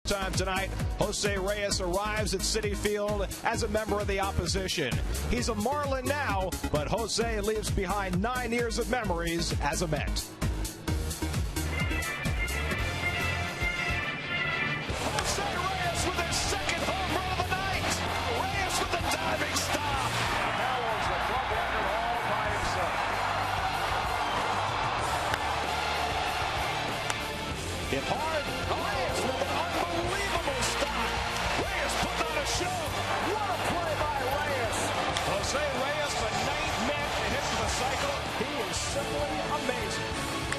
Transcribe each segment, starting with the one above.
Time tonight, Jose Reyes arrives at Citi Field as a member of the opposition. He's a Marlin now, but Jose leaves behind 9 years of memories as a Met. Jose Reyes with his second home run of the night. Reyes with the diving stop. That was the club record all by himself. Hit hard. Reyes with an unbelievable stop. Reyes put on a show. What a play by Reyes. Jose Reyes, the 9th man to hit the cycle. He is simply amazing.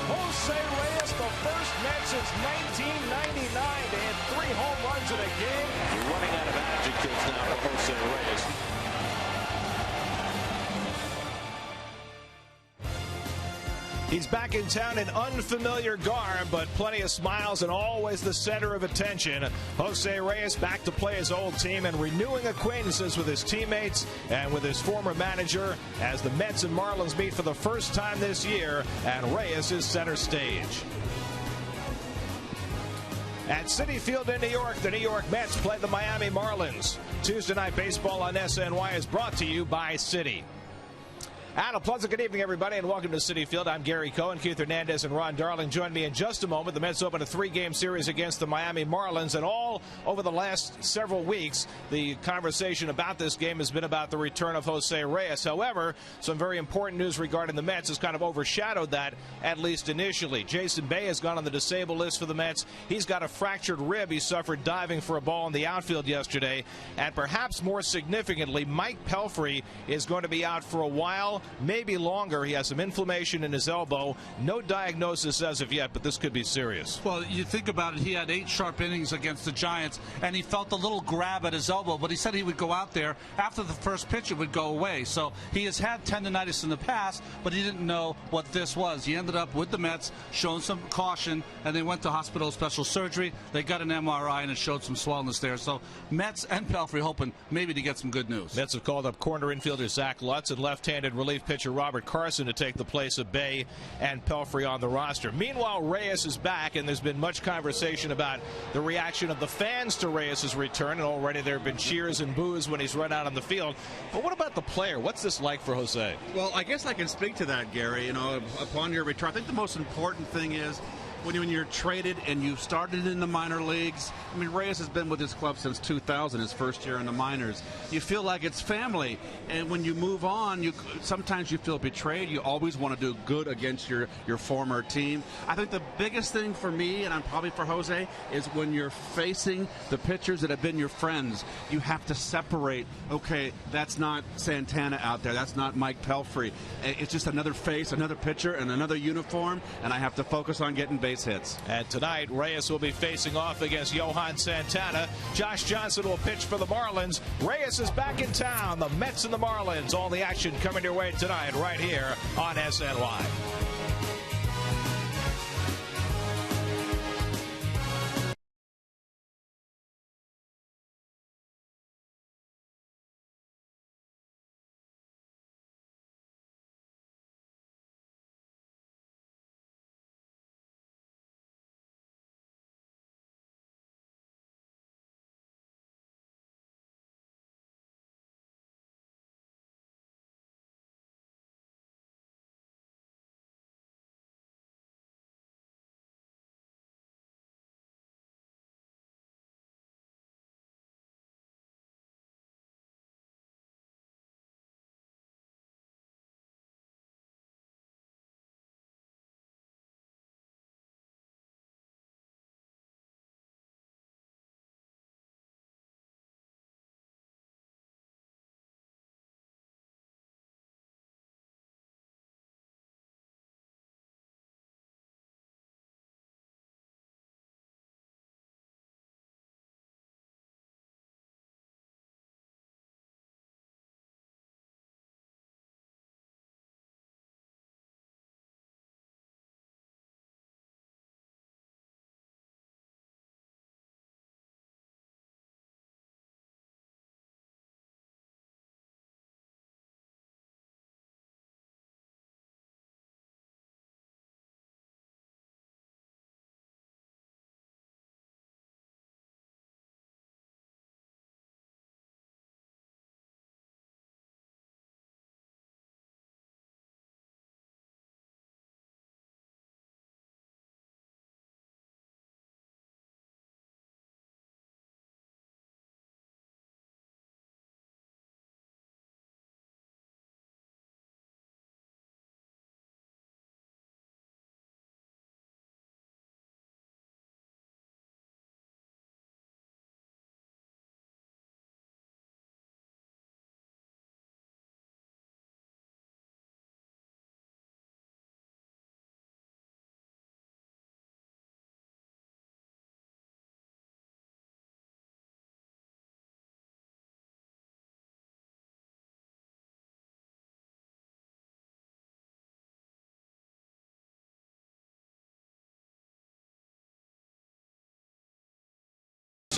Jose Reyes, the first man since 1999 to hit 3 home runs in a game. You're running out of adjectives now for Jose Reyes. He's back in town in unfamiliar garb, but plenty of smiles and always the center of attention. Jose Reyes back to play his old team and renewing acquaintances with his teammates and with his former manager as the Mets and Marlins meet for the first time this year, and Reyes is center stage. At Citi Field in New York, the New York Mets play the Miami Marlins. Tuesday Night Baseball on SNY is brought to you by Citi. And a pleasant good evening, everybody, and welcome to Citi Field. I'm Gary Cohen. Keith Hernandez and Ron Darling join me in just a moment. The Mets open a 3-game series against the Miami Marlins, and all over the last several weeks, the conversation about this game has been about the return of Jose Reyes. However, some very important news regarding the Mets has kind of overshadowed that, at least initially. Jason Bay has gone on the disabled list for the Mets. He's got a fractured rib he suffered diving for a ball in the outfield yesterday. And perhaps more significantly, Mike Pelfrey is going to be out for a while, maybe longer. He has some inflammation in his elbow. No diagnosis as of yet, but this could be serious. Well, you think about it, he had 8 sharp innings against the Giants, and he felt a little grab at his elbow, but he said he would go out there. After the first pitch, it would go away. So he has had tendonitis in the past, but he didn't know what this was. He ended up with the Mets, showing some caution, and they went to hospital special surgery. They got an MRI, and it showed some swellness there. So Mets and Pelfrey hoping maybe to get some good news. Mets have called up corner infielder Zach Lutz and left-handed relief pitcher Robert Carson to take the place of Bay and Pelfrey on the roster. Meanwhile, Reyes is back, and there's been much conversation about the reaction of the fans to Reyes' return, and already there have been cheers and boos when he's run out on the field. But what about the player? What's this like for Jose? Well, I guess I can speak to that, Gary. You know, upon your return, I think the most important thing is when you're traded and you started in the minor leagues. I mean, Reyes has been with his club since 2000, his first year in the minors. You feel like it's family, and when you move on, sometimes you feel betrayed. You always want to do good against your former team. I think the biggest thing for me, and I'm probably for Jose, is when you're facing the pitchers that have been your friends, you have to separate. Okay, that's not Santana out there. That's not Mike Pelfrey. It's just another face, another pitcher, and another uniform, and I have to focus on getting base hits. And tonight, Reyes will be facing off against Johan Santana. Josh Johnson will pitch for the Marlins. Reyes is back in town. The Mets and the Marlins. All the action coming your way tonight right here on SNY.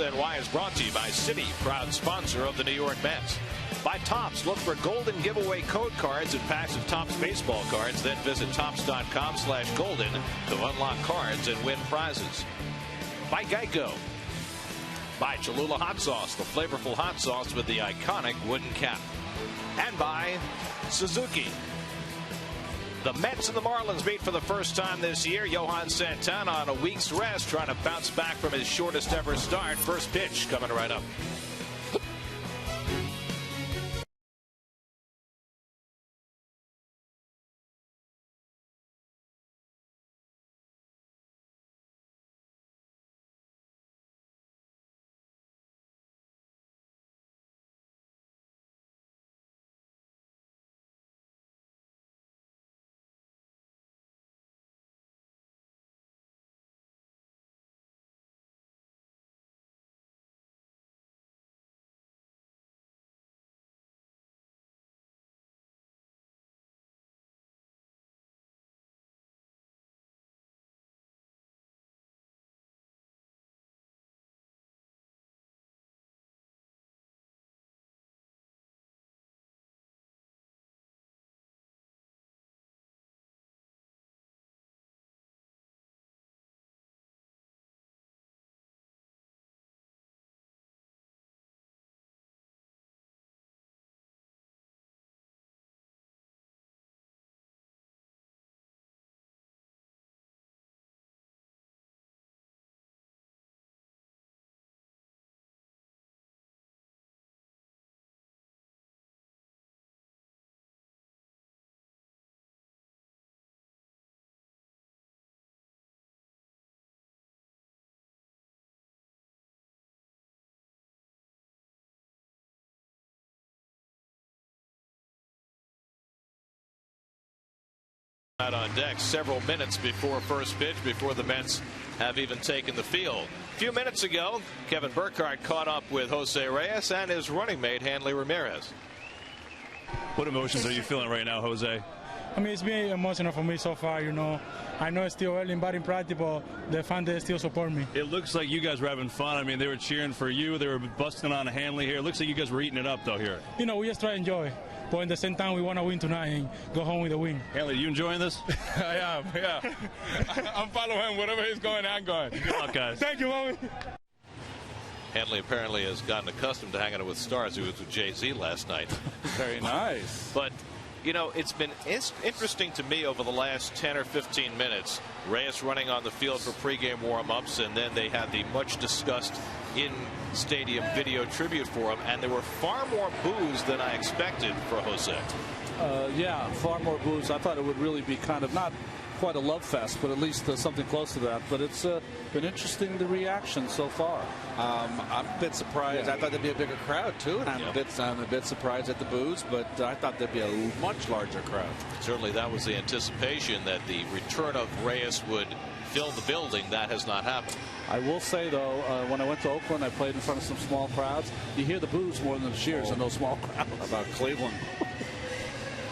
SNY is brought to you by Citi, proud sponsor of the New York Mets. By Topps, look for golden giveaway code cards and packs of Topps baseball cards. Then visit Topps.com/golden to unlock cards and win prizes. By Geico. By Cholula Hot Sauce, the flavorful hot sauce with the iconic wooden cap. And by Suzuki. The Mets and the Marlins meet for the first time this year. Johan Santana on a week's rest, trying to bounce back from his shortest ever start. First pitch coming right up. Out on deck several minutes before first pitch, before the Mets have even taken the field. A few minutes ago, Kevin Burkhardt caught up with Jose Reyes and his running mate, Hanley Ramirez. What emotions are you feeling right now, Jose? I mean, it's been emotional for me so far, you know. I know it's still early in batting practice, but the fans, they still support me. It looks like you guys were having fun. I mean, they were cheering for you. They were busting on Hanley here. It looks like you guys were eating it up, though, here. You know, we just try to enjoy. But at the same time, we want to win tonight and go home with a win. Hanley, you enjoying this? I am, yeah. I'm following wherever he's going, I'm going. Good luck, guys. Thank you, mommy. Hanley apparently has gotten accustomed to hanging out with stars. He was with Jay-Z last night. Very nice. But, you know, it's been interesting to me over the last 10 or 15 minutes. Reyes running on the field for pregame warm-ups, and then they had the much-discussed in-stadium video tribute for him, and there were far more boos than I expected for Jose. Yeah, far more boos. I thought it would really be kind of not quite a love fest, but at least something close to that. But it's been interesting, the reaction so far. I'm a bit surprised. I thought there'd be a bigger crowd too, and I'm a bit surprised at the boos, but I thought there'd be a much larger crowd. Certainly that was the anticipation, that the return of Reyes would fill the building. That has not happened. I will say, though, when I went to Oakland, I played in front of some small crowds. You hear the boos more than the cheers in those small crowds. How about Cleveland?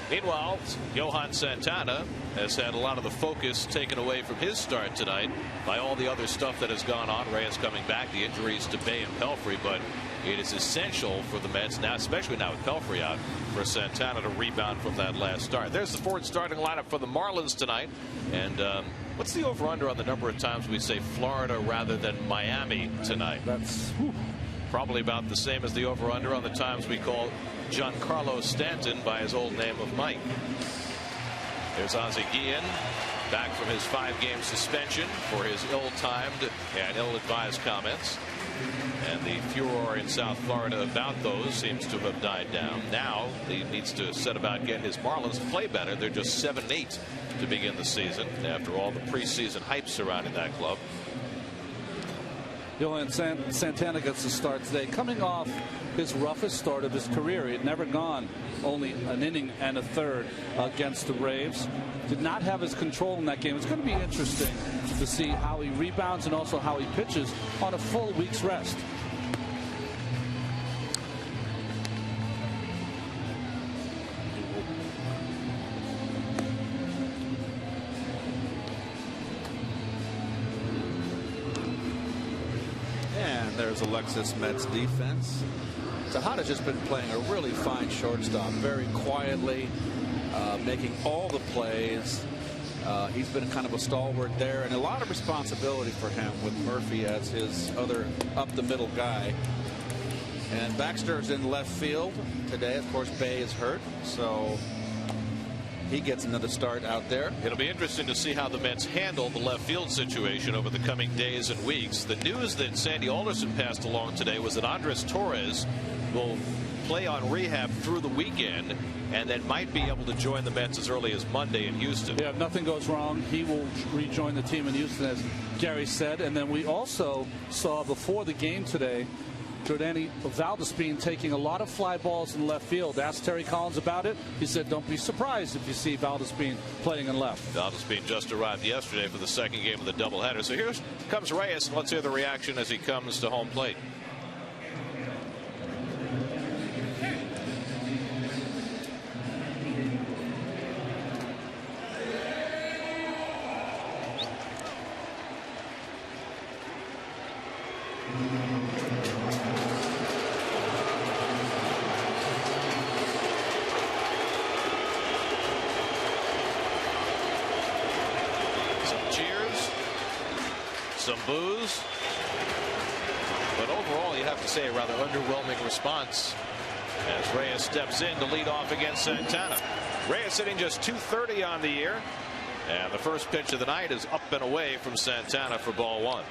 Meanwhile, Johan Santana has had a lot of the focus taken away from his start tonight by all the other stuff that has gone on. Reyes coming back, the injuries to Bay and Pelfrey, but it is essential for the Mets now, especially now with Pelfrey out, for Santana to rebound from that last start. There's the Ford starting lineup for the Marlins tonight. And what's the over-under on the number of times we say Florida rather than Miami tonight? That's probably about the same as the over-under on the times we call Giancarlo Stanton by his old name of Mike. There's Ozzie Guillen back from his 5-game suspension for his ill-timed and ill-advised comments. And the furor in South Florida about those seems to have died down. Now he needs to set about getting his Marlins to play better. They're just 7-8 to begin the season after all the preseason hype surrounding that club. Johan Santana gets the start today, coming off his roughest start of his career. He had never gone only an inning and a third against the Braves. Did not have his control in that game. It's going to be interesting to see how he rebounds and also how he pitches on a full week's rest. there's Alexis Met's defense. Tejada's just been playing a really fine shortstop, very quietly, making all the plays. He's been kind of a stalwart there, and a lot of responsibility for him with Murphy as his other up-the-middle guy. And Baxter's in left field today. Of course, Bay is hurt, so he gets another start out there. It'll be interesting to see how the Mets handle the left field situation over the coming days and weeks. The news that Sandy Alderson passed along today was that Andres Torres will play on rehab through the weekend and then might be able to join the Mets as early as Monday in Houston. Yeah, if nothing goes wrong, he will rejoin the team in Houston, as Gary said. And then we also saw before the game today Jordany Valdespin taking a lot of fly balls in left field. Asked Terry Collins about it. He said, don't be surprised if you see Valdespin playing in left. Valdespin just arrived yesterday for the second game of the doubleheader. So here comes Reyes, and let's hear the reaction as he comes to home plate. Some boos, but overall you have to say a rather underwhelming response as Reyes steps in to lead off against Santana. Reyes hitting just .230 on the year, and the first pitch of the night is up and away from Santana for ball one.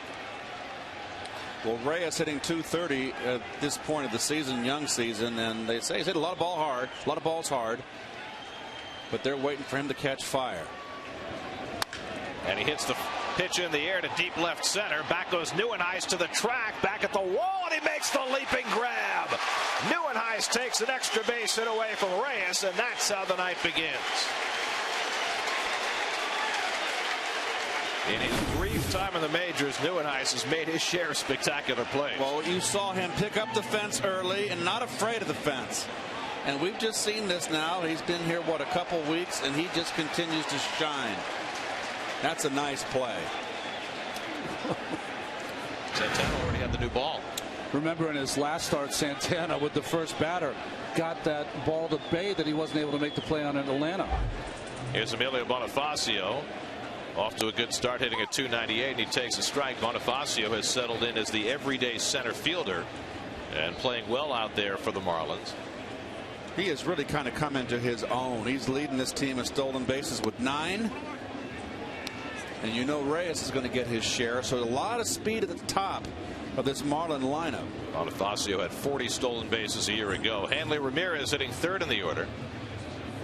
Well, Reyes hitting .230 at this point of the season, young season, and they say he's hit a lot of balls hard, but they're waiting for him to catch fire. And he hits the pitch in the air to deep left center. Back goes Nieuwenhuis to the track, back at the wall, and he makes the leaping grab. Nieuwenhuis takes an extra base hit away from Reyes, and that's how the night begins. In his brief time in the majors, Nieuwenhuis has made his share of spectacular plays. Well, you saw him pick up the fence early and not afraid of the fence. And we've just seen this now. He's been here, what, a couple weeks, and he just continues to shine. That's a nice play. Santana already had the new ball. Remember in his last start, Santana with the first batter got that ball to Bay that he wasn't able to make the play on in Atlanta. Here's Emilio Bonifacio off to a good start, hitting at .298, and he takes a strike. Bonifacio has settled in as the everyday center fielder and playing well out there for the Marlins. He has really kind of come into his own. He's leading this team in stolen bases with 9. And you know Reyes is going to get his share, so a lot of speed at the top of this Marlin lineup. Bonifacio had 40 stolen bases a year ago. Hanley Ramirez hitting third in the order,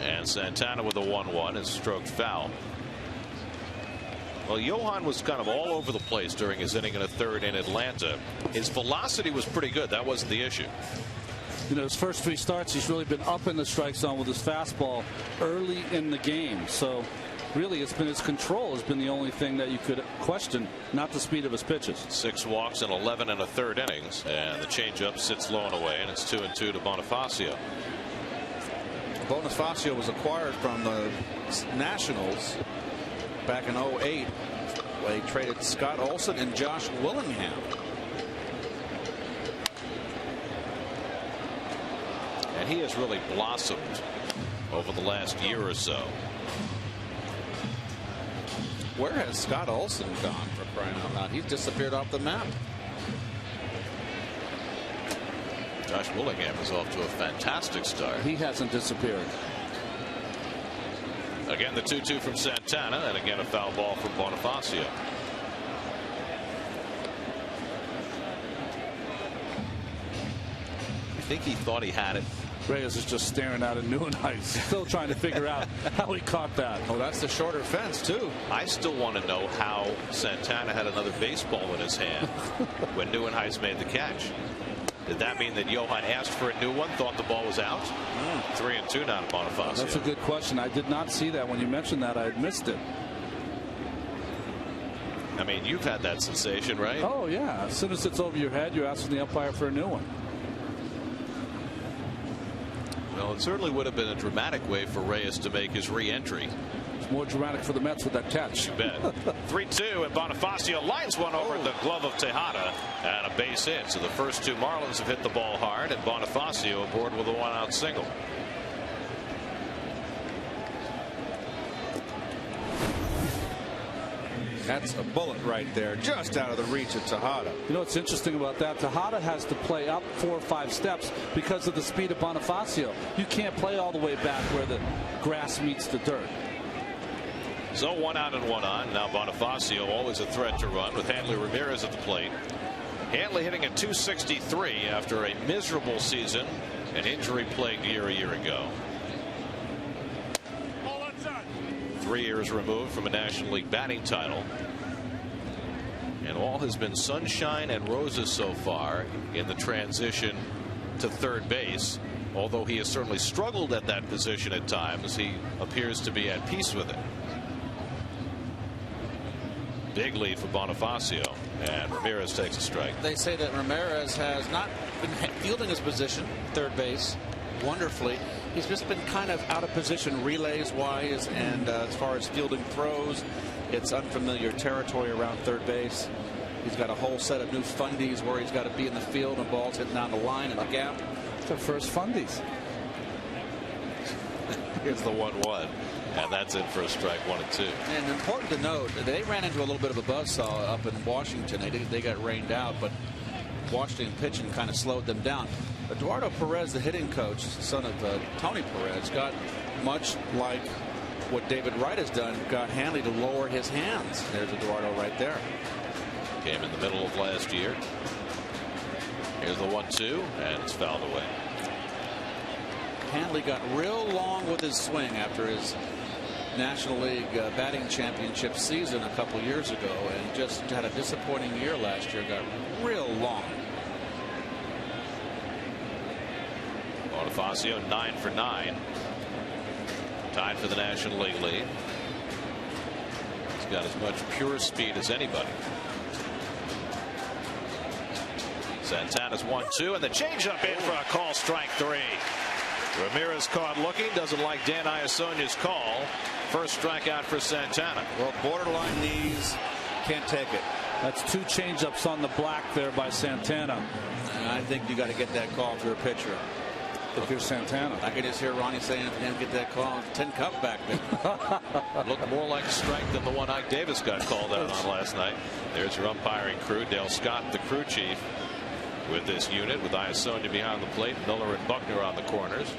and Santana with a 1-1 is stroked foul. Well, Johan was kind of all over the place during his inning in a third in Atlanta. His velocity was pretty good. That wasn't the issue. You know, his first 3 starts, he's really been up in the strike zone with his fastball early in the game. So really, it's been his control has been the only thing that you could question, not the speed of his pitches. 6 walks in 11 and a third innings, and the changeup sits low and away, and it's 2-2 to Bonifacio. Bonifacio was acquired from the Nationals back in '08. They traded Scott Olson and Josh Willingham. And he has really blossomed over the last year or so. Where has Scott Olson gone, for crying out loud? He's disappeared off the map. Josh Willingham is off to a fantastic start. He hasn't disappeared. Again, the 2-2 from Santana, and again a foul ball from Bonifacio. I think he thought he had it. Reyes is just staring out at Nieuwenhuis, still trying to figure out how he caught that. Oh, that's the shorter fence, too. I still want to know how Santana had another baseball in his hand when Nieuwenhuis made the catch. Did that mean that Johan asked for a new one, thought the ball was out? 3-2 now to Bonifacio. That's a good question. I did not see that. When you mentioned that, I had missed it. I mean, you've had that sensation, right? Oh, yeah. As soon as it's over your head, you're asking the umpire for a new one. Well, it certainly would have been a dramatic way for Reyes to make his re-entry. It's more dramatic for the Mets with that catch. You bet. 3-2, and Bonifacio lines one over the glove of Tejada, and a base hit. So the first two Marlins have hit the ball hard, and Bonifacio aboard with a one-out single. That's a bullet right there, just out of the reach of Tejada. You know what's interesting about that? Tejada has to play up 4 or 5 steps because of the speed of Bonifacio. You can't play all the way back where the grass meets the dirt. So 1 out and 1 on. Now Bonifacio, always a threat to run, with Hanley Ramirez at the plate. Hanley hitting at .263 after a miserable season, an injury-plagued year a year ago. 3 years removed from a National League batting title. And all has been sunshine and roses so far in the transition to third base. Although he has certainly struggled at that position at times, he appears to be at peace with it. Big lead for Bonifacio, and Ramirez takes a strike. They say that Ramirez has not been fielding his position, third base, wonderfully. He's just been kind of out of position relays wise, and as far as fielding throws, it's unfamiliar territory around third base. He's got a whole set of new fundies where he's got to be in the field and balls hitting down the line in the gap. It's our first fundies. Here's the 1-1, and that's it for a strike, 1 and 2. And important to note, they ran into a little bit of a buzzsaw up in Washington. They got rained out, but Washington pitching kind of slowed them down. Eduardo Perez, the hitting coach, son of Tony Perez, got much like what David Wright has done, got Hanley to lower his hands. There's Eduardo right there. Came in the middle of last year. Here's the 1-2, and it's fouled away. Hanley got real long with his swing after his National League batting championship season a couple years ago, and just had a disappointing year last year. Got real long. Bonifacio 9 for 9. Tied for the National League lead. He's got as much pure speed as anybody. Santana's 1-2, and the changeup in for a call, strike 3. Ramirez caught looking, doesn't like Dan Iasonia's call. First strikeout for Santana. Well, borderline knees, can't take it. That's 2 changeups on the black there by Santana. And I think you got to get that call if you're a pitcher. If you're Santana. I could just hear Ronnie saying if you didn't get that call, 10 cup back there. Looked more like a strike than the one Ike Davis got called out on last night. There's your umpiring crew. Dale Scott, the crew chief, with this unit, with Iasonia behind the plate, Miller and Buckner on the corners.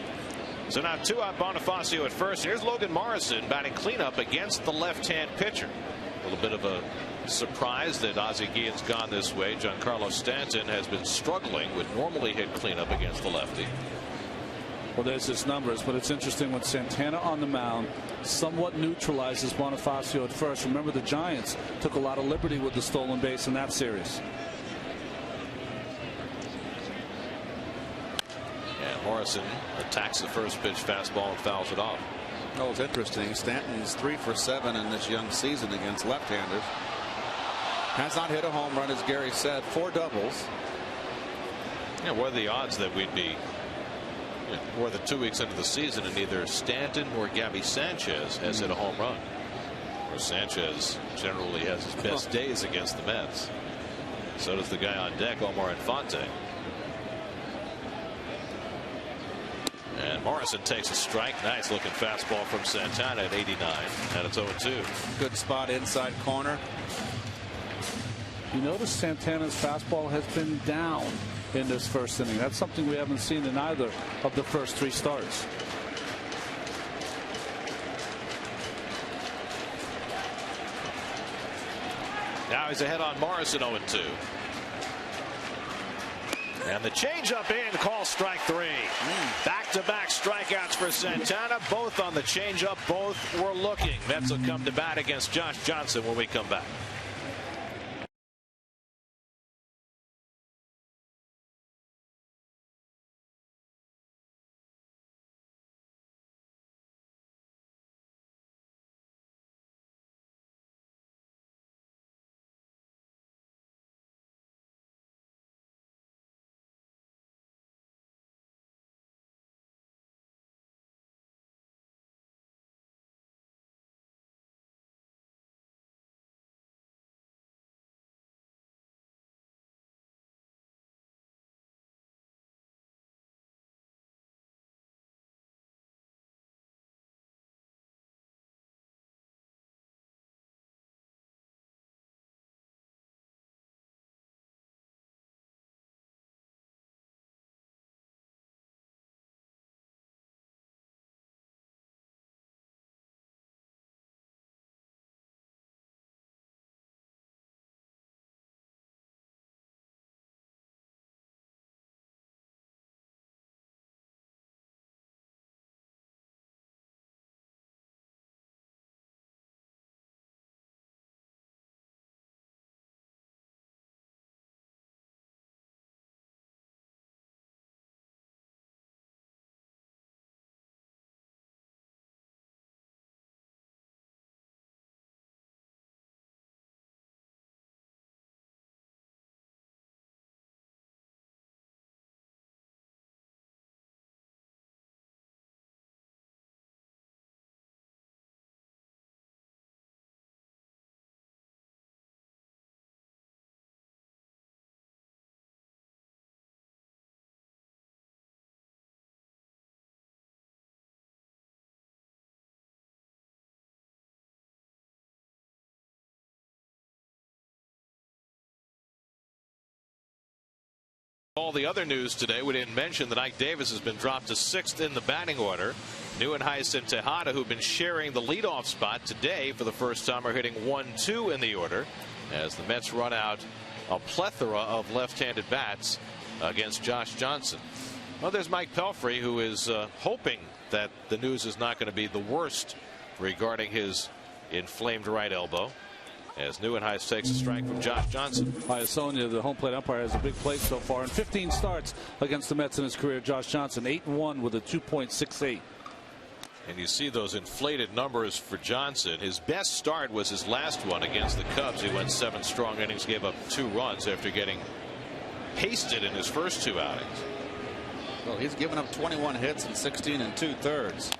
So now 2 out Bonifacio at first. Here's Logan Morrison batting cleanup against the left-hand pitcher. A little bit of a surprise that Ozzie Guillen's gone this way. Giancarlo Stanton has been struggling, would normally hit cleanup against the lefty. Well, there's his numbers, but it's interesting when Santana on the mound somewhat neutralizes Bonifacio at first. Remember, the Giants took a lot of liberty with the stolen base in that series. And Morrison attacks the first pitch fastball and fouls it off. Oh, it's interesting. Stanton's 3 for 7 in this young season against left-handers. Has not hit a home run, as Gary said. 4 doubles. Yeah, what are the odds that we'd be more than 2 weeks into the season and either Stanton or Gabby Sanchez has hit a home run? Or Sanchez generally has his best days against the Mets. So does the guy on deck, Omar Infante. And Morrison takes a strike. Nice looking fastball from Santana at 89. And it's 0-2. Good spot inside corner. You notice Santana's fastball has been down in this first inning. That's something we haven't seen in either of the first 3 starts. Now he's ahead on Morrison, 0-2. And the changeup in, call strike 3. Back-to-back strikeouts for Santana, both on the changeup, both were looking. Mets will come to bat against Josh Johnson when we come back. All the other news today, we didn't mention that Ike Davis has been dropped to 6th in the batting order. Neuenhuis and Tejada, who've been sharing the leadoff spot today for the first time, are hitting 1-2 in the order as the Mets run out a plethora of left-handed bats against Josh Johnson. Well, there's Mike Pelfrey, who is hoping that the news is not going to be the worst regarding his inflamed right elbow, as Neuenhuis takes a strike from Josh Johnson. Iasonia, the home plate umpire, has a big plate so far in 15 starts against the Mets in his career. Josh Johnson 8-1 with a 2.68. And you see those inflated numbers for Johnson. His best start was his last one against the Cubs. He went 7 strong innings, gave up 2 runs after getting pasted in his first 2 outings. Well, he's given up 21 hits in 16 2/3.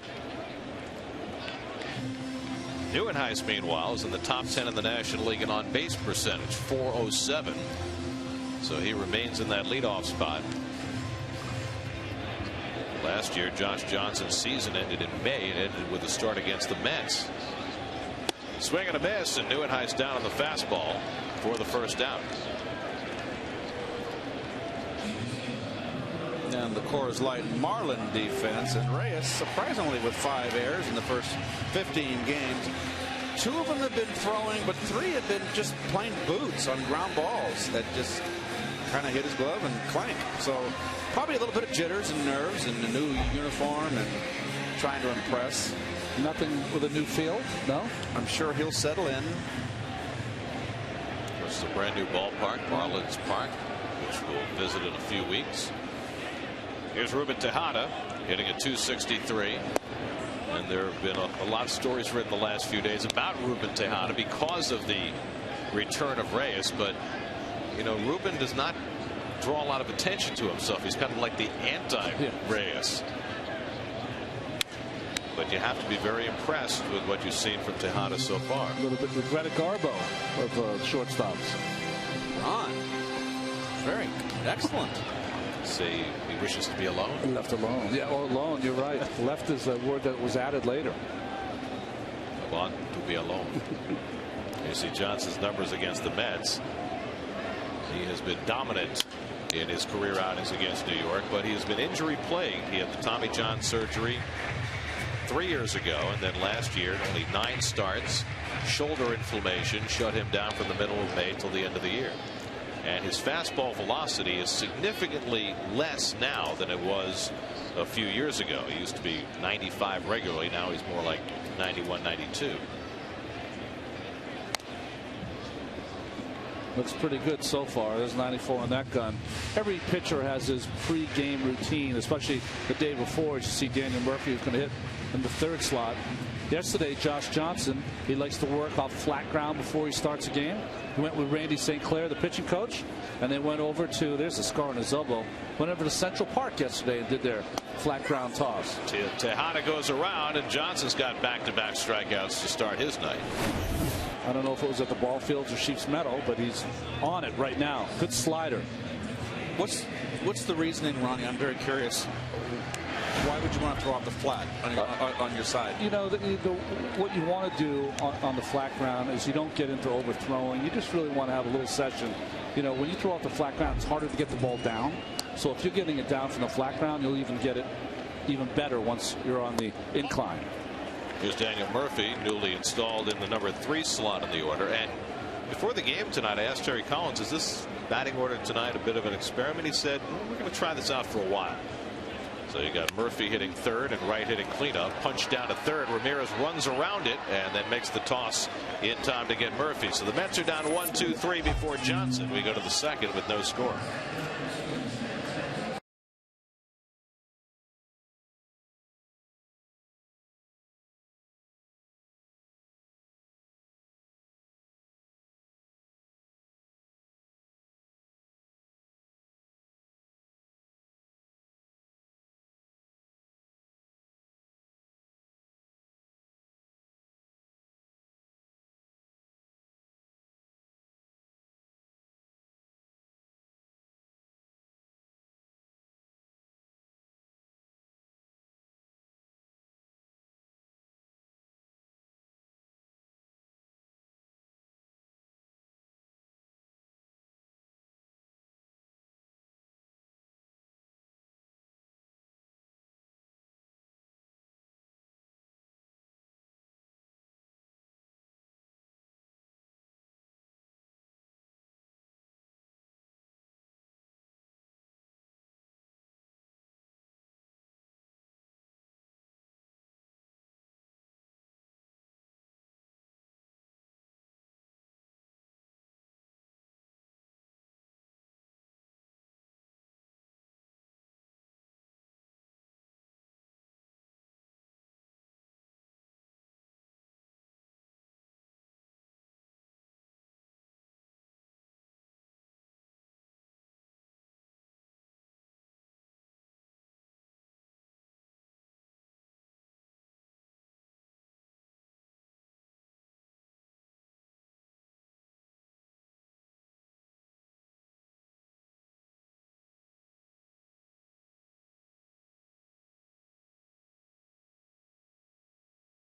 Neuenhuis, meanwhile, is in the top 10 in the National League in on-base percentage, .407. So he remains in that leadoff spot. Last year, Josh Johnson's season ended in May. It ended with a start against the Mets. Swing and a miss, and Neuenhuis down on the fastball for the first out. And the Coors Light Marlin defense, and Reyes surprisingly with 5 errors in the first 15 games. 2 of them have been throwing, but 3 have been just plain boots on ground balls that just kind of hit his glove and clank. So probably a little bit of jitters and nerves and a new uniform and trying to impress. Nothing with a new field, no? I'm sure he'll settle in. This is a brand new ballpark, Marlins Park, which we'll visit in a few weeks. Here's Ruben Tejada hitting a .263. And there have been a lot of stories written the last few days about Ruben Tejada because of the return of Reyes. But, you know, Ruben does not draw a lot of attention to himself. He's kind of like the anti-Reyes. But you have to be very impressed with what you've seen from Tejada so far. A little bit with Greta Garbo of shortstops. Ron, very excellent. Say he wishes to be alone. Left alone. Yeah, or alone. You're right. Left is a word that was added later. Want to be alone. You see Johnson's numbers against the Mets. He has been dominant in his career outings against New York, but he has been injury plagued. He had the Tommy John surgery 3 years ago, and then last year only 9 starts. Shoulder inflammation shut him down from the middle of May till the end of the year. And his fastball velocity is significantly less now than it was a few years ago. He used to be 95 regularly. Now he's more like 91, 92. Looks pretty good so far. There's 94 on that gun. Every pitcher has his pre-game routine, especially the day before. You see Daniel Murphy, who's going to hit in the 3rd slot. Yesterday, Josh Johnson, he likes to work off flat ground before he starts a game. He went with Randy St. Clair, the pitching coach, and they went over to, there's a scar on his elbow, went over to Central Park yesterday and did their flat ground toss. Tejada goes around, and Johnson's got back-to-back strikeouts to start his night. I don't know if it was at the ball fields or Sheep's Meadow, but he's on it right now. Good slider. What's the reasoning, Ronnie? I'm very curious. Why would you want to throw off the flat on your side? You know, what you want to do on the flat ground is you don't get into overthrowing. You just really want to have a little session. You know, when you throw off the flat ground, it's harder to get the ball down. So if you're getting it down from the flat ground, you'll even get it even better once you're on the incline. Here's Daniel Murphy, newly installed in the number 3 slot in the order. And before the game tonight, I asked Terry Collins, is this batting order tonight a bit of an experiment? He said, we're going to try this out for a while. So you got Murphy hitting 3rd and Wright hitting cleanup. Punch down to 3rd. Ramirez runs around it and then makes the toss in time to get Murphy. So the Mets are down 1-2-3 before Johnson. We go to the 2nd with no score.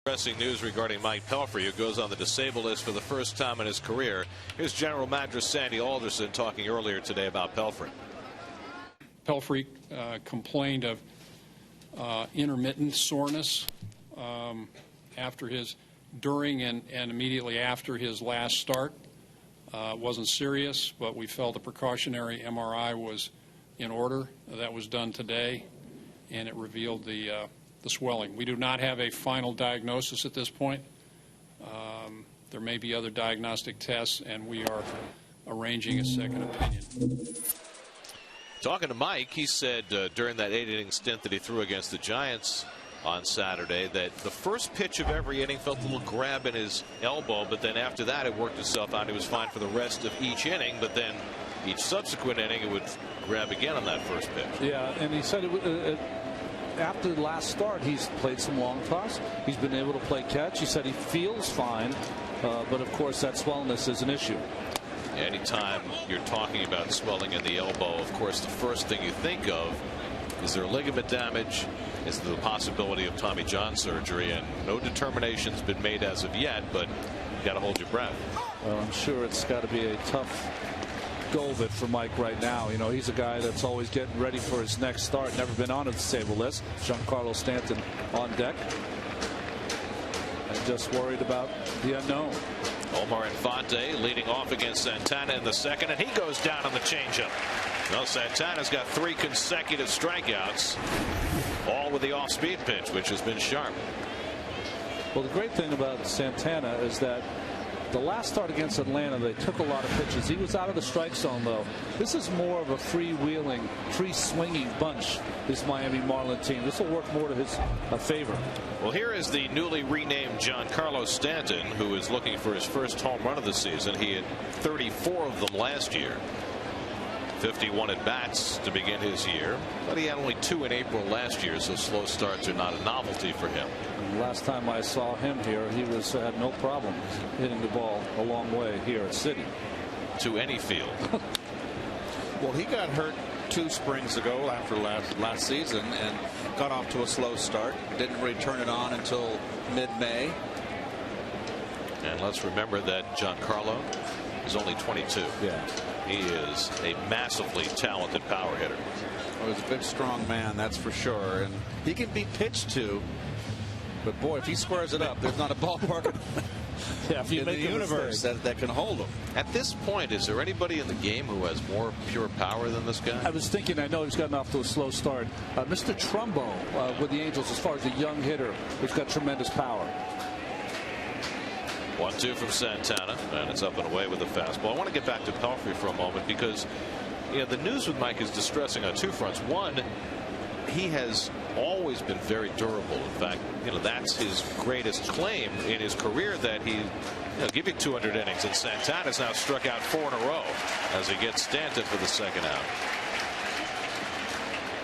Pressing news regarding Mike Pelfrey, who goes on the disabled list for the first time in his career. Here's General Manager Sandy Alderson talking earlier today about Pelfrey. Pelfrey complained of intermittent soreness during and immediately after his last start. Wasn't serious, but we felt a precautionary MRI was in order. That was done today, and it revealed the swelling. We do not have a final diagnosis at this point. There may be other diagnostic tests, and we are arranging a second opinion. Talking to Mike, he said during that 8-inning stint that he threw against the Giants on Saturday that the first pitch of every inning felt a little grab in his elbow, but then after that it worked itself out. He was fine for the rest of each inning, but then each subsequent inning it would grab again on that first pitch. Yeah, and he said after the last start he's played some long toss. He's been able to play catch. He said he feels fine, but of course that swellness is an issue. Anytime you're talking about swelling in the elbow, of course the first thing you think of is there ligament damage, is there the possibility of Tommy John surgery, and no determination's been made as of yet, but you got to hold your breath. Well, I'm sure it's got to be a tough go of it for Mike right now. You know, he's a guy that's always getting ready for his next start. Never been on a disabled list. Giancarlo Stanton on deck, and just worried about the unknown. Omar Infante leading off against Santana in the second, and he goes down on the changeup. Well, Santana's got 3 consecutive strikeouts, all with the off-speed pitch, which has been sharp. Well, the great thing about Santana is that the last start against Atlanta, they took a lot of pitches. He was out of the strike zone, though. This is more of a free-wheeling, free-swinging bunch, this Miami Marlin team. This will work more to his favor. Well, here is the newly renamed Giancarlo Stanton, who is looking for his first home run of the season. He had 34 of them last year. 51 at bats to begin his year, but he had only 2 in April last year, so slow starts are not a novelty for him. Last time I saw him here, he had no problem hitting the ball a long way here at City. To any field. Well, he got hurt 2 springs ago after last season and got off to a slow start. Didn't really turn it on until mid-May. And let's remember that Giancarlo is only 22. Yeah. He is a massively talented power hitter. Well, he's a big, strong man, that's for sure. And he can be pitched to. But boy, if he squares it up, there's not a ballpark yeah, if you in make the universe that can hold him. At this point, is there anybody in the game who has more pure power than this guy? I was thinking, I know he's gotten off to a slow start. Mr. Trumbo with the Angels, as far as a young hitter, he's got tremendous power. 1-2 from Santana, and it's up and away with the fastball. I want to get back to Pelfrey for a moment because the news with Mike is distressing on 2 fronts. One, he has always been very durable. In fact, that's his greatest claim in his career, that he give you 200 innings, and Santana's now struck out 4 in a row as he gets Stanton for the second out.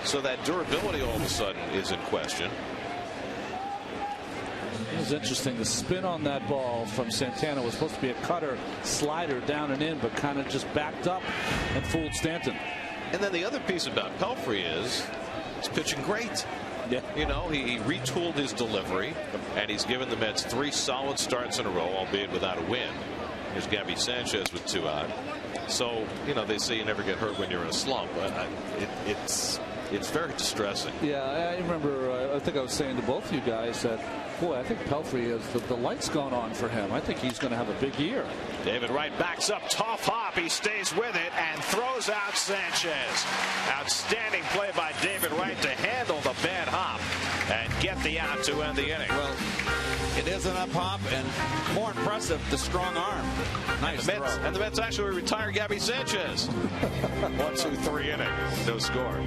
So that durability all of a sudden is in question. It was interesting. The spin on that ball from Santana was supposed to be a cutter slider down and in, but kind of just backed up and fooled Stanton. And then the other piece about Pelfrey is he's pitching great. Yeah. He retooled his delivery, and he's given the Mets 3 solid starts in a row, albeit without a win. Here's Gabby Sanchez with 2 out. So, they say you never get hurt when you're in a slump. It's very distressing. Yeah, I remember, I think I was saying to both of you guys that, boy, I think Pelfrey is the light's gone on for him. I think he's going to have a big year. David Wright backs up, tough hop. He stays with it and throws out Sanchez. Outstanding play by David Wright to handle the bad hop and get the out to end the inning. Well, it is an up hop, and more impressive, the strong arm. Nice throw. And the Mets actually retire Gabby Sanchez. 1-2-3 inning, no score.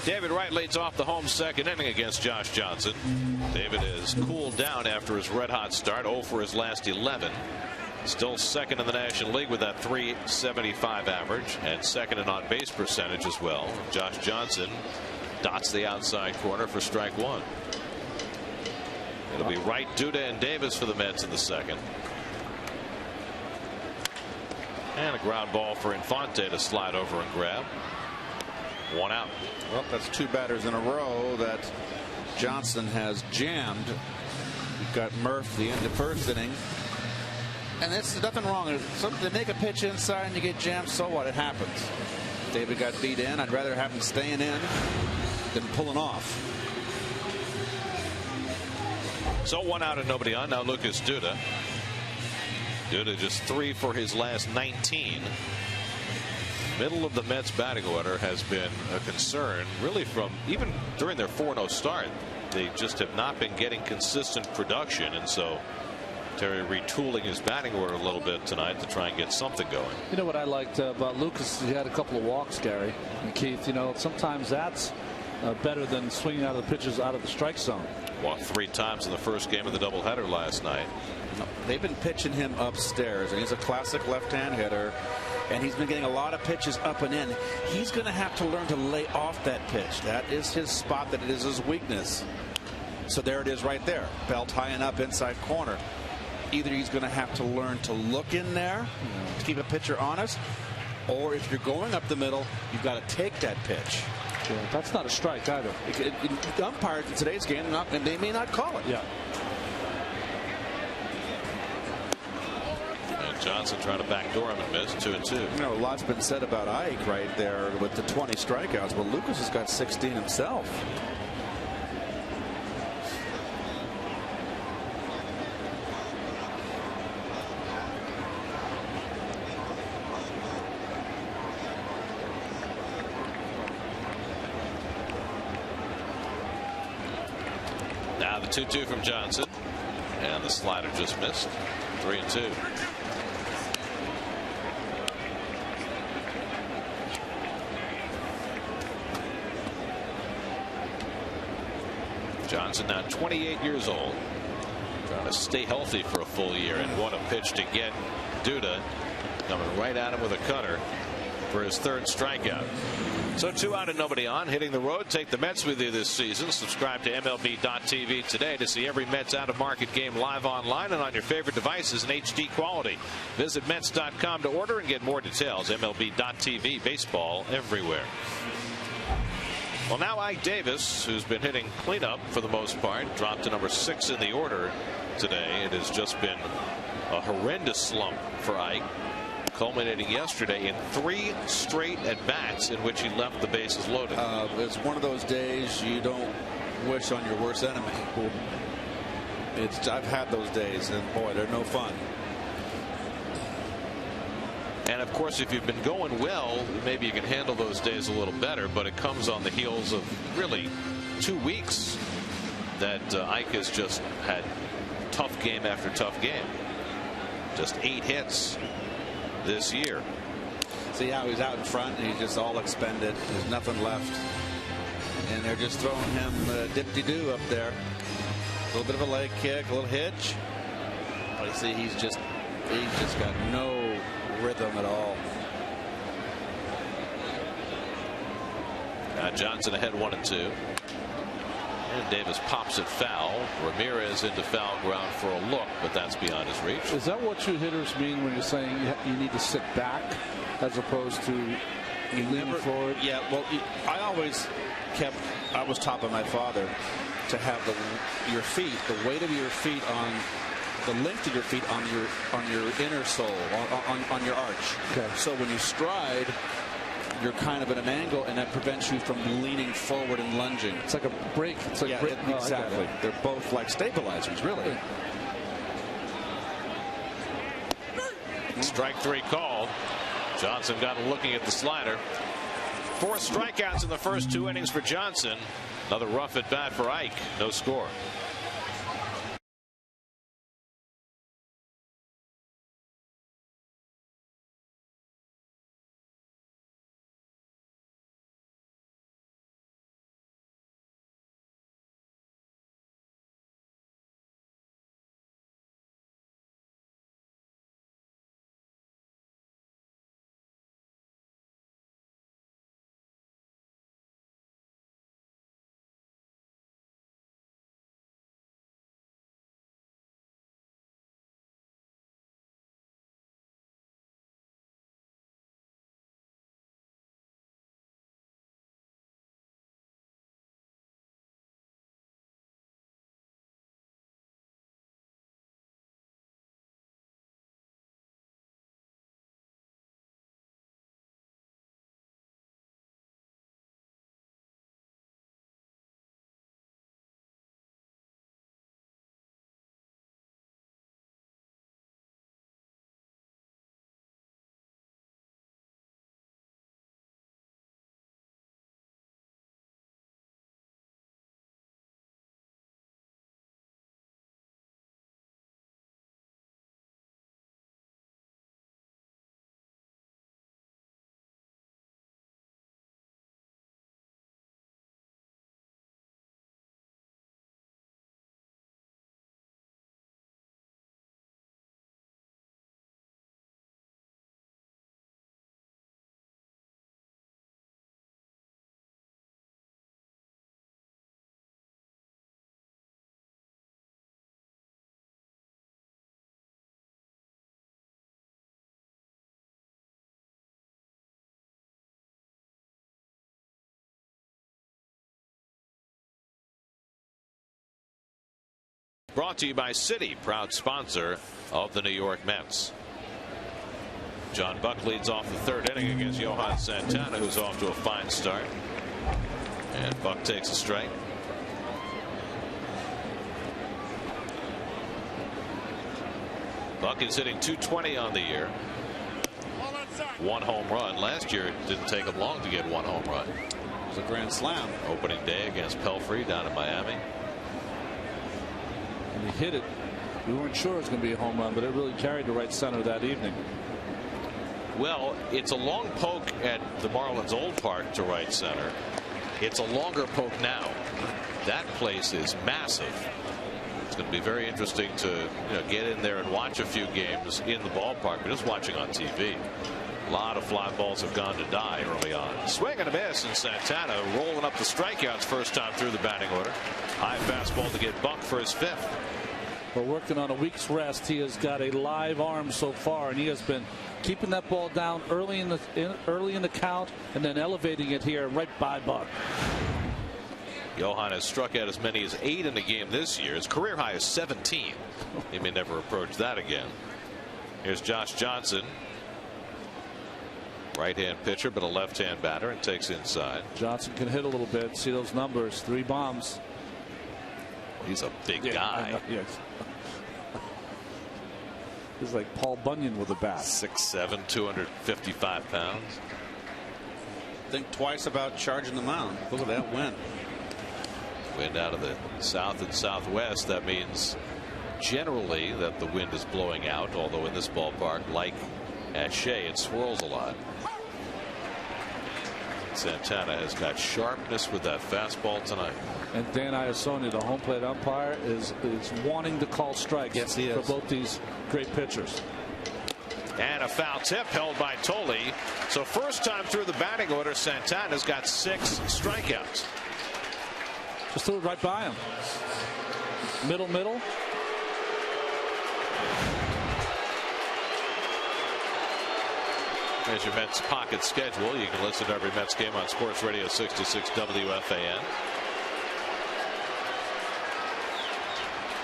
David Wright leads off the home second inning against Josh Johnson. David has cooled down after his red-hot start, 0 for his last 11. Still second in the National League with that .375 average, and second in on-base percentage as well. Josh Johnson dots the outside corner for strike one. It'll be Wright, Duda, and Davis for the Mets in the second. And a ground ball for Infante to slide over and grab. One out. Well, that's two batters in a row that Johnson has jammed. You've got Murph the end of the first inning. And there's nothing wrong. They make a pitch inside and you get jammed, so what? It happens. David got beat in. I'd rather have him staying in than pulling off. So one out and nobody on. Now Lucas Duda. Duda just 3 for his last 19. Middle of the Mets batting order has been a concern, really, from even during their 4-0 start. They just have not been getting consistent production, and so Terry retooling his batting order a little bit tonight to try and get something going. You know what I liked about Lucas? He had a couple of walks, Gary and Keith. You know, sometimes that's better than swinging out of the pitches out of the strike zone. Walked 3 times in the first game of the doubleheader last night. They've been pitching him upstairs, and he's a classic left-hand hitter. And he's been getting a lot of pitches up and in. He's going to have to learn to lay off that pitch. That is his spot. That it is his weakness. So there it is right there. Bell tying up inside corner. Either he's going to have to learn to look in there to keep a pitcher honest, or if you're going up the middle, you've got to take that pitch. Yeah, that's not a strike either. Umpires in today's game, and they may not call it. Yeah. Johnson trying to backdoor him and miss. 2-2. You know, a lot's been said about Ike right there with the 20 strikeouts, but Lucas has got 16 himself. Now the 2-2 from Johnson, and the slider just missed. 3-2. Johnson now 28 years old, trying to stay healthy for a full year, and what a pitch to get Duda coming right at him with a cutter for his 3rd strikeout. So 2 out and nobody on. Hitting the road. Take the Mets with you this season. Subscribe to MLB.tv today to see every Mets out-of-market game live online and on your favorite devices in HD quality. Visit Mets.com to order and get more details. MLB.tv. Baseball everywhere. Well, now Ike Davis, who's been hitting cleanup for the most part, dropped to number 6 in the order today. It has just been a horrendous slump for Ike, culminating yesterday in 3 straight at-bats in which he left the bases loaded. It's one of those days you don't wish on your worst enemy. I've had those days, and boy, they're no fun. And of course, if you've been going well, maybe you can handle those days a little better, but it comes on the heels of really 2 weeks that Ike has just had tough game after tough game. Just 8 hits this year. See how he's out in front and he's just all expended. There's nothing left. And they're just throwing him dip-de-doo up there. A little bit of a leg kick, a little hitch. But you see, he's just got no rhythm at all. Johnson ahead 1-2. And Davis pops it foul. Ramirez into foul ground for a look, but that's beyond his reach. Is that what you hitters mean when you're saying you need to sit back as opposed to leaning forward? Yeah, well, I was taught by my father to have your feet, the weight of your feet on the length of your feet on your inner sole, on your arch. Okay. So when you stride, you're kind of at an angle, and that prevents you from leaning forward and lunging. It's like a break. It's like exactly. They're both like stabilizers, really. Strike 3 called. Johnson got looking at the slider. 4 strikeouts in the first 2 innings for Johnson. Another rough at bat for Ike. No score. Brought to you by Citi, proud sponsor of the New York Mets. John Buck leads off the third inning against Johan Santana, who's off to a fine start. And Buck takes a strike. Buck is hitting .220 on the year. One home run. Last year it didn't take him long to get one home run. It was a grand slam. Opening day against Pelfrey down in Miami. And he hit it. We weren't sure it was going to be a home run, but it really carried to right center that evening. Well, it's a long poke at the Marlins' old park to right center. It's a longer poke now. That place is massive. It's going to be very interesting to get in there and watch a few games in the ballpark, but just watching on TV. A lot of fly balls have gone to die early on. Swing and a miss, and Santana rolling up the strikeouts first time through the batting order. High fastball to get Buck for his fifth. We're working on a week's rest. He has got a live arm so far, and he has been keeping that ball down early in the count and then elevating it here right by Buck. Johan has struck out as many as 8 in the game this year. His career high is 17. He may never approach that again. Here's Josh Johnson. Right-hand pitcher, but a left-hand batter, and takes inside. Johnson can hit a little bit. See those numbers, 3 bombs. He's a big guy. Yes. He's like Paul Bunyan with a bat. 6'7", 255 pounds. Think twice about charging the mound. Look at that wind. Wind out of the south and southwest. That means generally that the wind is blowing out, although in this ballpark, like at Shea, it swirls a lot. Santana has got sharpness with that fastball tonight. And Dan Iassoni, the home plate umpire, is wanting to call strikes. Yes, he is. For both these great pitchers. And a foul tip held by Tolle. So first time through the batting order, Santana's got 6 strikeouts. Just threw it right by him. Middle. There's your Mets pocket schedule. You can listen to every Mets game on Sports Radio 66 WFAN.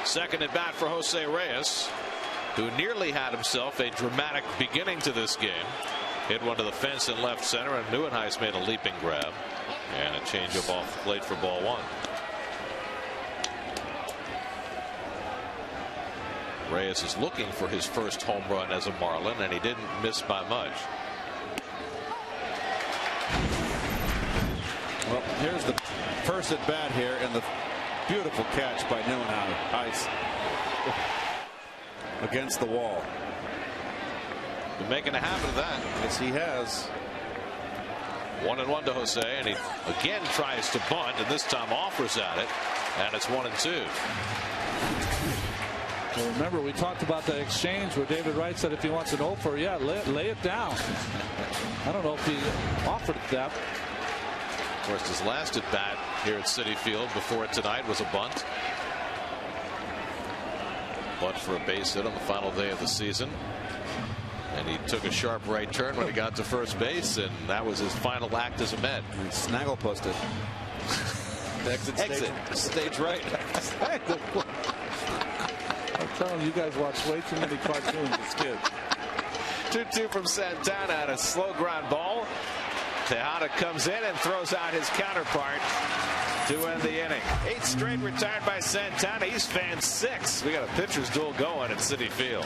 Second at bat for Jose Reyes, who nearly had himself a dramatic beginning to this game. Hit one to the fence in left center, and Neuenhuis made a leaping grab. And a changeup off the plate for ball 1. Reyes is looking for his first home run as a Marlin, and he didn't miss by much. Well, here's the first at bat here, and the beautiful catch by Neuenhuis against the wall. Been making a habit of that. Yes, he has. 1-1 to Jose, and he again tries to bunt, and this time offers at it, and it's 1-2. Well, remember, we talked about the exchange where David Wright said if he wants an offer, yeah, lay it down. I don't know if he offered that. Of course, his last at bat here at Citi Field before tonight was a bunt. Bunt for a base hit on the final day of the season. And he took a sharp right turn when he got to first base, and that was his final act as a Met. He snaggle-pussed it. Exit. Stage right. I'm telling you, guys watch way too many cartoons as kids. 2-2 from Santana and a slow ground ball. Tejada comes in and throws out his counterpart to end the inning. 8 straight retired by Santana. He's fan 6. We got a pitcher's duel going at Citi Field.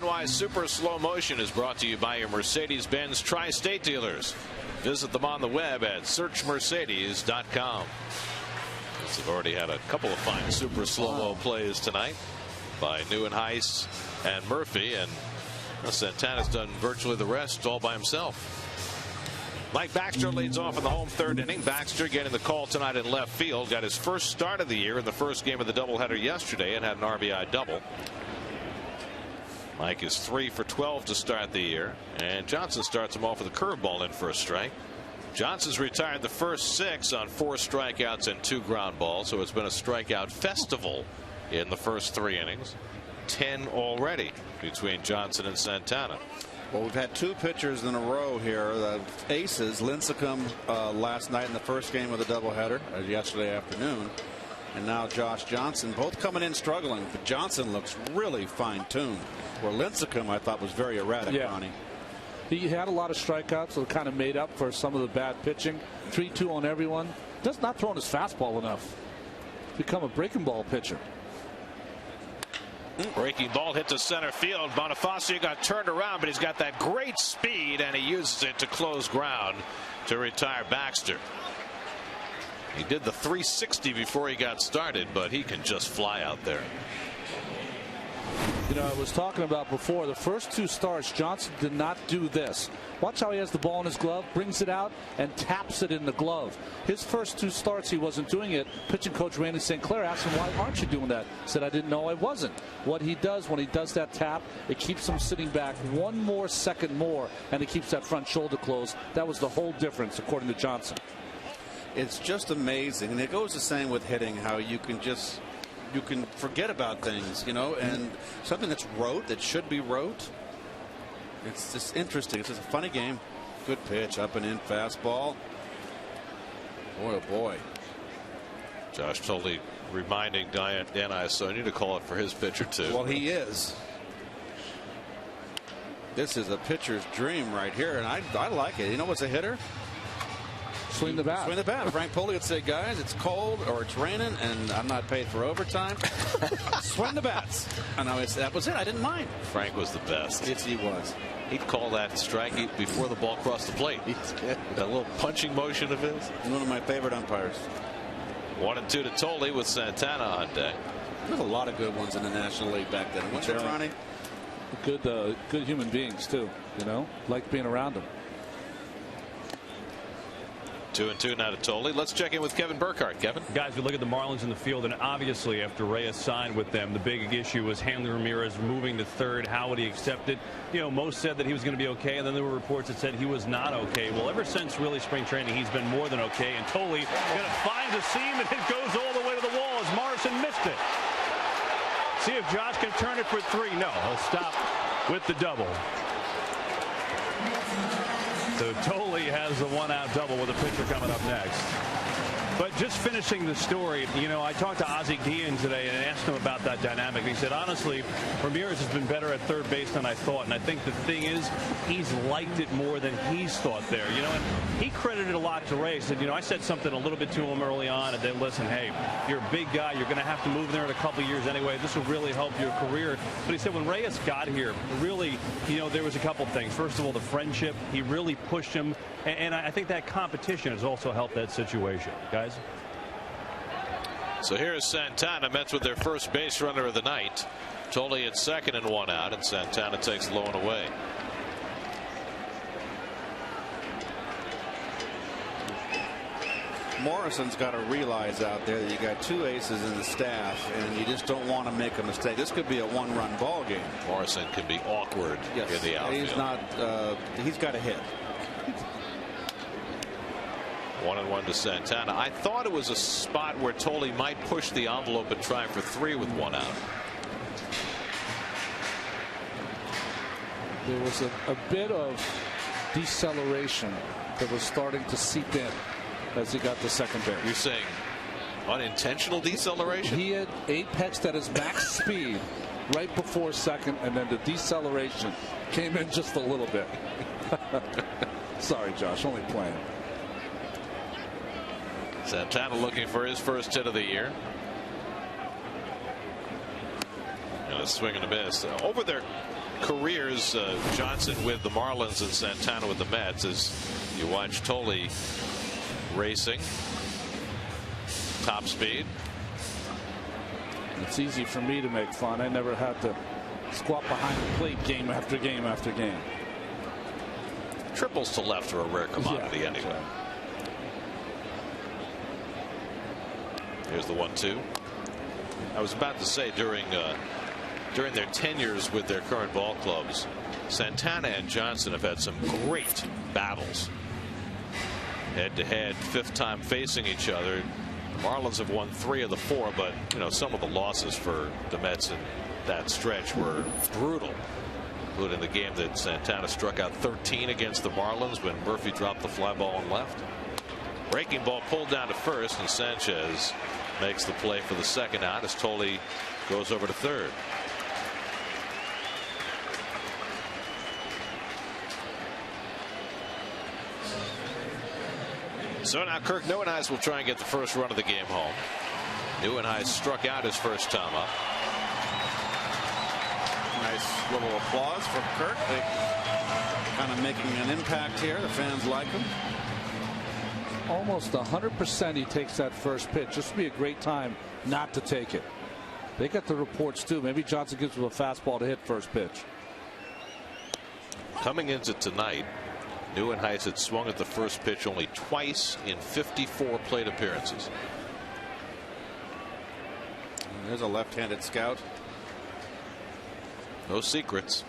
NY Super Slow Motion is brought to you by your Mercedes-Benz Tri-State dealers. Visit them on the web at searchmercedes.com. We've already had a couple of fine super slow-mo plays tonight by Nieuwenhuis and Murphy, and Santana's done virtually the rest all by himself. Mike Baxter leads off in the home third inning. Baxter getting the call tonight in left field. Got his first start of the year in the first game of the doubleheader yesterday and had an RBI double. Mike is 3 for 12 to start the year, and Johnson starts him off with a curveball in for a strike. Johnson's retired the first 6 on 4 strikeouts and 2 ground balls, so it's been a strikeout festival in the first 3 innings. 10 already between Johnson and Santana. Well, we've had 2 pitchers in a row here, the aces. Lincecum last night in the first game of the doubleheader, yesterday afternoon, and now Josh Johnson, both coming in struggling. But Johnson looks really fine-tuned, where Lincecum I thought was very erratic. Ronnie. He had a lot of strikeouts, so it kind of made up for some of the bad pitching. 3-2 on everyone. Just not throwing his fastball enough. Become a breaking ball pitcher. Breaking ball hit to center field. Bonifacio got turned around, but he's got that great speed, and he uses it to close ground to retire Baxter. He did the 360 before he got started, but he can just fly out there. You know, I was talking about before, the first 2 starts, Johnson did not do this. Watch how he has the ball in his glove, brings it out, and taps it in the glove. His first 2 starts, he wasn't doing it. Pitching coach Randy St. Clair asked him, why aren't you doing that? He said, I didn't know I wasn't. What he does when he does that tap, it keeps him sitting back 1 more second more, and it keeps that front shoulder closed. That was the whole difference, according to Johnson. It's just amazing, and it goes the same with hitting, how you can forget about things, you know, and something that's rote, that should be rote. It's just interesting. It's just a funny game. Good pitch, up and in fastball. Boy, oh boy. Josh totally reminding Dan Iassogna to call it for his pitcher too. Well, he is. This is a pitcher's dream right here, and I like it. You know what's a hitter? Swing the bat. Swing the bat. Frank Pulley would say, guys, it's cold or it's raining and I'm not paid for overtime. Swing the bats. I know that was it. I didn't mind. Frank was the best. Yes, he was. He'd call that strike before the ball crossed the plate. That little punching motion of his. One of my favorite umpires. 1-2 to Tolley with Santana on deck. There's a lot of good ones in the National League back then. What's your Ronnie? Good human beings too. You know, like being around them. 2-2 now to Tolley. Let's check in with Kevin Burkhardt. Kevin. Guys, we look at the Marlins in the field, and obviously after Reyes signed with them, the big issue was Hanley Ramirez moving to third. How would he accept it? You know, most said that he was going to be okay, and then there were reports that said he was not okay. Well, ever since really spring training, he's been more than okay, and Tolley going to find the seam, and it goes all the way to the wall as Morrison missed it. See if Josh can turn it for 3. No, he'll stop with the double. So Tolley has the 1-out double with a pitcher coming up next. But just finishing the story, you know, I talked to Ozzie Guillen today and asked him about that dynamic. He said, honestly, Ramirez has been better at third base than I thought. And I think the thing is, he's liked it more than he's thought there. You know, and he credited a lot to Reyes. Said, you know, I said something a little bit to him early on, and then listen, hey, you're a big guy. You're going to have to move there in a couple of years anyway. This will really help your career. But he said when Reyes got here, really, you know, there was a couple things. First of all, the friendship. He really pushed him. And I think that competition has also helped that situation, guys. So here's Santana. Mets with their first base runner of the night. Tolley at second and 1 out, and Santana takes low and away. Morrison's got to realize out there that you got 2 aces in the staff, and you just don't want to make a mistake. This could be a 1-run ball game. Morrison can be awkward in the outfield. He's not. He's got to hit. 1-1 to Santana. I thought it was a spot where Tolley might push the envelope and try for 3 with 1 out. There was a bit of deceleration that was starting to seep in as he got to second base. You're saying unintentional deceleration? He had apexed at his max speed right before second, and then the deceleration came in just a little bit. Sorry, Josh, only playing. Santana looking for his first hit of the year. And a swing and a miss. Over there careers, Johnson with the Marlins and Santana with the Mets, as you watch Tolle racing. Top speed. It's easy for me to make fun. I never had to squat behind the plate game after game after game. Triples to left are a rare commodity anyway. Here's the 1-2. I was about to say during their tenures with their current ball clubs, Santana and Johnson have had some great battles. Head to head, 5th time facing each other. The Marlins have won 3 of the 4, but some of the losses for the Mets in that stretch were brutal, including the game that Santana struck out 13 against the Marlins when Murphy dropped the fly ball on left. Breaking ball pulled down to first, and Sanchez makes the play for the second out as Tolle goes over to third. So now Kirk Nieuwenhuis will try and get the first run of the game home. Nieuwenhuis struck out his first time up. Nice little applause from Kirk. They kind of making an impact here. The fans like him. Almost 100% he takes that first pitch. This would be a great time not to take it. They got the reports too. Maybe Johnson gives him a fastball to hit first pitch. Coming into tonight, Nieuwenhuis had swung at the first pitch only twice in 54 plate appearances. There's a left-handed scout. No secrets.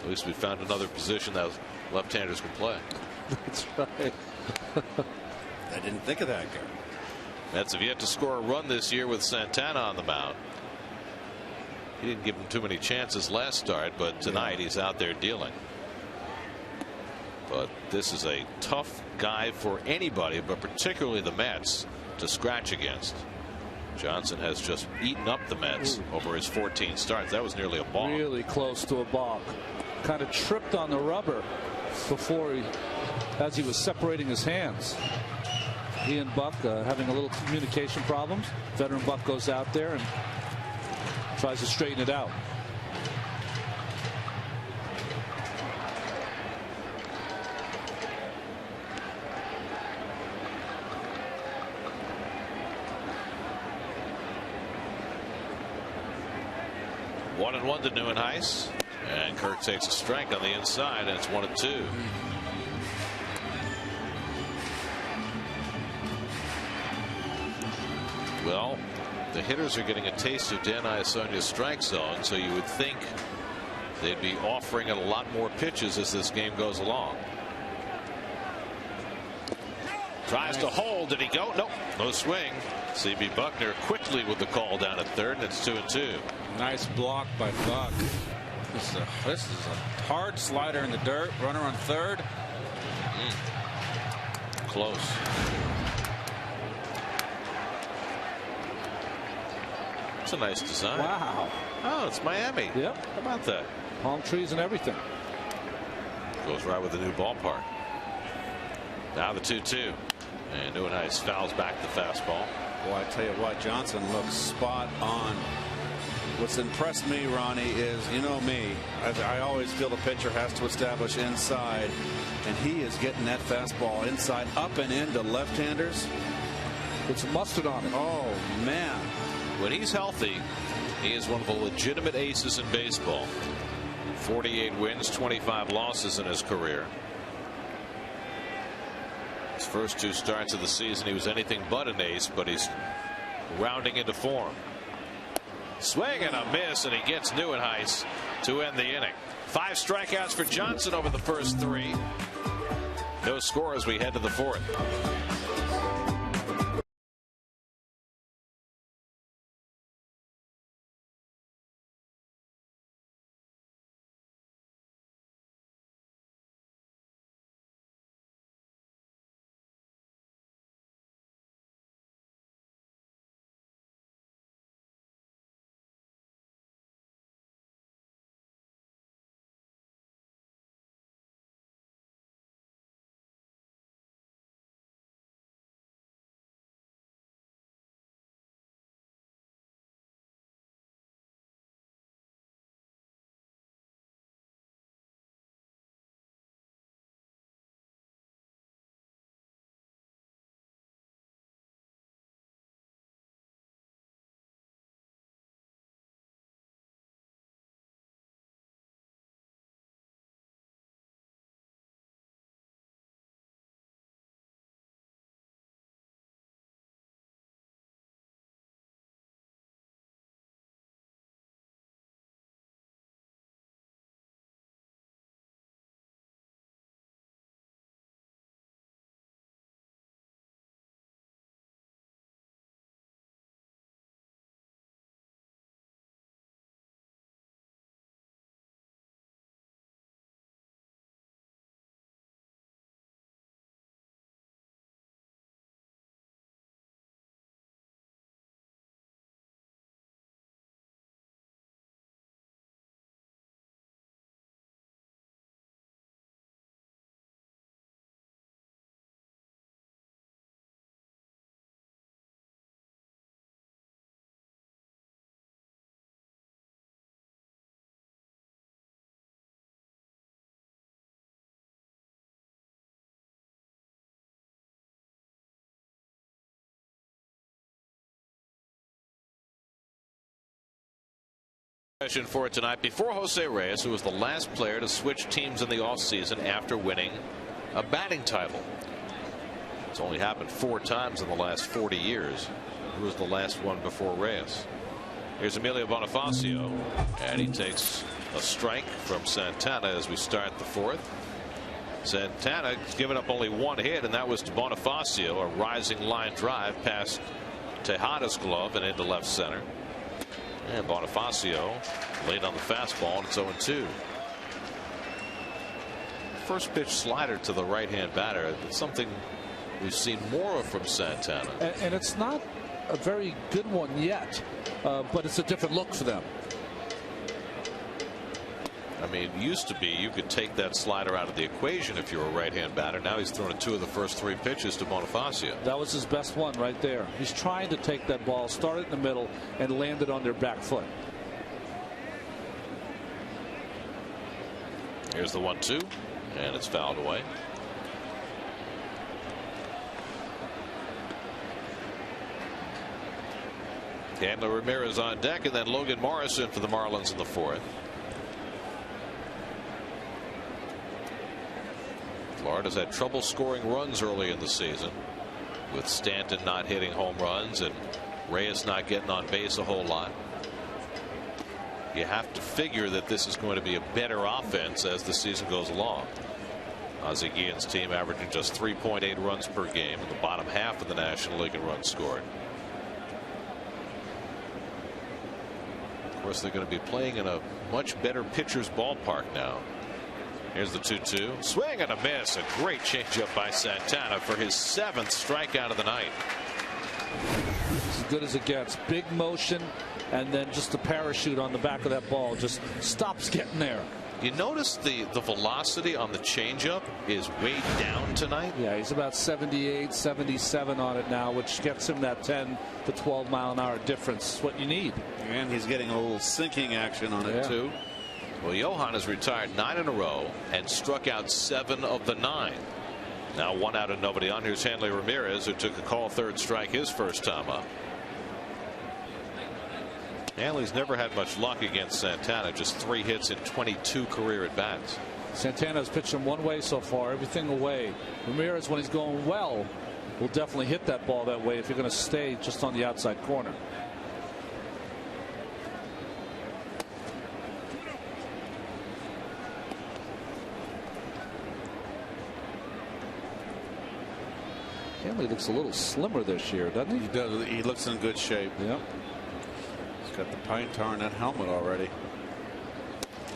At least we found another position that left-handers can play. That's right. I didn't think of that, Gary. Mets have yet to score a run this year with Santana on the mound. He didn't give him too many chances last start, but tonight he's out there dealing. But this is a tough guy for anybody, but particularly the Mets, to scratch against. Johnson has just eaten up the Mets over his 14 starts. That was nearly a balk. Really close to a balk. Kind of tripped on the rubber before as he was separating his hands. He and Buck having a little communication problems. Veteran Buck goes out there and tries to straighten it out. One and one to Nieuwenhuis, and Kirk takes a strike on the inside, and it's 1-2. Well, the hitters are getting a taste of Dan Iasonia's strike zone, so you would think they'd be offering it a lot more pitches as this game goes along. Tries to hold. Did he go? Nope. No swing. C.B. Buckner quickly with the call down at third, and it's 2-2. Nice block by Buck. This is a hard slider in the dirt. Runner on third. Close. It's a nice design. Wow. Oh, it's Miami. Yep. How about that? Palm trees and everything. Goes right with the new ballpark. Now the 2-2. And Nieuwenhuis fouls back the fastball. Well, I tell you what, Johnson looks spot on. What's impressed me, Ronnie, is, you know me, I always feel the pitcher has to establish inside, and he is getting that fastball inside up and into left-handers. It's mustard on it. Oh, man. When he's healthy, he is one of the legitimate aces in baseball. 48 wins, 25 losses in his career. His first 2 starts of the season, he was anything but an ace, but he's rounding into form. Swing and a miss, and he gets Nieuwenhuis to end the inning. 5 strikeouts for Johnson over the first 3. No score as we head to the 4th. Question for tonight. Before Jose Reyes, who was the last player to switch teams in the offseason after winning a batting title. It's only happened 4 times in the last 40 years. Who was the last one before Reyes? Here's Emilio Bonifacio, and he takes a strike from Santana as we start the 4th. Santana's given up only 1 hit, and that was to Bonifacio, a rising line drive past Tejada's glove and into left center. And Bonifacio laid on the fastball, and it's 0-2. First pitch slider to the right-hand batter. It's something we've seen more of from Santana. And it's not a very good one yet, but it's a different look for them. I mean, it used to be you could take that slider out of the equation if you were a right-hand batter. Now he's thrown 2 of the first 3 pitches to Bonifacio. That was his best one right there. He's trying to take that ball, start it in the middle, and land it on their back foot. Here's the 1-2, and it's fouled away. Handler Ramirez on deck, and then Logan Morrison for the Marlins in the 4th. Florida's had trouble scoring runs early in the season, with Stanton not hitting home runs and Reyes not getting on base a whole lot. You have to figure that this is going to be a better offense as the season goes along. Ozzie Guillen's team averaging just 3.8 runs per game in the bottom half of the National League in runs scored. Of course, they're going to be playing in a much better pitcher's ballpark now. Here's the 2-2. Swing and a miss. A great changeup by Santana for his 7th strikeout of the night. As good as it gets. Big motion, and then just a parachute on the back of that ball. Just stops getting there. You notice the velocity on the changeup is way down tonight? Yeah, he's about 78, 77 on it now, which gets him that 10 to 12 mile an hour difference. It's what you need. And he's getting a little sinking action on it, too. Well, Johan has retired 9 in a row and struck out 7 of the 9. Now 1 out and nobody on. Here's Hanley Ramirez, who took a call 3rd strike his first time up. Hanley's never had much luck against Santana, just 3 hits in 22 career at bats. Santana's pitched him one way so far, everything away. Ramirez, when he's going well, will definitely hit that ball that way if you're going to stay just on the outside corner. Hanley looks a little slimmer this year, doesn't he? He does. He looks in good shape. Yep. He's got the pine tar in that helmet already.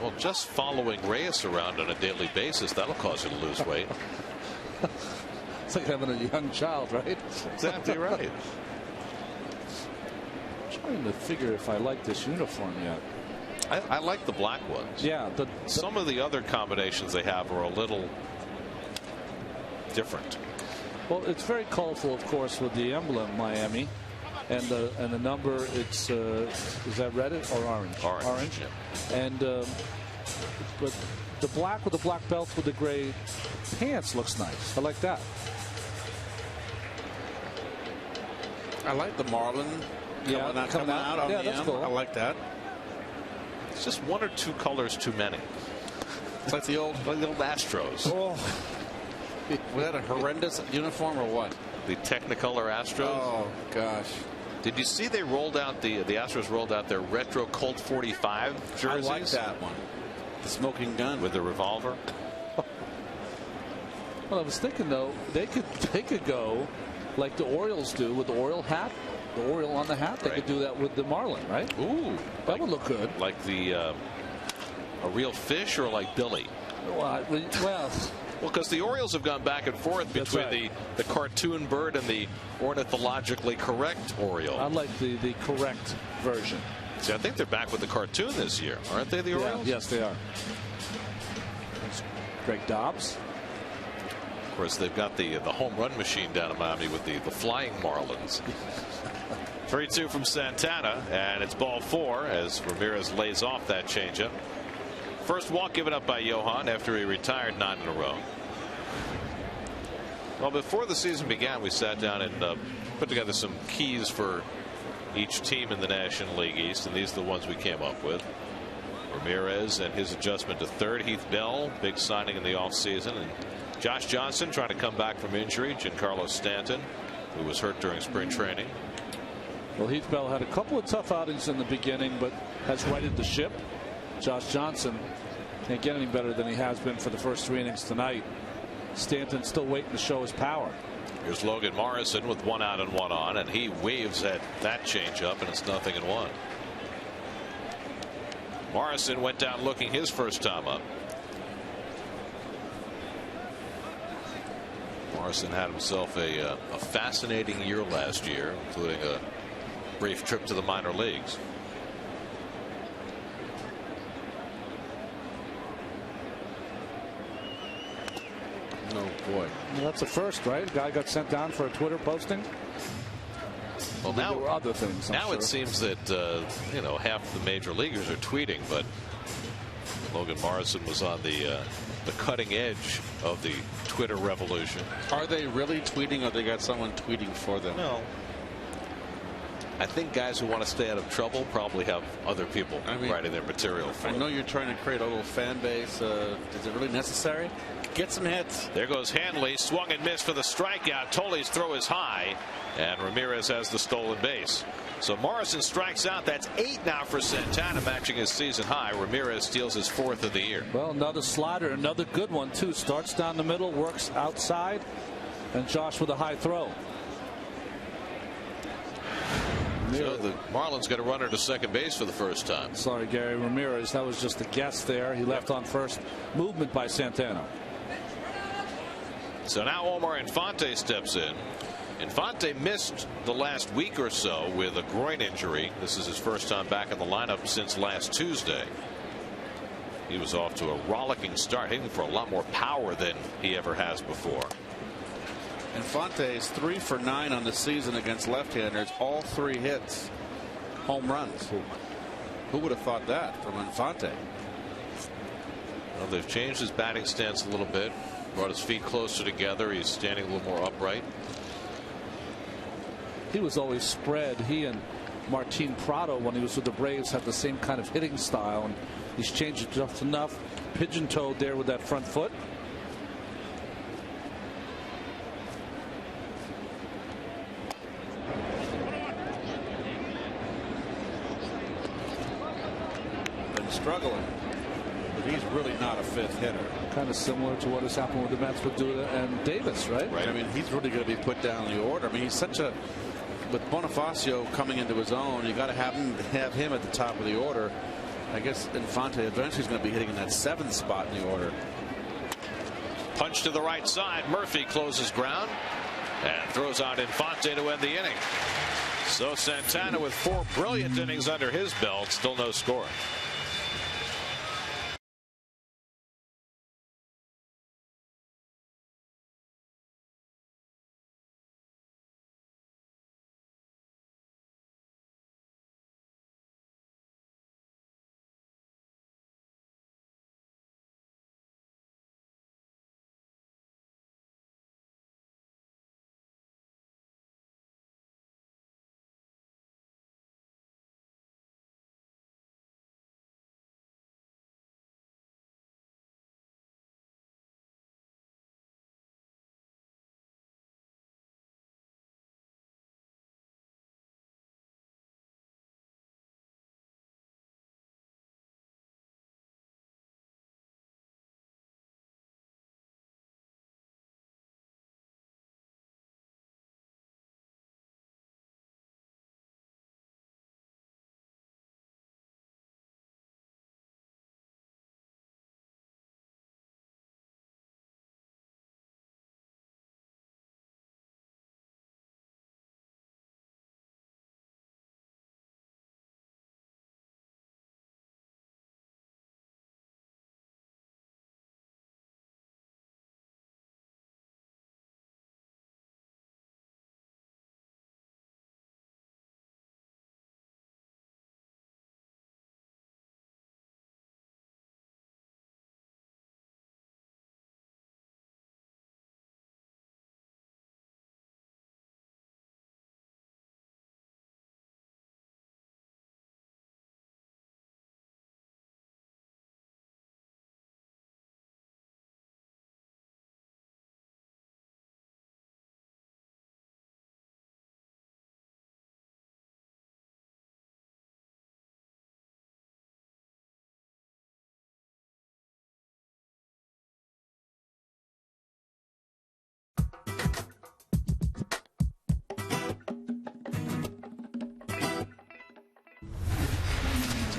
Well, just following Reyes around on a daily basis, that'll cause you to lose weight. It's like having a young child, right? Exactly right. I'm trying to figure if I like this uniform yet. I like the black ones. Yeah. Some of the other combinations they have are a little different. Well, it's very colorful, of course, with the emblem Miami, and the number. It's is that red or orange? Orange. Yeah. And but the black with the black belt with the gray pants looks nice. I like that. I like the Marlin. Coming out on the that's end. cool. I like that. It's just 1 or 2 colors too many. It's like the old Astros. Oh. Was that a horrendous uniform or what? The Technicolor Astros. Oh gosh! Did you see they rolled out the Astros rolled out their retro Colt 45 jerseys? I like that one. The smoking gun with the revolver. Well, I was thinking though they could go like the Orioles do with the Oriole hat, the Oriole on the hat. They could do that with the Marlin, right? Ooh, that would look good. Like the a real fish or like Billy? Well, because the Orioles have gone back and forth between the cartoon bird and the ornithologically correct Oriole. I like the correct version. See, I think they're back with the cartoon this year, aren't they? The Orioles? Yes, they are. Greg Dobbs. Of course, they've got the home run machine down in Miami with the flying Marlins. 3-2 from Santana, and it's ball 4 as Ramirez lays off that changeup. First walk given up by Johan after he retired 9 in a row. Well, before the season began, we sat down and put together some keys for each team in the National League East, and these are the ones we came up with. Ramirez and his adjustment to third. Heath Bell, big signing in the offseason. And Josh Johnson trying to come back from injury. Giancarlo Stanton, who was hurt during spring training. Well, Heath Bell had a couple of tough outings in the beginning, but has righted the ship. Josh Johnson can't get any better than he has been for the first 3 innings tonight. Stanton still waiting to show his power. Here's Logan Morrison with 1 out and 1 on, and he waves at that changeup, and it's 0-1. Morrison went down looking his first time up. Morrison had himself a fascinating year last year, including a brief trip to the minor leagues. Oh boy. Well, that's a first, right? A guy got sent down for a Twitter posting. Well, now there were other things. Now it seems that you know, half the major leaguers are tweeting, but Logan Morrison was on the cutting edge of the Twitter revolution. Are they really tweeting, or they got someone tweeting for them? No. I think guys who want to stay out of trouble probably have other people writing their material for I them. know you're trying to create a little fan base. Is it really necessary? Get some hits. There goes Hanley, swung and missed for the strikeout. Tolley's throw is high, and Ramirez has the stolen base. So Morrison strikes out. That's 8 now for Santana, matching his season high. Ramirez steals his 4th of the year. Well, another slider, another good one too. Starts down the middle, works outside, and Josh with a high throw. So the Marlins got a runner to second base for the first time. Sorry, Gary. Ramirez, that was just a guess there. He left on first. Movement by Santana. So now Omar Infante steps in. Infante missed the last week or so with a groin injury. This is his first time back in the lineup since last Tuesday. He was off to a rollicking start, hitting for a lot more power than he ever has before. Infante is 3 for 9 on the season against left-handers. All 3 hits, home runs. Who would have thought that from Infante? Well, they've changed his batting stance a little bit, brought his feet closer together. He's standing a little more upright. He was always spread. He and Martin Prado, when he was with the Braves, had the same kind of hitting style, and he's changed it just enough. Pigeon-toed there with that front foot. Struggling, but he's really not a 5th hitter. Kind of similar to what has happened with the Mets with Duda and Davis, right? Right. I mean, he's really going to be put down in the order. I mean, he's such a, with Bonifacio coming into his own, you got to have him at the top of the order. I guess Infante eventually is going to be hitting in that 7th spot in the order. Punch to the right side. Murphy closes ground and throws out Infante to end the inning. So Santana with 4 brilliant innings under his belt, still no score.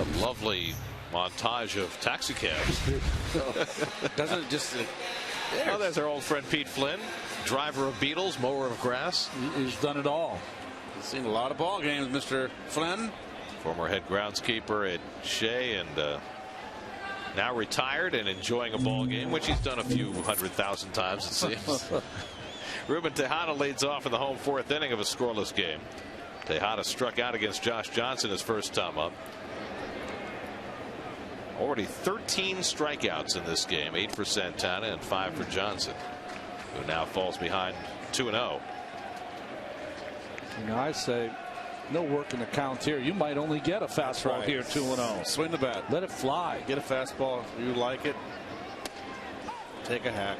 A lovely montage of taxi cabs. Doesn't it just... Oh, there's our old friend Pete Flynn, driver of Beetles, mower of grass. He's done it all. He's seen a lot of ball games, Mr. Flynn. Former head groundskeeper at Shea, and now retired and enjoying a ball game, which he's done a few 100,000 times, it seems. Ruben Tejada leads off in the home fourth inning of a scoreless game. Tejada struck out against Josh Johnson his first time up. Already 13 strikeouts in this game, 8 for Santana and 5 for Johnson, who now falls behind 2-0. You know, I say no work in the count here. You might only get a fastball right. here, 2-0. Swing the bat. Let it fly. Get a fastball. You like it. Take a hack.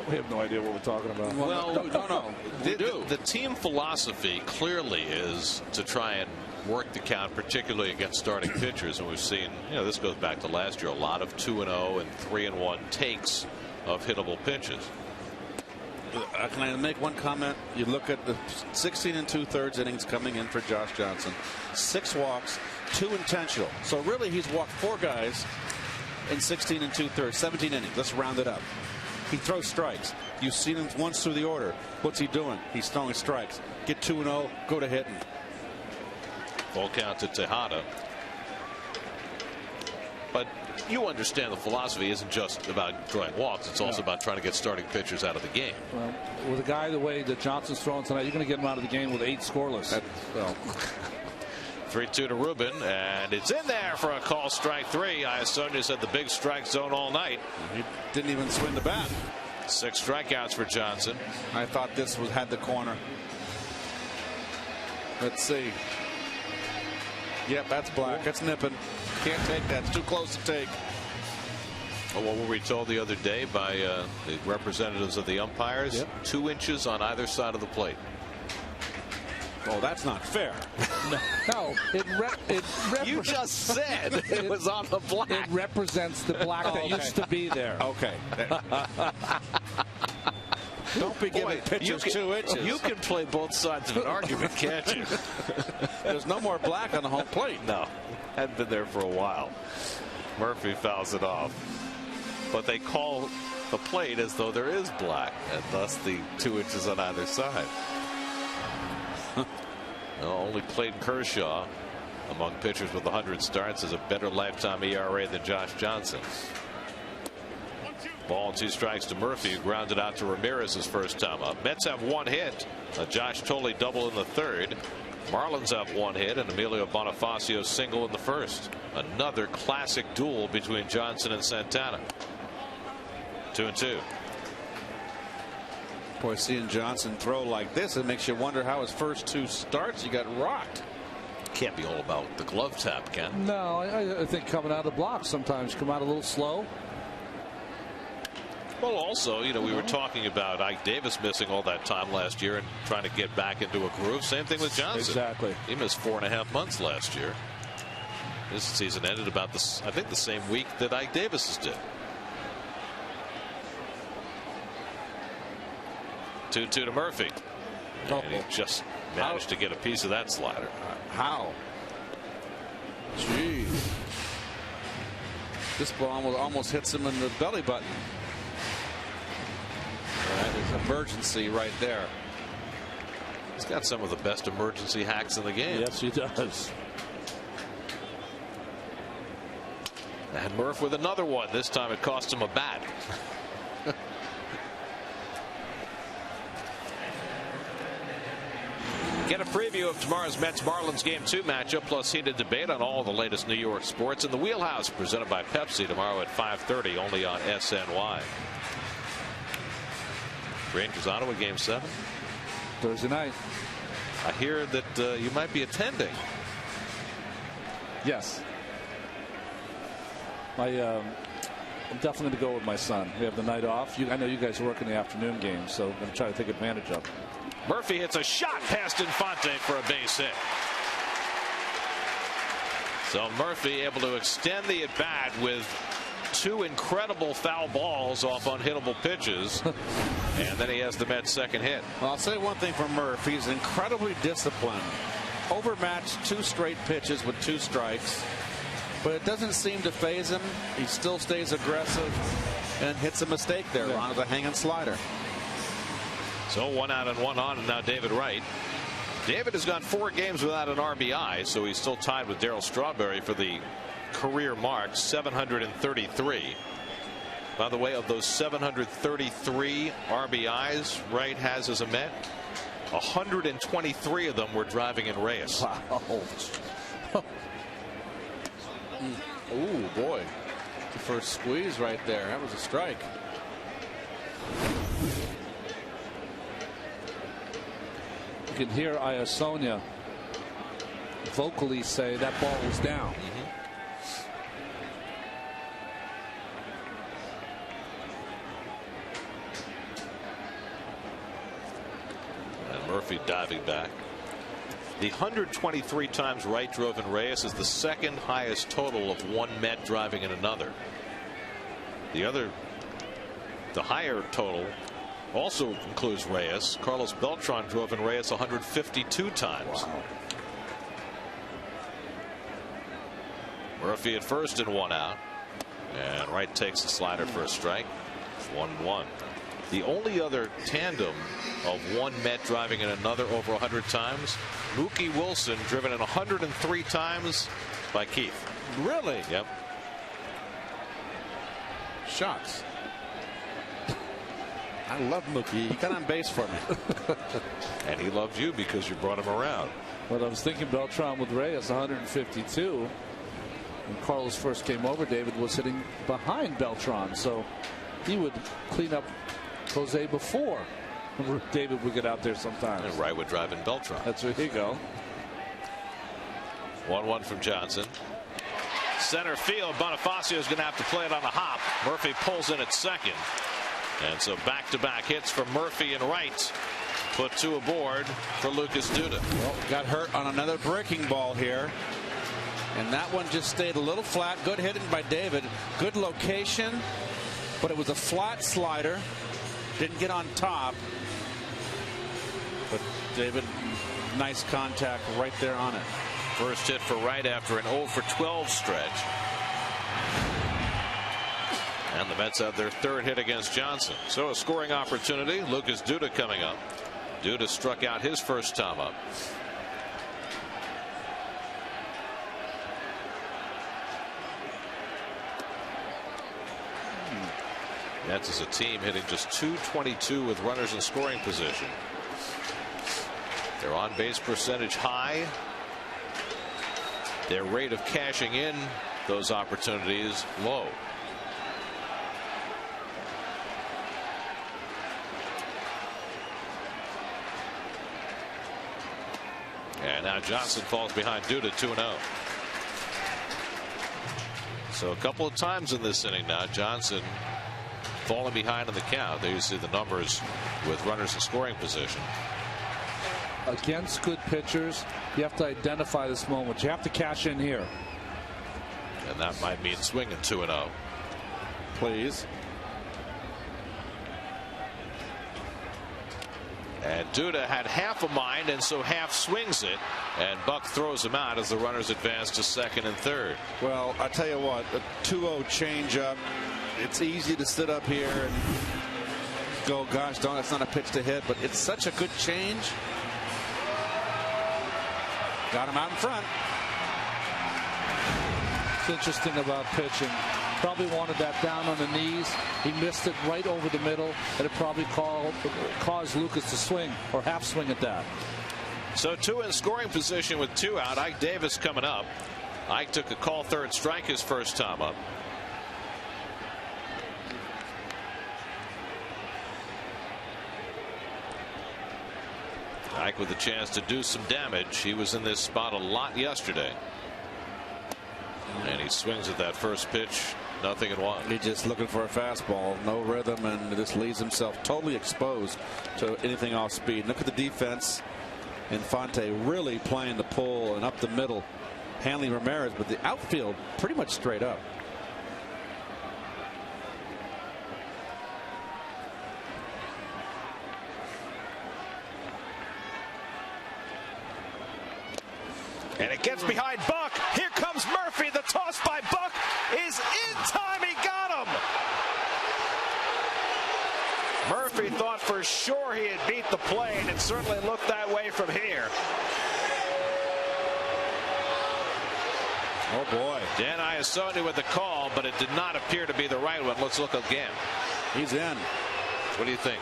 We have no idea what we're talking about. Well, no. The team philosophy clearly is to try and work the count, particularly against starting pitchers. And we've seen, this goes back to last year, a lot of 2-0 and 3-1 takes of hittable pitches. Can I make one comment? You look at the 16 2/3 innings coming in for Josh Johnson. 6 walks, 2 intentional. So really he's walked 4 guys in 16 2/3, 17 innings. Let's round it up. He throws strikes. You've seen him once through the order. What's he doing? He's throwing strikes. Get 2-0, go to hitting. Full count to Tejada. But you understand the philosophy isn't just about drawing walks. It's also about trying to get starting pitchers out of the game. Well, with a guy the way that Johnson's throwing tonight, you're going to get him out of the game with 8 scoreless. 3-2 to Ruben, and it's in there for a call, strike 3. Iasonia said the big strike zone all night. He didn't even swing the bat. 6 strikeouts for Johnson. I thought this had the corner. Let's see. Yep, that's black. That's nipping. Can't take that. It's too close to take. Well, what were we told the other day by the representatives of the umpires? Yep. 2 inches on either side of the plate. Oh, that's not fair. No, You just said it was on the black. It represents the black that used to be there. Okay. Don't be giving pitchers 2 inches. You can play both sides of an argument, can't you? There's no more black on the home plate. No, hadn't been there for a while. Murphy fouls it off, but they call the plate as though there is black, and thus the 2 inches on either side. Only Clayton Kershaw, among pitchers with 100 starts, has a better lifetime ERA than Josh Johnson. Ball and 2 strikes to Murphy, who grounded out to Ramirez his first time up. Mets have 1 hit, a Josh Tolley double in the 3rd. Marlins have 1 hit, and Emilio Bonifacio single in the 1st. Another classic duel between Johnson and Santana. 2-2. Boy, seeing Johnson throw like this, it makes you wonder how his first 2 starts he got rocked. Can't be all about the glove tap, Ken. No, I think coming out of the block sometimes come out a little slow. Well, also, we were talking about Ike Davis missing all that time last year and trying to get back into a groove. Same thing with Johnson. Exactly. He missed 4.5 months last year. This season ended about I think the same week that Ike Davis's did. 2-2 to Murphy. And he just managed to get a piece of that slider. How? Gee. This ball almost hits him in the belly button. That is emergency right there. He's got some of the best emergency hacks in the game. Yes, he does. And Murph with another one. This time it cost him a bat. Get a preview of tomorrow's Mets-Marlins Game 2 matchup, plus heated debate on all the latest New York sports in the Wheelhouse, presented by Pepsi, tomorrow at 5:30, only on SNY. Rangers Ottawa Game 7. Thursday night. I hear that you might be attending. Yes. I'm definitely going to go with my son. We have the night off. I know you guys work in the afternoon game, so I'm going to try to take advantage of it. Murphy hits a shot past Infante for a base hit. So Murphy able to extend the at bat with 2 incredible foul balls off unhittable pitches. And then he has the Mets' second hit. Well, I'll say one thing for Murphy. He's incredibly disciplined. overmatched 2 straight pitches with 2 strikes, but it doesn't seem to faze him. He still stays aggressive and hits a mistake there on the hanging slider. So 1 out and 1 on, and now David Wright. David has gone 4 games without an RBI, so he's still tied with Darryl Strawberry for the career mark, 733. By the way, of those 733 RBIs Wright has as a Met, 123 of them were driving in Reyes. Wow. Ooh, boy. The first squeeze right there. That was a strike. You can hear Iasonia vocally say that ball was down. Murphy diving back. The 123 times Wright drove in Reyes is the second highest total of one Met driving in another. The higher total also includes Reyes. Carlos Beltran drove in Reyes 152 times. Wow. Murphy at first and 1 out. And Wright takes the slider for a strike. 1-1. The only other tandem of one Met driving in another over 100 times, Mookie Wilson, driven in 103 times by Keith. Really? Yep. Shots. I love Mookie. He got on base for me. And he loved you because you brought him around. Well, I was thinking Beltran with Reyes 152. When Carlos first came over, David was sitting behind Beltran, so he would clean up Jose before David would get out there sometimes. And Wright would drive in Beltran. That's where he go. 1-1 from Johnson. Center field. Bonifacio is going to have to play it on a hop. Murphy pulls in at second. And so back-to-back hits for Murphy and Wright. Put 2 aboard for Lucas Duda. Well, got hurt on another breaking ball here. And that one just stayed a little flat. Good hitting by David. Good location. But it was a flat slider. Didn't get on top. But David, nice contact right there on it. First hit for Wright after an 0 for 12 stretch. And the Mets have their 3rd hit against Johnson. So a scoring opportunity. Lucas Duda coming up. Duda struck out his first time up. Mets as a team hitting just .222 with runners in scoring position. Their on base percentage high. Their rate of cashing in those opportunities low. And now Johnson falls behind Duda 2-0. So a couple of times in this inning now, Johnson falling behind in the count. There you see the numbers with runners in scoring position. Against good pitchers, you have to identify this moment. You have to cash in here. And that might mean swinging 2-0. Please. And Duda had half a mind, and so half swings it. And Buck throws him out as the runners advance to second and third. Well, I tell you what, a 2-0 changeup. It's easy to sit up here and go, gosh, darn, that's not a pitch to hit, but it's such a good change. Got him out in front. It's interesting about pitching. Probably wanted that down on the knees. He missed it right over the middle, and it probably caused Lucas to swing or half swing at that. So 2 in scoring position with 2 out. Ike Davis coming up. Ike took a call third strike his first time up. Ike with a chance to do some damage. He was in this spot a lot yesterday. And he swings at that first pitch. Nothing in 1. He's just looking for a fastball. No rhythm, and just leaves himself totally exposed to anything off speed. Look at the defense. Infante really playing the pull and up the middle. Hanley Ramirez, but the outfield pretty much straight up. And it gets behind Buck. Here comes Murphy. The toss by Buck is in time. He got him. Murphy thought for sure he had beat the play, and it certainly looked that way from here. Oh, boy. Dan Iasone with the call, but it did not appear to be the right one. Let's look again. He's in. What do you think?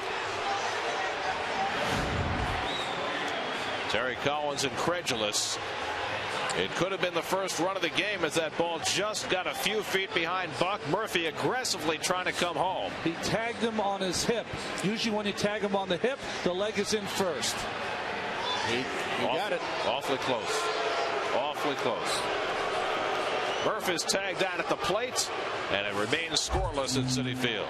Terry Collins incredulous. It could have been the first run of the game as that ball just got a few feet behind Buck. Murphy aggressively trying to come home. He tagged him on his hip. Usually when you tag him on the hip, the leg is in first. He got it. Awfully close. Awfully close. Murphy's tagged down at the plate, and it remains scoreless at Citi Field.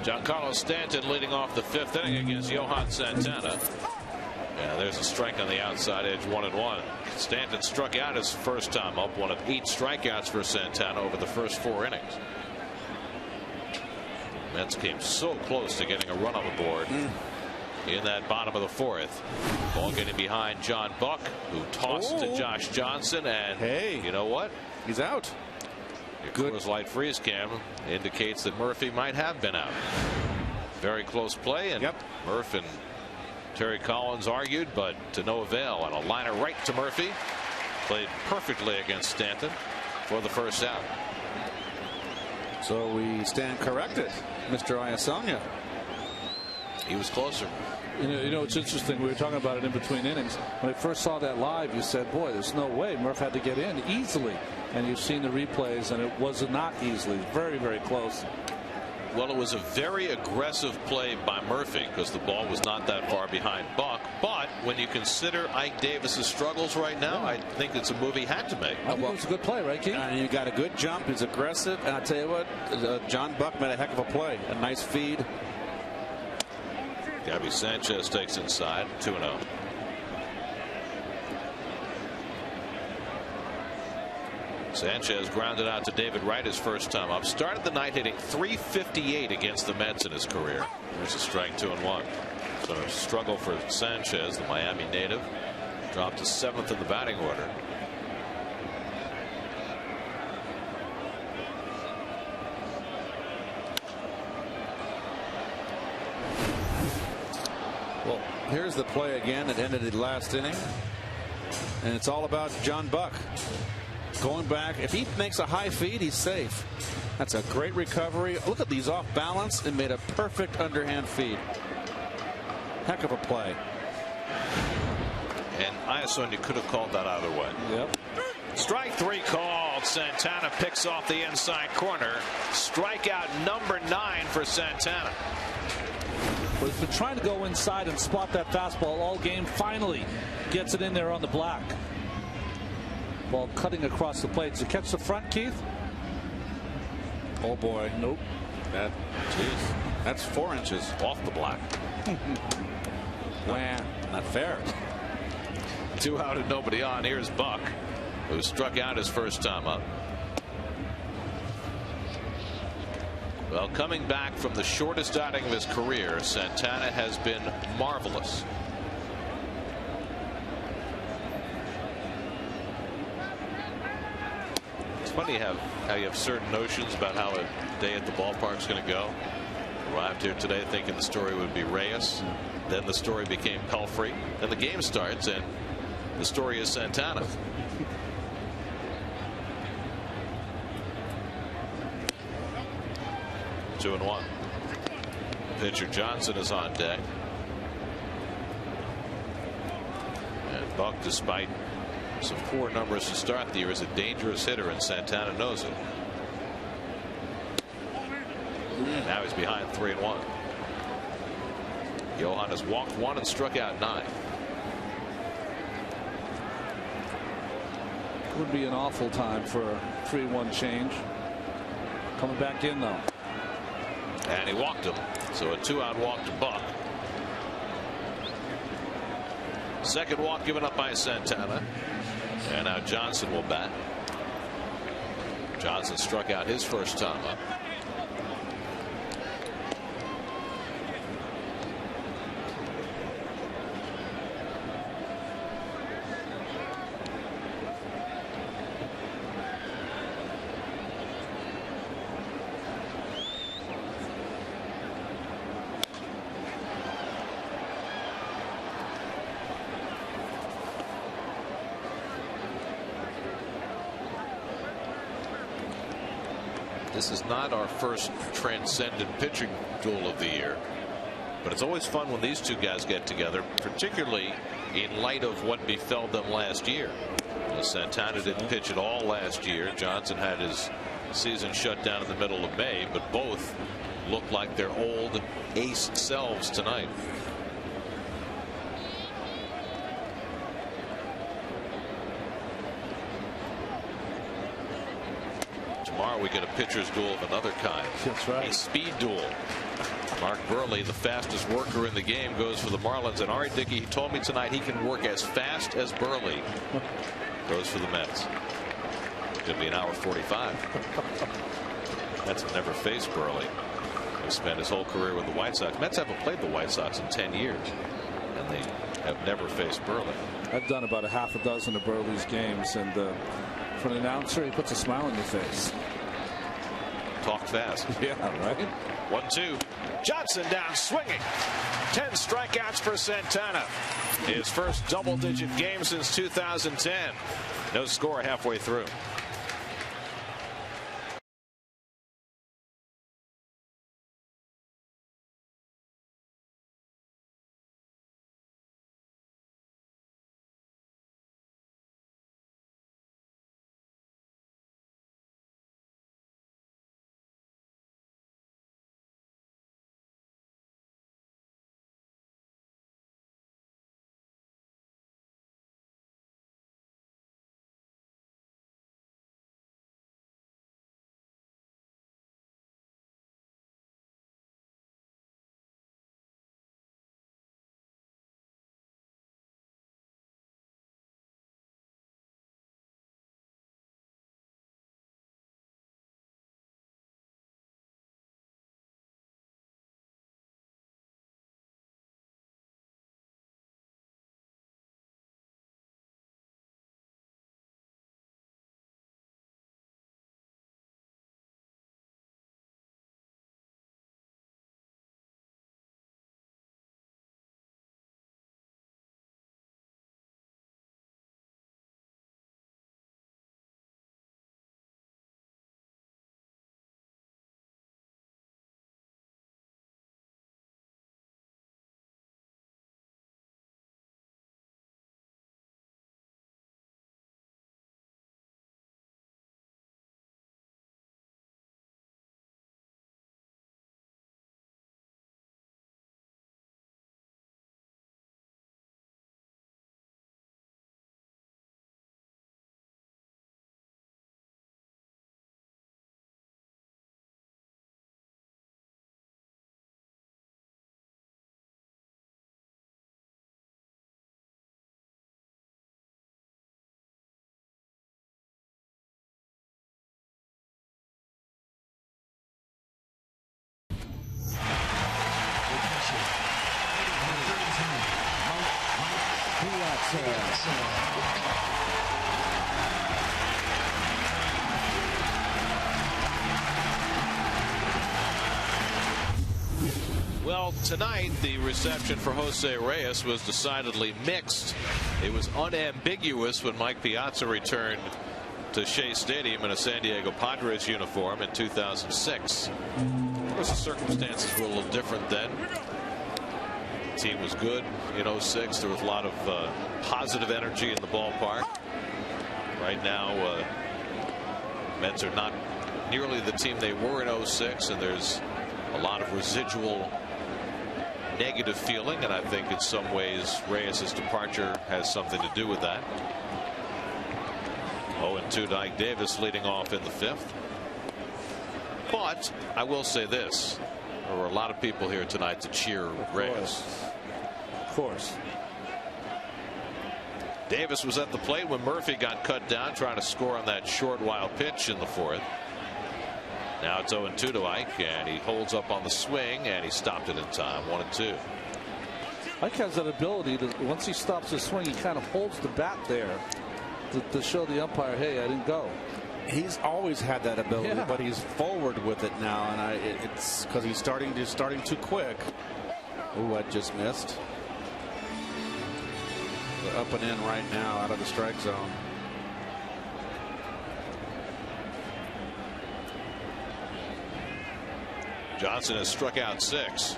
Giancarlo Stanton leading off the 5th inning against Johan Santana. Yeah, there's a strike on the outside edge, 1-1. Stanton struck out his first time up, one of 8 strikeouts for Santana over the first 4 innings. Mets came so close to getting a run on the board in that bottom of the 4th. Ball getting behind John Buck, who tossed to Josh Johnson, and hey, you know what? He's out. Good. Coors Light freeze cam indicates that Murphy might have been out. Very close play, and Murph and Terry Collins argued, but to no avail, and a liner right to Murphy. Played perfectly against Stanton for the first out. So we stand corrected, Mr. Iasone. He was closer. You know, it's interesting. We were talking about it in between innings. When I first saw that live, you said, boy, there's no way Murph had to get in easily. And you've seen the replays, and it was not easily. Very, very close. Well, it was a very aggressive play by Murphy because the ball was not that far behind Buck. But when you consider Ike Davis's struggles right now, I think it's a move he had to make. I think it was a good play, right, Keith? And you got a good jump. He's aggressive. And I tell you what, John Buck made a heck of a play. A nice feed. Gabby Sanchez takes inside, 2-0. Sanchez grounded out to David Wright his first time up. Started the night hitting .358 against the Mets in his career. There's a strike, 2-1. So a struggle for Sanchez, the Miami native. Dropped to 7th in the batting order. Well, here's the play again that ended the last inning. And it's all about John Buck. Going back, if he makes a high feed, he's safe. That's a great recovery. Look at these off balance and made a perfect underhand feed. Heck of a play. And Iasone could have called that either way. Yep. Strike 3 called. Santana picks off the inside corner. Strikeout number 9 for Santana. But he's been trying to go inside and spot that fastball all game. Finally gets it in there on the black. Ball cutting across the plate. Does he catch the front, Keith? Oh boy. Nope. That's 4 inches off the black. Wah. Not fair. 2 out and nobody on. Here's Buck, who struck out his first time up. Well, coming back from the shortest outing of his career, Santana has been marvelous. It's funny how you have certain notions about how a day at the ballpark is going to go. Arrived here today thinking the story would be Reyes. Then the story became Pelfrey. Then the game starts and the story is Santana. Two and one. Pitcher Johnson is on deck. And Buck, despite some poor numbers to start the year, is a dangerous hitter, and Santana knows it. And now he's behind 3-1. Johan has walked 1 and struck out 9. Would be an awful time for a 3-1 change. Coming back in though. And he walked him. So a 2-out walk to Buck. Second walk given up by Santana. And now Johnson will bat. Johnson struck out his first time up. This is not our first transcendent pitching duel of the year, but it's always fun when these two guys get together, particularly in light of what befell them last year. Santana didn't pitch at all last year. Johnson had his season shut down in the middle of May, but both look like their old ace selves tonight. Tomorrow we get a pitcher's duel of another kind. That's right. A speed duel. Mark Burley, the fastest worker in the game, goes for the Marlins. And Ari Dickey, he told me tonight he can work as fast as Burley. Goes for the Mets. Could be an hour 45. Mets have never faced Burley. He spent his whole career with the White Sox. Mets haven't played the White Sox in 10 years. And they have never faced Burley. I've done about a half a dozen of Burley's games, and for an announcer, he puts a smile on your face. Talk fast. Yeah, right. 1-2. Johnson down swinging. 10 strikeouts for Santana. His first double-digit game since 2010. No score halfway through. Well, tonight the reception for Jose Reyes was decidedly mixed. It was unambiguous when Mike Piazza returned to Shea Stadium in a San Diego Padres uniform in 2006. Of course, the circumstances were a little different then. The team was good in 06. There was a lot of positive energy in the ballpark. Right now, Mets are not nearly the team they were in 06, and there's a lot of residual negative feeling, and I think in some ways Reyes' departure has something to do with that. 0-2 to Ike Davis leading off in the 5th. But I will say this, there were a lot of people here tonight to cheer Reyes. Of course. Davis was at the plate when Murphy got cut down trying to score on that short wild pitch in the 4th. Now it's 0-2 to Ike, and he holds up on the swing, and he stopped it in time. 1-2. Ike has that ability to, once he stops the swing, he kind of holds the bat there to show the umpire, hey, I didn't go. He's always had that ability, but he's forward with it now, and it's because he's starting too quick. Ooh, I just missed. They're up and in right now out of the strike zone. Johnson has struck out 6.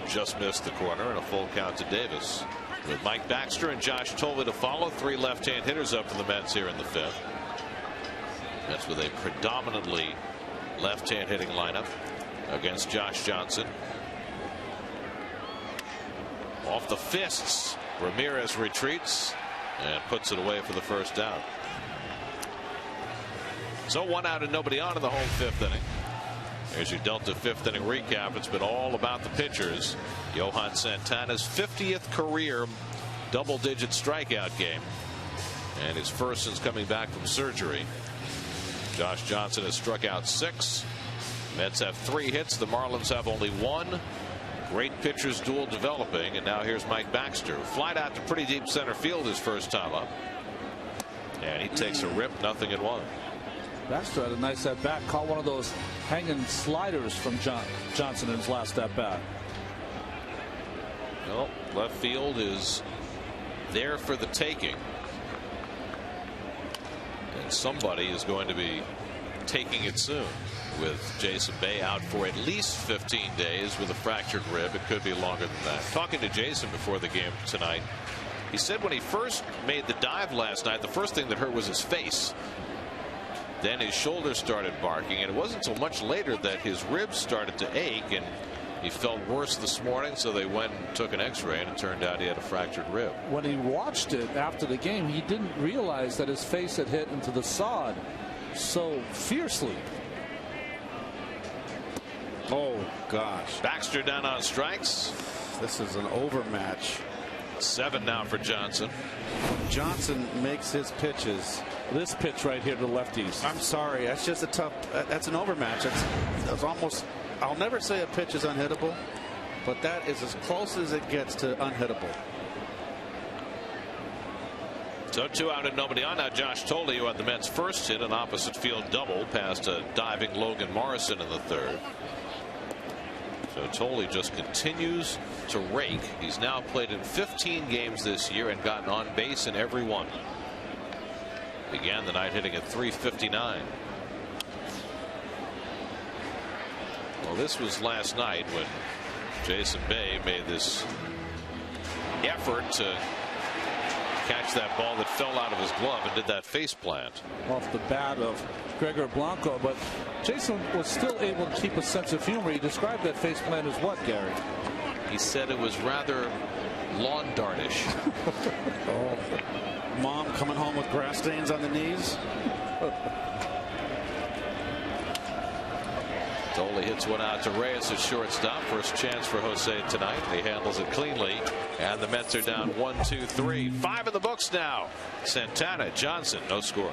Just missed the corner, and a full count to Davis. With Mike Baxter and Josh Toley to follow, 3 left-hand hitters up for the Mets here in the 5th. That's with a predominantly left-hand hitting lineup against Josh Johnson. Off the fists, Ramirez retreats and puts it away for the first down. So 1 out and nobody on in the home 5th inning. There's your Delta 5th inning recap. It's been all about the pitchers. Johan Santana's 50th career double-digit strikeout game, and his first since coming back from surgery. Josh Johnson has struck out 6. Mets have 3 hits. The Marlins have only 1. Great pitchers duel developing, and now here's Mike Baxter, who flied out to pretty deep center field his first time up, and he takes a rip, 0-1. Baxter had a nice at bat, caught one of those hanging sliders from Johnson in his last at bat. Well, left field is there for the taking, and somebody is going to be taking it soon. With Jason Bay out for at least 15 days with a fractured rib. It could be longer than that. Talking to Jason before the game tonight, he said when he first made the dive last night, the first thing that hurt was his face. Then his shoulders started barking, and it wasn't until much later that his ribs started to ache, and he felt worse this morning, so they went and took an x-ray, and it turned out he had a fractured rib. When he watched it after the game, he didn't realize that his face had hit into the sod so fiercely. Oh, gosh. Baxter down on strikes. This is an overmatch. 7 now for Johnson. Johnson makes his pitches. This pitch right here to lefties. I'm sorry. That's just a tough. That's an overmatch. That's almost. I'll never say a pitch is unhittable, but that is as close as it gets to unhittable. So 2 out and nobody on. Now Josh Toley, who had the Mets' first hit, an opposite field double past a diving Logan Morrison in the 3rd. So Toley just continues to rake. He's now played in 15 games this year and gotten on base in every one. Began the night hitting at .359. Well, this was last night when Jason Bay made this effort to catch that ball that fell out of his glove and did that face plant off the bat of Gregor Blanco, but Jason was still able to keep a sense of humor. He described that face plant as what, Gary? He said it was rather lawn dartish. Oh, mom coming home with grass stains on the knees. Toley hits one out to Reyes at shortstop. First chance for Jose tonight. He handles it cleanly, and the Mets are down 1-2-3. 5 in the books now. Santana, Johnson, no score.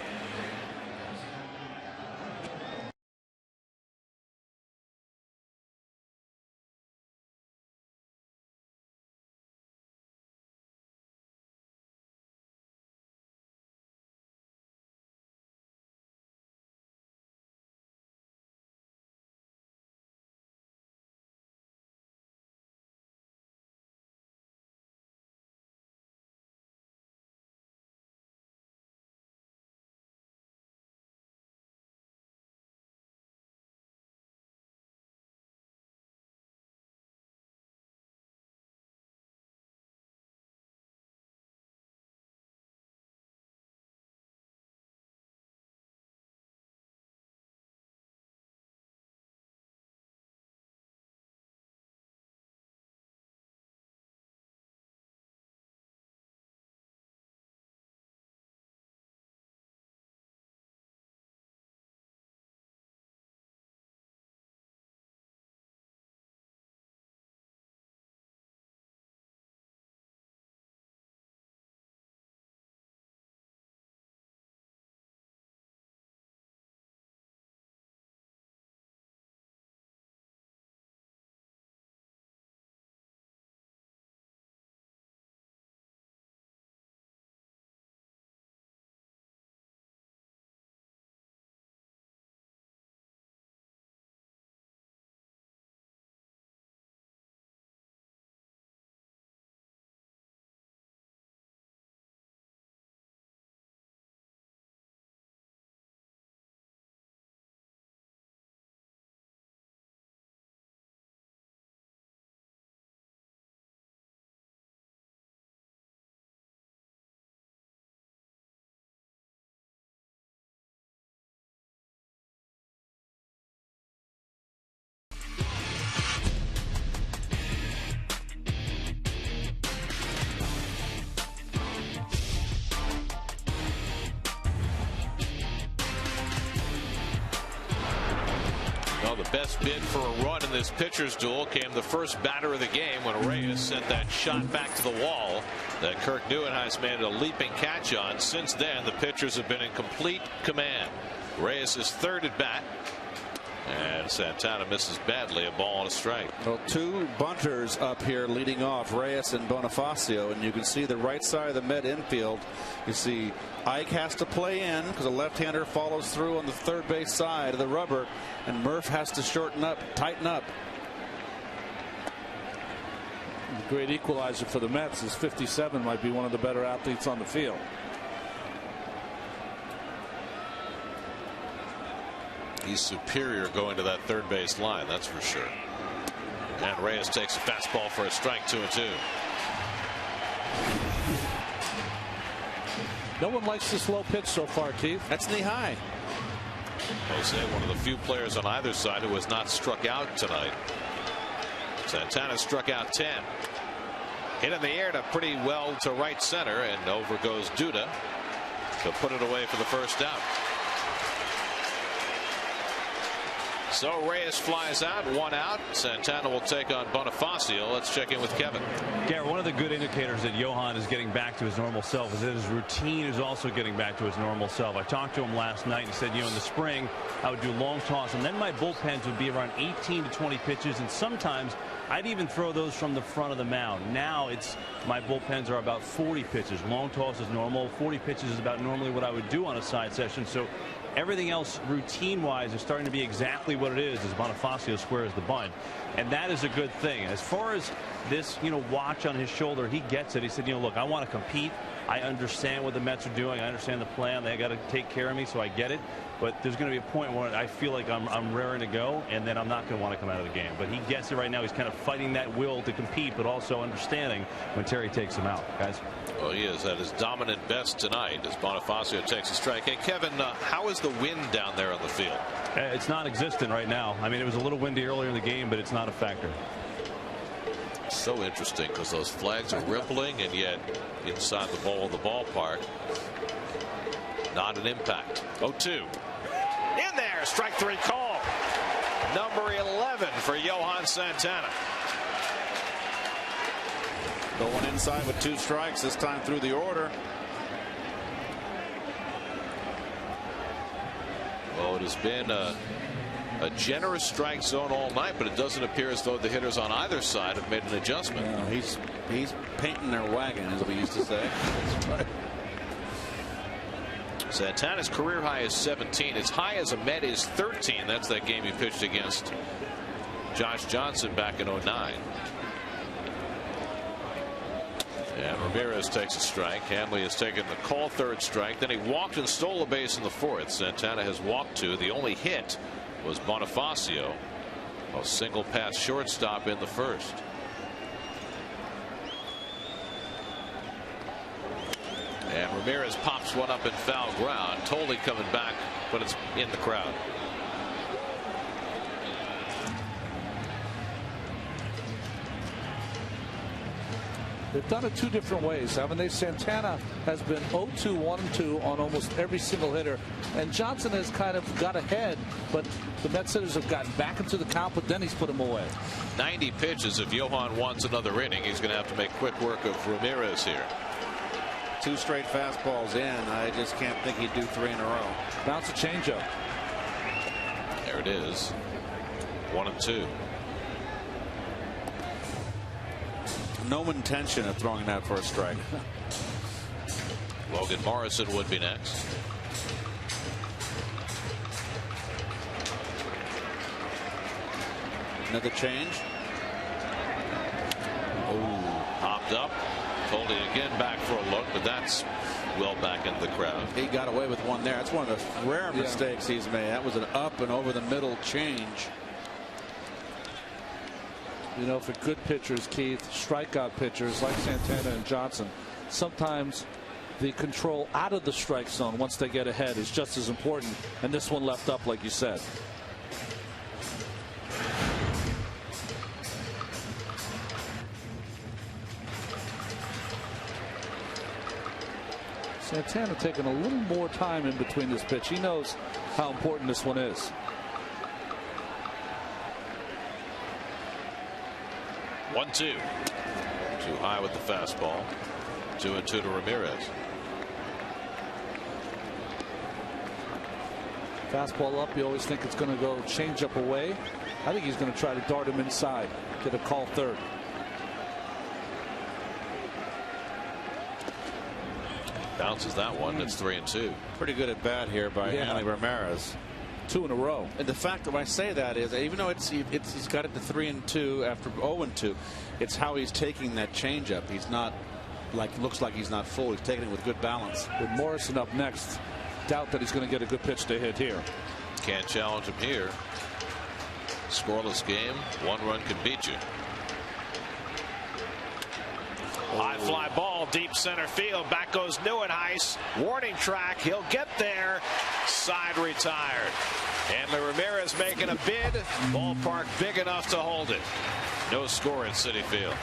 the best bid for a run in this pitcher's duel came the first batter of the game when Reyes sent that shot back to the wall that Kirk Neuenhuis made a leaping catch on. Since then, the pitchers have been in complete command. Reyes is third at bat. And Santana misses badly, a ball and a strike. Well, two bunters up here leading off, Reyes and Bonifacio, and you can see the right side of the Met infield. You see Ike has to play in because a left-hander follows through on the third base side of the rubber, and Murph has to shorten up, tighten up. The great equalizer for the Mets is 57 might be one of the better athletes on the field. He's superior going to that third base line, that's for sure. And Reyes takes a fastball for a strike, 2-2. No one likes this low pitch so far, Keith. That's knee high. Jose, one of the few players on either side who has not struck out tonight. Santana struck out 10. Hit in the air to pretty well to right center, and over goes Duda to put it away for the first out. So Reyes flies out, 1 out. Santana will take on Bonifacio. Let's check in with Kevin. Garrett, one of the good indicators that Johan is getting back to his normal self is that his routine is also getting back to his normal self. I talked to him last night and he said, you know, in the spring I would do long toss and then my bullpens would be around 18 to 20 pitches, and sometimes I'd even throw those from the front of the mound. Now it's my bullpens are about 40 pitches. Long toss is normal. 40 pitches is about normally what I would do on a side session. So everything else routine-wise is starting to be exactly what it is as Bonifacio squares the bunt, and that is a good thing. As far as this, you know, watch on his shoulder, he gets it. He said, you know, look, I want to compete. I understand what the Mets are doing. I understand the plan. They got to take care of me, so I get it. But there's going to be a point where I feel like I'm raring to go, and then I'm not going to want to come out of the game. But he gets it right now. He's kind of fighting that will to compete, but also understanding when Terry takes him out, guys. Well, he is at his dominant best tonight as Bonifacio takes a strike. Hey, Kevin, how is the wind down there on the field? It's non-existent right now. I mean, it was a little windy earlier in the game, but it's not a factor. So interesting because those flags are rippling, and yet inside the bowl of the ballpark, not an impact. 0-2. In there, strike 3 call. Number 11 for Johan Santana. Going inside with 2 strikes, this time through the order. Well, it has been a generous strike zone all night, but it doesn't appear as though the hitters on either side have made an adjustment. No, he's painting their wagon, as we used to say. That's right. Santana's career high is 17. His high as a Met is 13. That's that game he pitched against Josh Johnson back in 09. And Ramirez takes a strike. Hanley has taken the call third strike. Then he walked and stole a base in the 4th. Santana has walked 2. The only hit was Bonifacio, a single pass shortstop in the 1st. And Ramirez pops one up in foul ground. Totally coming back, but it's in the crowd. They've done it 2 different ways, haven't they? Santana has been 0-2, 1-2 on almost every single hitter, and Johnson has kind of got ahead, but the Mets hitters have gotten back into the count, but then he's put them away. 90 pitches. If Johan wants another inning, he's going to have to make quick work of Ramirez here. 2 straight fastballs in. I just can't think he'd do 3 in a row. Bounce a changeup. There it is. 1-2. No intention of throwing that for a strike. Logan Morrison would be next. Another change. Oh, popped up. Told it again back for a look, but that's well back into the crowd. He got away with one there. That's one of the rare mistakes he's made. That was an up and over the middle change. You know, for good pitchers, Keith, strikeout pitchers like Santana and Johnson, sometimes the control out of the strike zone once they get ahead is just as important, and this one left up, like you said. Santana taking a little more time in between this pitch. He knows how important this one is. 1-2. Too high with the fastball. 2-2 to Ramirez. Fastball up. You always think it's going to go change up away. I think he's going to try to dart him inside. Get a call third. Bounces that one. It's 3-2. Pretty good at bat here by Hanley Ramirez. 2 in a row. And the fact that I say that is, even though he's got it to 3-2 after 0-2, it's how he's taking that changeup. He's not looks like he's not full. He's taking it with good balance. With Morrison up next, doubt that he's going to get a good pitch to hit here. Can't challenge him here. Scoreless game. 1 run can beat you. High fly ball, deep center field. Back goes Neuenhuis. Warning track. He'll get there. Side retired. Hanley Ramirez making a bid. Ballpark big enough to hold it. No score at Citi Field.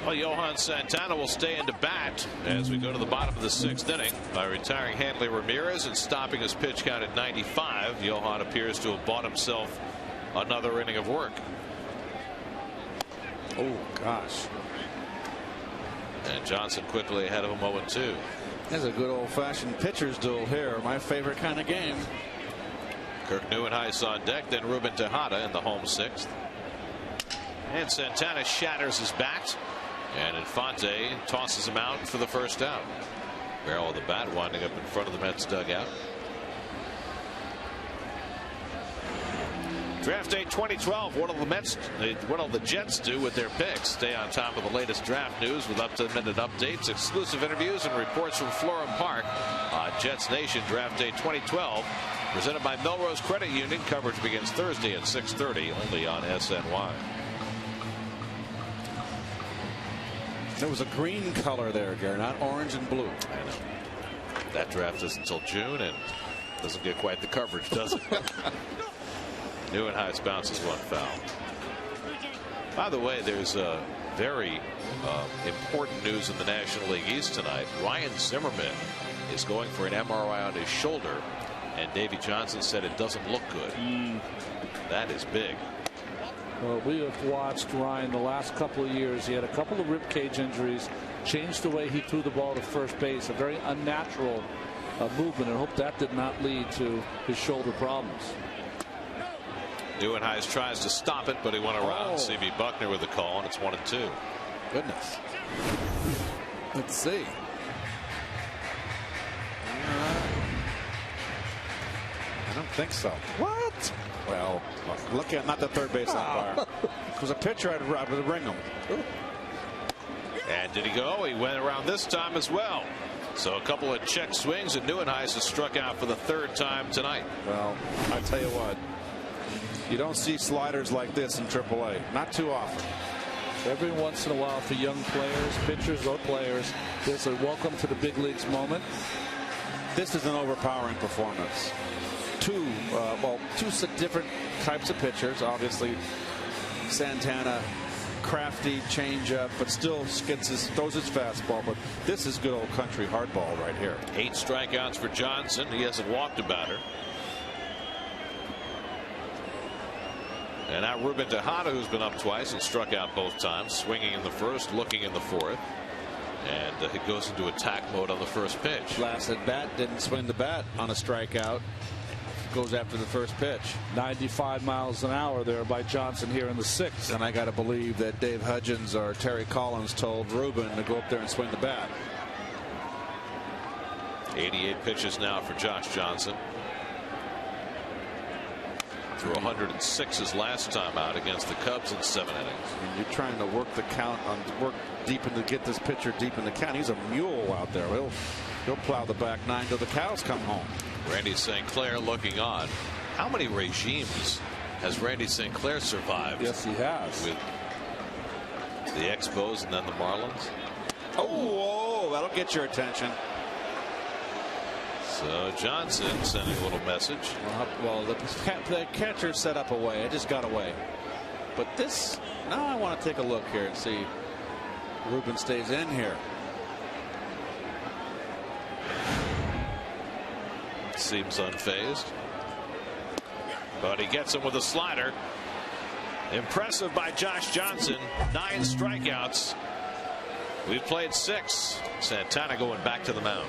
Well, Johan Santana will stay into bat as we go to the bottom of the 6th inning by retiring Hanley Ramirez and stopping his pitch count at 95. Johan appears to have bought himself another inning of work. Oh, gosh. And Johnson quickly ahead of him 0-2. That's a good old-fashioned pitcher's duel here. My favorite kind of game. Kirk Neuenhuis on deck, then Ruben Tejada in the home 6th. And Santana shatters his bat. And Infante tosses him out for the first out. Barrel of the bat winding up in front of the Mets dugout. Draft day 2012. What will the Jets do with their picks? Stay on top of the latest draft news with up-to-the-minute updates, exclusive interviews, and reports from Florham Park on Jets Nation Draft Day 2012. Presented by Melrose Credit Union. Coverage begins Thursday at 6:30 only on SNY. There was a green color there, Gary, not orange and blue. I know. That draft is until June and doesn't get quite the coverage, does it? Neuenhuis bounces one foul. By the way, there's a very important news in the National League East tonight. Ryan Zimmerman is going for an MRI on his shoulder, and Davey Johnson said it doesn't look good. That is big. Well, we have watched Ryan the last couple of years. He had a couple of rib cage injuries, changed the way he threw the ball to first base, a very unnatural movement, and hope that did not lead to his shoulder problems. Nieuwenhuis tries to stop it, but he went around. C.B. Buckner with the call, and it's 1-2. Goodness. Let's see. I don't think so. What? Well, look at not the third base umpire. If it was a pitcher, I would ring him. And did he go? He went around this time as well. So a couple of check swings, and Nieuwenhuis has struck out for the third time tonight. Well, I tell you what, you don't see sliders like this in AAA. Not too often. Every once in a while, for young players, pitchers or players, there's a welcome to the big leagues moment. This is an overpowering performance. Two different types of pitchers. Obviously, Santana, crafty changeup, but still throws his fastball. But this is good old country hardball right here. 8 strikeouts for Johnson. He hasn't walked a batter. And now Ruben Tejada, who's been up twice and struck out both times, swinging in the first, looking in the fourth. And he goes into attack mode on the first pitch. Last at bat, didn't swing the bat on a strikeout. Goes after the first pitch. 95 miles an hour there by Johnson here in the 6th. And I got to believe that Dave Hudgens or Terry Collins told Ruben to go up there and swing the bat. 88 pitches now for Josh Johnson. Threw 106 his last time out against the Cubs in 7 innings. And you're trying to work the count work deep to get this pitcher deep in the count. He's a mule out there. He'll plow the back 9 till the cows come home. Randy St. Clair looking on. How many regimes has Randy St. Clair survived? Yes, he has. With the Expos and then the Marlins. Oh, that'll get your attention. So Johnson sending a little message. Well, the catcher set up away. It just got away. But this, now I want to take a look here and see. Ruben stays in here. Seems unfazed. But he gets him with a slider. Impressive by Josh Johnson. 9 strikeouts. We've played 6. Santana going back to the mound.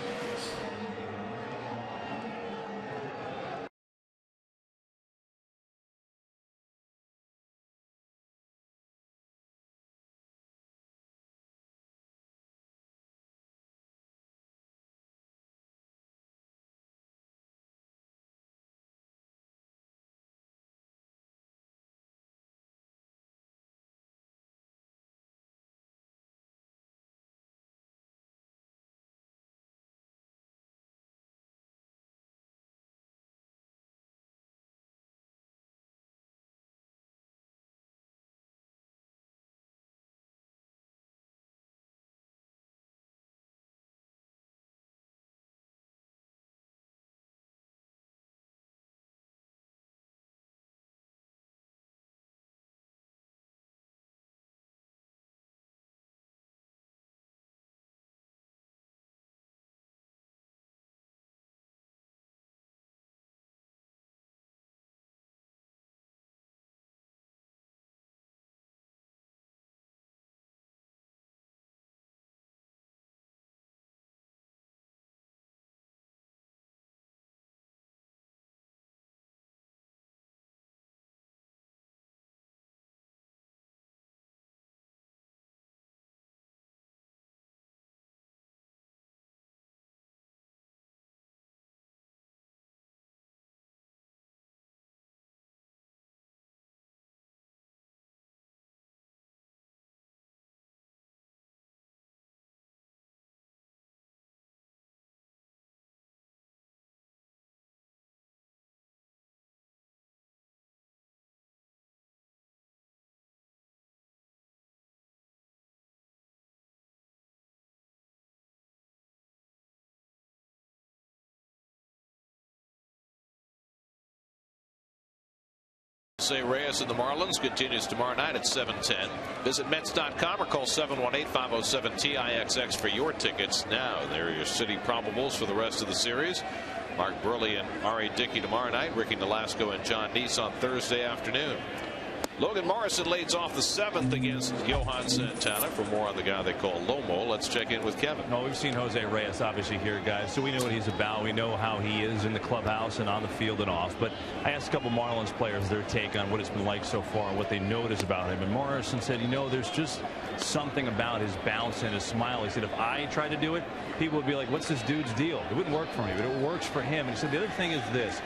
Say Reyes and the Marlins continues tomorrow night at 7:10. Visit Mets.com or call 718-507-TIXX for your tickets. Now, there are your city probables for the rest of the series. Mark Burley and R.A. Dickey tomorrow night. Ricky Nolasco and John Neese on Thursday afternoon. Logan Morrison leads off the 7th against Johan Santana. For more on the guy they call Lomo, let's check in with Kevin. No, we've seen Jose Reyes obviously here, guys, so we know what he's about. We know how he is in the clubhouse and on the field and off. But I asked a couple Marlins players their take on what it's been like so far and what they notice about him. And Morrison said, there's just something about his bounce and his smile. He said, if I tried to do it, people would be like, what's this dude's deal? It wouldn't work for me, but it works for him. And he said the other thing is this.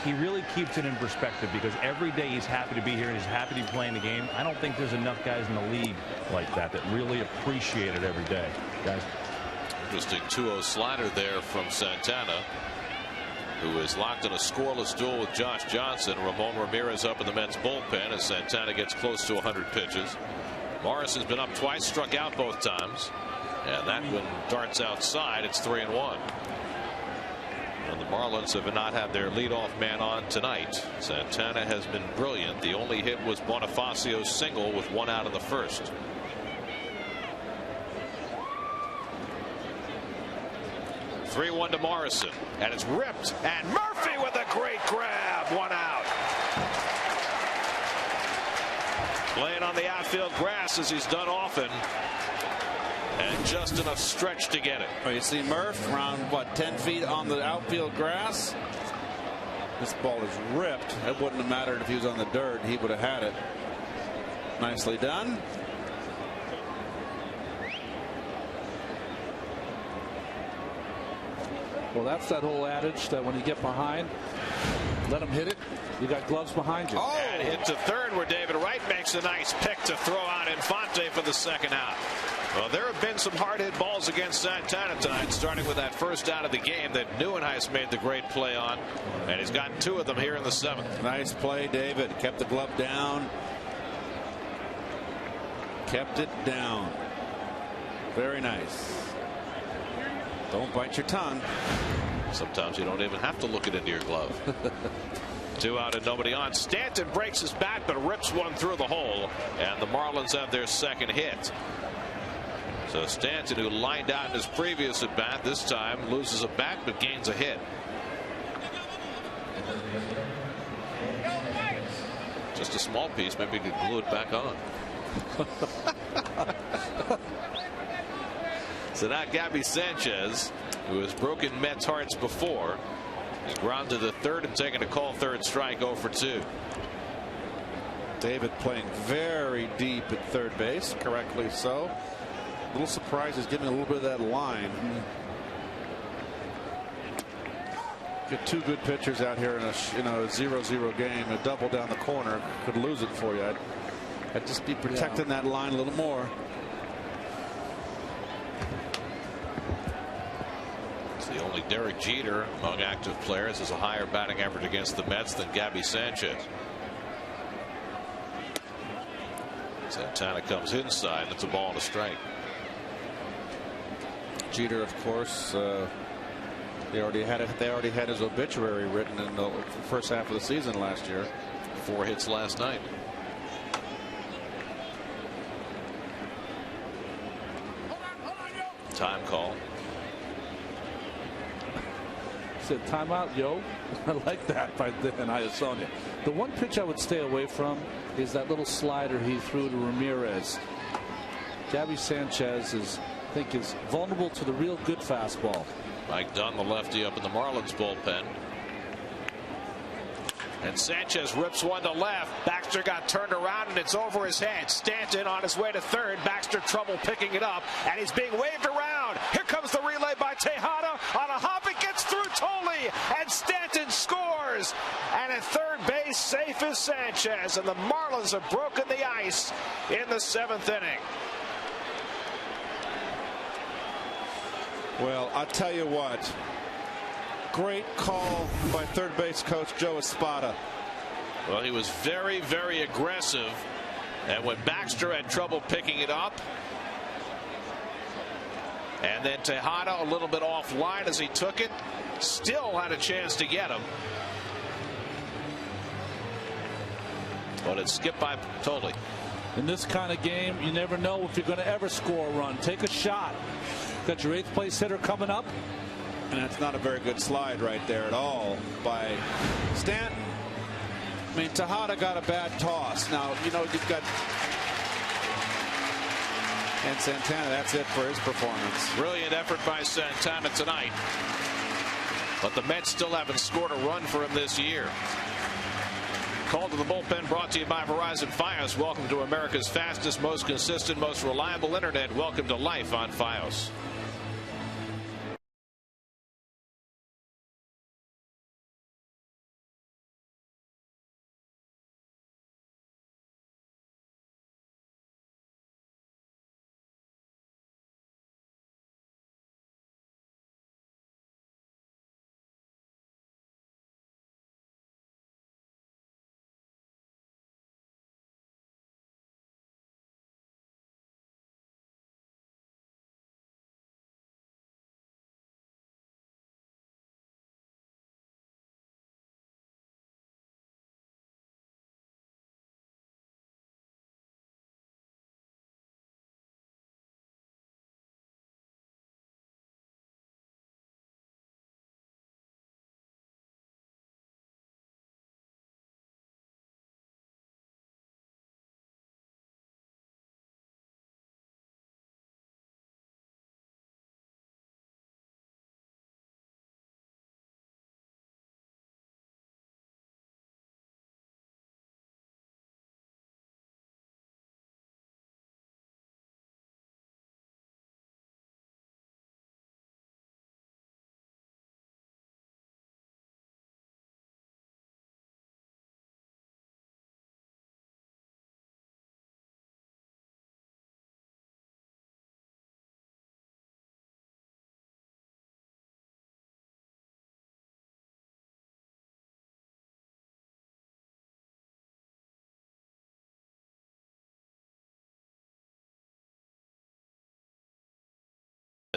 He really keeps it in perspective because every day he's happy to be here and he's happy to be playing the game. I don't think there's enough guys in the league like that really appreciate it every day. Guys. Interesting 2-0 slider there from Santana, who is locked in a scoreless duel with Josh Johnson. Ramon Ramirez up in the men's bullpen as Santana gets close to 100 pitches. Morrison's been up twice, struck out both times. And that one darts outside. It's 3-1. And the Marlins have not had their leadoff man on tonight. Santana has been brilliant. The only hit was Bonifacio's single with 1 out in the first. (3-1) to Morrison, and it's ripped, and Murphy with a great grab, 1 out. Playing on the outfield grass as he's done often. And just enough stretch to get it. You see Murph around, 10 feet on the outfield grass. This ball is ripped. It wouldn't have mattered if he was on the dirt. He would have had it. Nicely done. Well, that's that whole adage that when you get behind, let them hit it. You got gloves behind you. Oh. And hit to third where David Wright makes a nice pick to throw out Infante for the 2nd out. Well, there have been some hard-hit balls against Santana tonight, starting with that first out of the game that Neuenhuis made the great play on, and he's gotten 2 of them here in the 7th. Nice play, David. Kept the glove down. Kept it down. Very nice. Don't bite your tongue. Sometimes you don't even have to look it into your glove. 2 out and nobody on. Stanton breaks his bat but rips one through the hole, and the Marlins have their 2nd hit. So Stanton, who lined out in his previous at bat, this time loses a bat but gains a hit. Just a small piece. Maybe you could glue it back on. So now Gabby Sanchez, who has broken Mets hearts before, is grounded to third and taking a call third strike, 0 for 2. David playing very deep at third base, correctly so. A little surprised he's getting a little bit of that line. Get 2 good pitchers out here in a 0-0 game. A double down the corner could lose it for you. I'd just be protecting that line a little more. It's the only Derek Jeter among active players has a higher batting average against the Mets than Gabby Sanchez. Santana comes inside, and it's a ball and a strike. Jeter, of course, they already had his obituary written in the first half of the season last year. 4 hits last night. Time call. Said timeout, yo. I like that by then, Iasonia. The one pitch I would stay away from is that little slider he threw to Ramirez. Gabby Sanchez is vulnerable to the real good fastball. Mike Dunn, the lefty, up in the Marlins bullpen. And Sanchez rips one to left. Baxter got turned around and it's over his head. Stanton on his way to third. Baxter trouble picking it up, and he's being waved around. Here comes the relay by Tejada on a hop. It gets through Tolley, and Stanton scores. And at third base, safe is Sanchez, and the Marlins have broken the ice in the 7th inning. Well, I'll tell you what. Great call by third base coach Joe Espada. Well, he was very, very aggressive. And when Baxter had trouble picking it up, and then Tejada a little bit offline as he took it, still had a chance to get him. But it skipped by Tolley. In this kind of game, you never know if you're going to ever score a run. Take a shot. Got your 8th place hitter coming up. And that's not a very good slide right there at all by Stanton. I mean, Tejada got a bad toss. Now, you know, you've got... And Santana, that's it for his performance. Brilliant effort by Santana tonight. But the Mets still haven't scored a run for him this year. Call to the bullpen brought to you by Verizon Fios. Welcome to America's fastest, most consistent, most reliable internet. Welcome to life on Fios.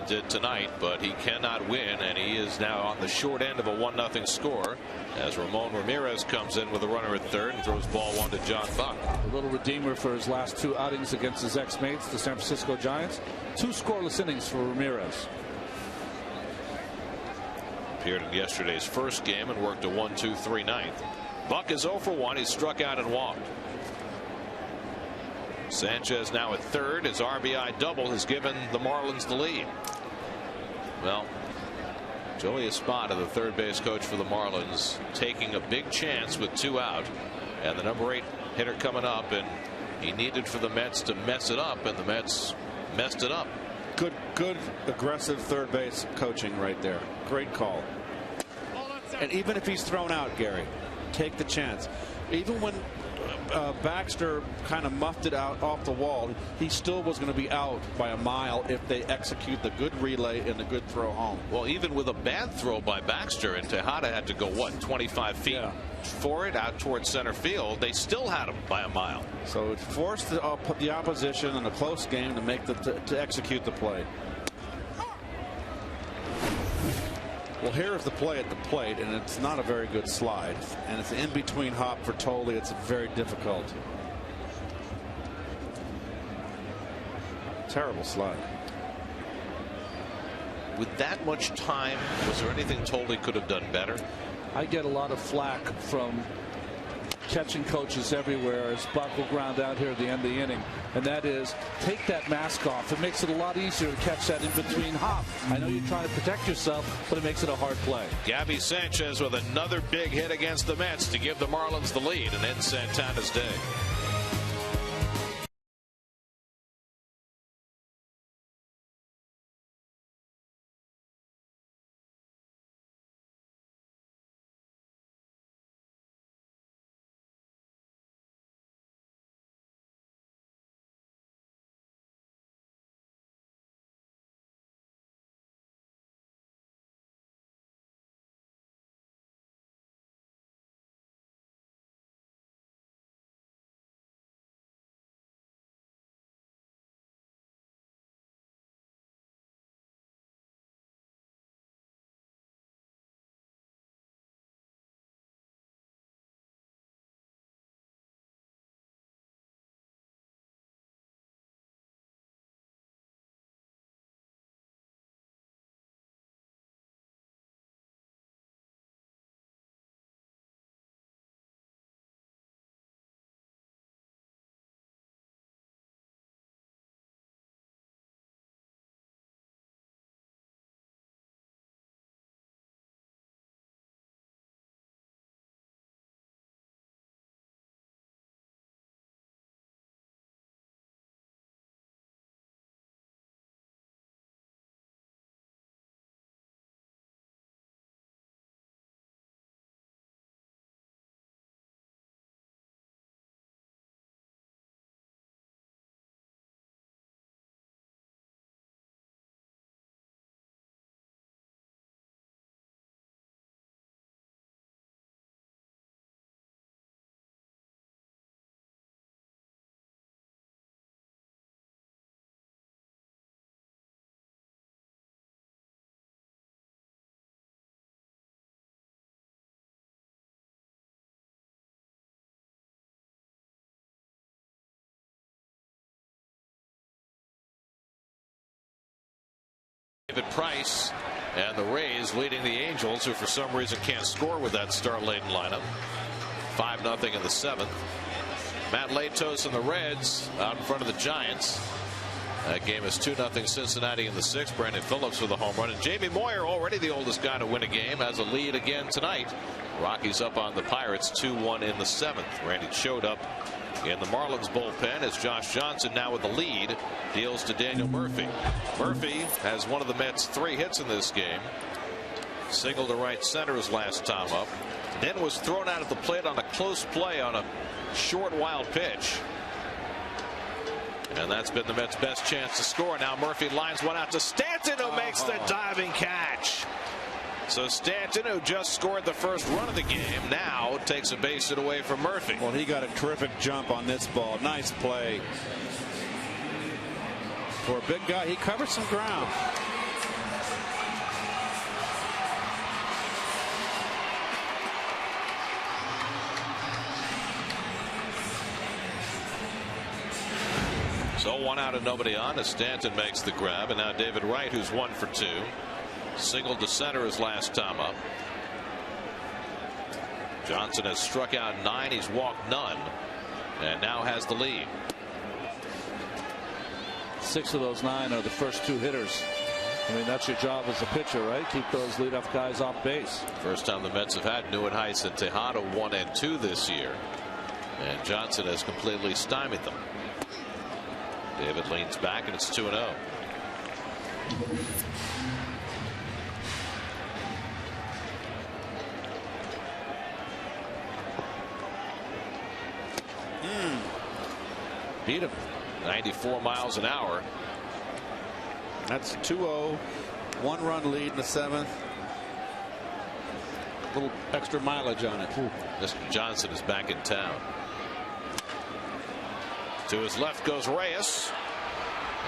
Did tonight, but he cannot win, and he is now on the short end of a 1-0 score as Ramon Ramirez comes in with a runner at third and throws ball 1 to John Buck. A little redeemer for his last 2 outings against his ex-mates, the San Francisco Giants. 2 scoreless innings for Ramirez. Appeared in yesterday's first game and worked a 1-2-3 ninth. Buck is 0 for 1. He's struck out and walked. Sanchez now at third. His RBI double has given the Marlins the lead. Well, Joey Espada, the third base coach for the Marlins, taking a big chance with 2 out, and the number 8 hitter coming up, and he needed for the Mets to mess it up, and the Mets messed it up. Good aggressive third base coaching right there. Great call. And even if he's thrown out, Gary, take the chance. Even when Baxter kind of muffed it out off the wall, he still was going to be out by a mile if they execute the good relay and the good throw home. Well, even with a bad throw by Baxter, and Tejada had to go, what, 25 feet for it out towards center field, they still had him by a mile. So it forced the opposition in a close game to make to execute the play. Well, here's the play at the plate, and it's not a very good slide, and it's an in-between hop for Tolle. It's very difficult. Terrible slide. With that much time, was there anything Tolle could have done better? I get a lot of flack from catching coaches everywhere as Buck will ground out here at the end of the inning, and that is, take that mask off. It makes it a lot easier to catch that in between hop. I know you're trying to protect yourself, but it makes it a hard play. Gabby Sanchez with another big hit against the Mets to give the Marlins the lead and end Santana's day. David Price and the Rays leading the Angels, who for some reason can't score with that start-laden lineup. 5-0 in the 7th. Matt Latos and the Reds out in front of the Giants. That game is 2-0 Cincinnati in the 6th. Brandon Phillips with a home run. And Jamie Moyer, already the oldest guy to win a game, has a lead again tonight. Rockies up on the Pirates 2-1 in the 7th. Randy showed up in the Marlins bullpen as Josh Johnson, now with the lead, deals to Daniel Murphy. Murphy has one of the Mets' 3 hits in this game. Single to right center his last time up. Then was thrown out at the plate on a close play on a short wild pitch. And that's been the Mets' best chance to score. Now Murphy lines one out to Stanton, who makes the diving catch. So Stanton, who just scored the first run of the game, now takes a base hit away from Murphy. Well, he got a terrific jump on this ball. Nice play. For a big guy, he covered some ground. So 1 out and nobody on as Stanton makes the grab, and now David Wright, who's 1 for 2. Singled to center his last time up. Johnson has struck out 9. He's walked none, and now has the lead. 6 of those 9 are the first 2 hitters. I mean, that's your job as a pitcher, right? Keep those leadoff guys off base. First time the Mets have had Newman Heights and Tejada 1 and 2 this year, and Johnson has completely stymied them. David leans back, and it's 2-0. Beat him 94 miles an hour. That's 2-0. 1-run lead in the 7th. A little extra mileage on it. Mr. Johnson is back in town. To his left goes Reyes,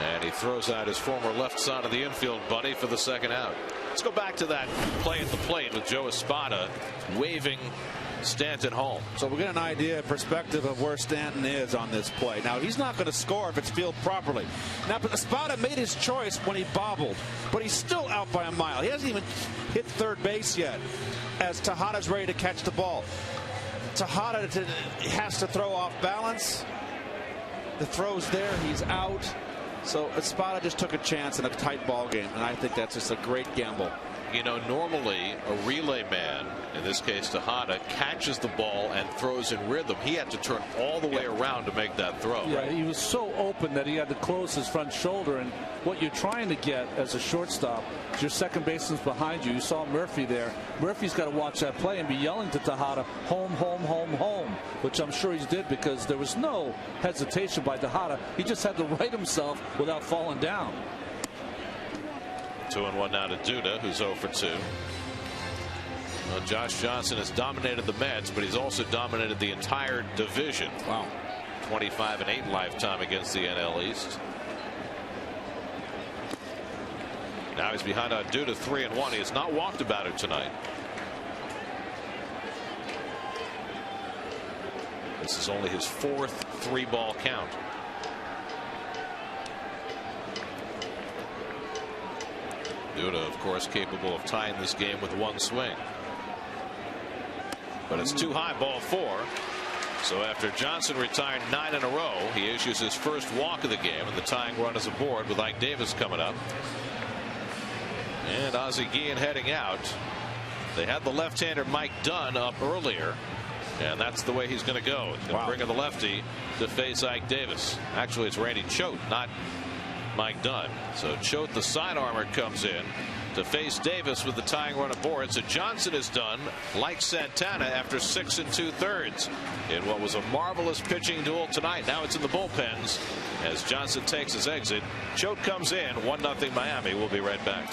and he throws out his former left side of the infield buddy for the second out. Let's go back to that play at the plate with Joe Espada waving Stanton home. So we get an idea, perspective of where Stanton is on this play. Now, he's not going to score if it's fielded properly. Now, but Espada made his choice when he bobbled, but he's still out by a mile. He hasn't even hit third base yet as Tejada's ready to catch the ball. Tejada has to throw off balance. The throw's there. He's out. So Espada just took a chance in a tight ball game, and I think that's just a great gamble. You know, normally a relay man, in this case Tejada, catches the ball and throws in rhythm. He had to turn all the way around to make that throw. Yeah, right? He was so open that he had to close his front shoulder, and what you're trying to get as a shortstop is your second baseman's behind you. You saw Murphy there. Murphy's got to watch that play and be yelling to Tejada, home, home, home, home, which I'm sure he did because there was no hesitation by Tejada. He just had to right himself without falling down. 2-1 now to Duda, who's 0 for 2. Well, Josh Johnson has dominated the Mets, but he's also dominated the entire division. Wow. 25-8 lifetime against the NL East. Now he's behind on Duda 3-1. He has not walked about it tonight. This is only his 4th 3-ball count. Duda, of course, capable of tying this game with 1 swing. But it's too high, ball 4. So after Johnson retired 9 in a row, he issues his first walk of the game, and the tying run is aboard with Ike Davis coming up. And Ozzie Guillen heading out. They had the left-hander Mike Dunn up earlier, and that's the way he's going to go. He's going to bring in the lefty to face Ike Davis. Actually, it's Randy Choate, not Mike Dunn. So Choate, the side armor, comes in to face Davis with the tying run aboard. So Johnson is done like Santana after 6 2/3 in what was a marvelous pitching duel tonight. Now it's in the bullpens as Johnson takes his exit. Choate comes in 1-0 Miami. We'll be right back.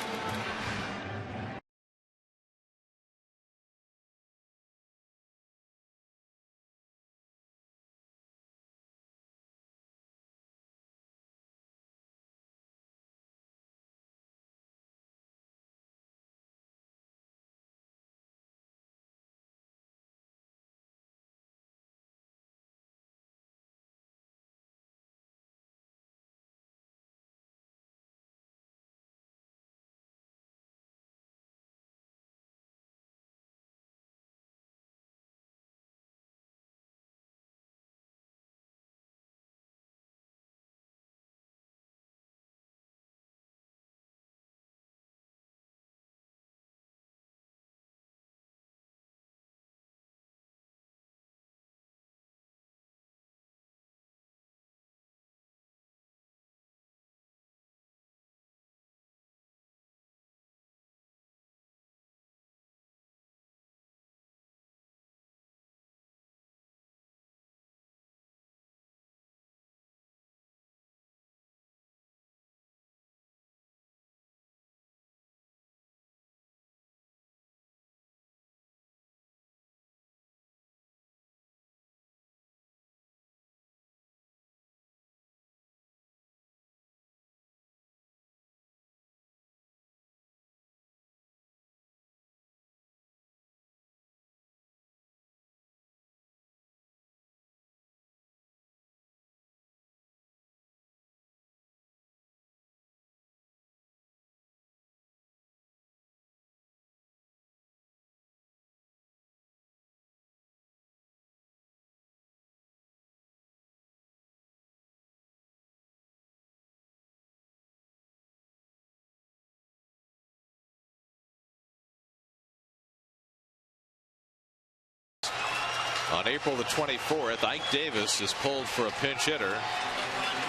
On April the 24th, Ike Davis is pulled for a pinch hitter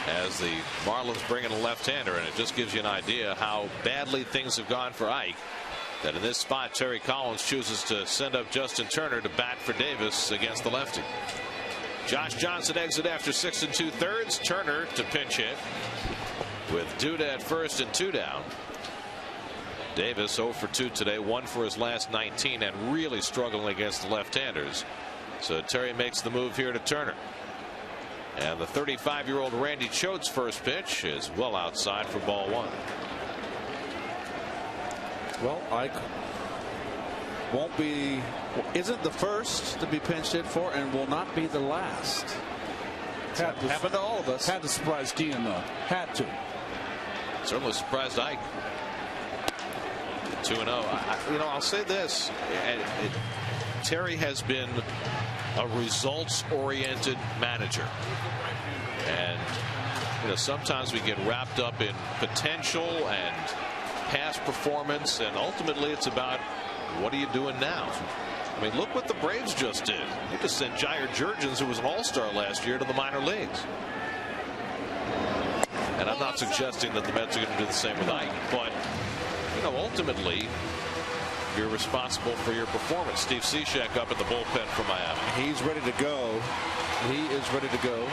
as the Marlins bring in a left-hander, and it just gives you an idea how badly things have gone for Ike, that in this spot Terry Collins chooses to send up Justin Turner to bat for Davis against the lefty. Josh Johnson exit after 6 2/3. Turner to pinch hit with Duda at first and 2 down. Davis 0 for 2 today, 1 for his last 19, and really struggling against the left-handers. So Terry makes the move here to Turner. And the 35-year-old Randy Choate's first pitch is well outside for ball 1. Well, Ike isn't the first to be pinch hit for, and will not be the last. Happened to all of us. Had to surprise Guillen, though. Had to. Certainly surprised Ike. 2-0. I'll say this. Terry has been a results-oriented manager. And, sometimes we get wrapped up in potential and past performance, and ultimately it's about what are you doing now? I mean, look what the Braves just did. You just sent Jair Jurgens, who was an all-star last year, to the minor leagues. And I'm not suggesting that the Mets are going to do the same with Ike, but, ultimately, you're responsible for your performance. Steve Cishek up at the bullpen for Miami. He's ready to go. He is ready to go.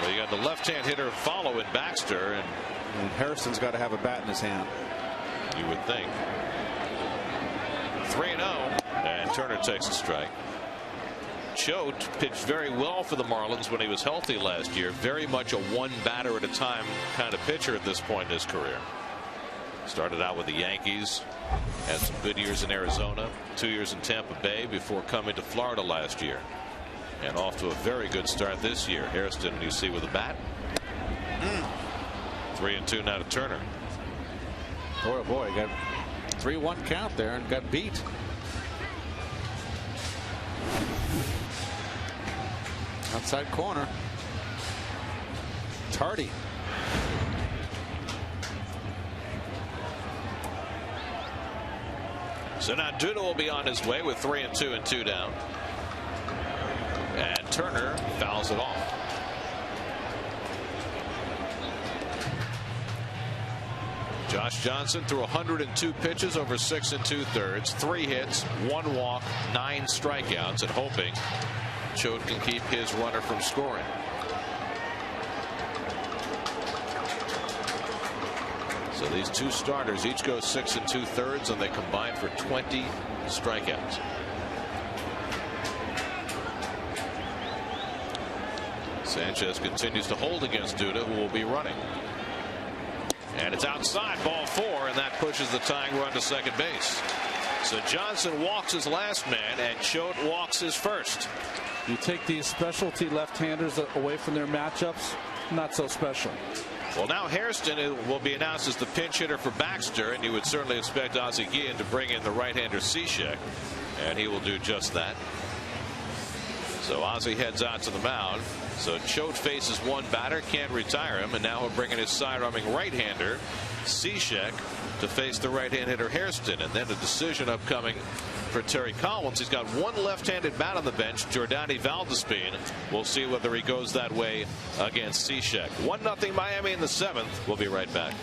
Well, you got the left-hand hitter following Baxter, and Harrison's got to have a bat in his hand. You would think. 3-0, and Turner takes a strike. Choate pitched very well for the Marlins when he was healthy last year. Very much a one batter at a time kind of pitcher at this point in his career. Started out with the Yankees, had some good years in Arizona, 2 years in Tampa Bay before coming to Florida last year. And off to a very good start this year. Hairston, you see with a bat. 3-2 now to Turner. Oh boy, got 3-1 count there and got beat. Outside corner. Tardy. So now Duda will be on his way with 3-2 and 2 down. And Turner fouls it off. Josh Johnson threw 102 pitches over 6 2/3, 3 hits, 1 walk, 9 strikeouts, and hoping Choate can keep his runner from scoring. So these two starters each go 6 2/3, and they combine for 20 strikeouts. Sanchez continues to hold against Duda, who will be running. And it's outside, ball 4, and that pushes the tying run to second base. So Johnson walks his last man, and Choate walks his first. You take these specialty left-handers away from their matchups, not so special. Well, now Hairston will be announced as the pinch hitter for Baxter, and you would certainly expect Ozzie Guillen to bring in the right-hander Cishek, and he will do just that. So Ozzie heads out to the mound. So Choate faces one batter, can't retire him, and now he'll bring in his side-arming right-hander Cishek to face the right-hand hitter Hairston, and then a decision upcoming for Terry Collins. He's got one left-handed bat on the bench, Jordani Valdespin. We'll see whether he goes that way against Cishek. 1-0 Miami in the 7th. We'll be right back.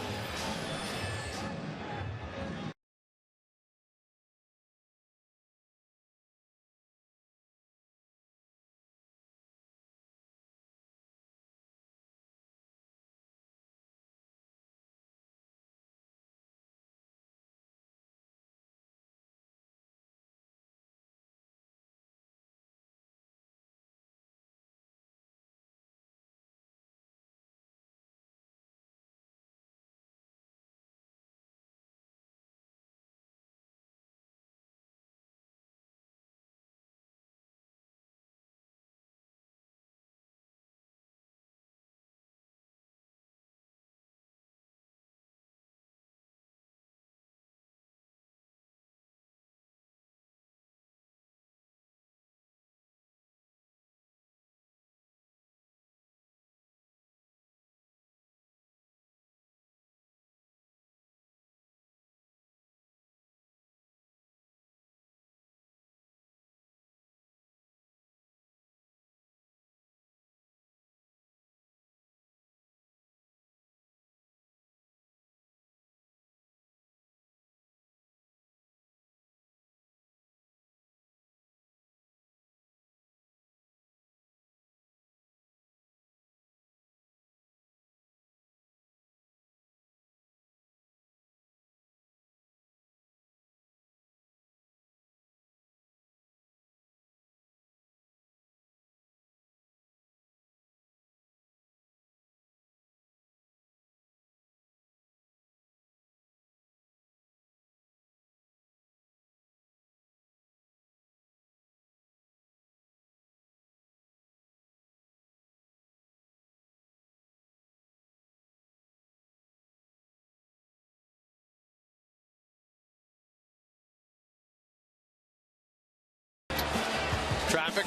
traffic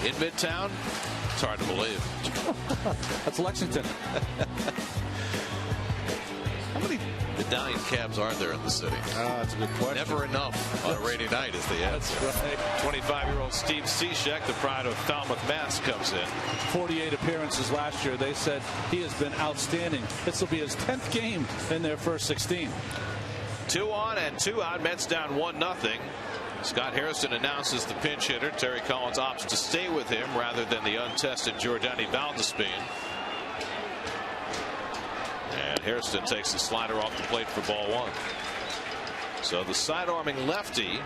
in Midtown. It's hard to believe. That's Lexington. How many medallion cabs are there in the city? That's a good question. Never enough on a rainy night is the answer. That's right. 25-year-old Steve Cishek, the pride of Falmouth, Mass, comes in. 48 appearances last year. They said he has been outstanding. This will be his 10th game in their first 16. 2 on and 2 out. Mets down 1-0. Scott Hairston announces the pinch hitter. Terry Collins opts to stay with him rather than the untested Jordani Valdespin. And Hairston takes the slider off the plate for ball 1. So the side-arming lefty,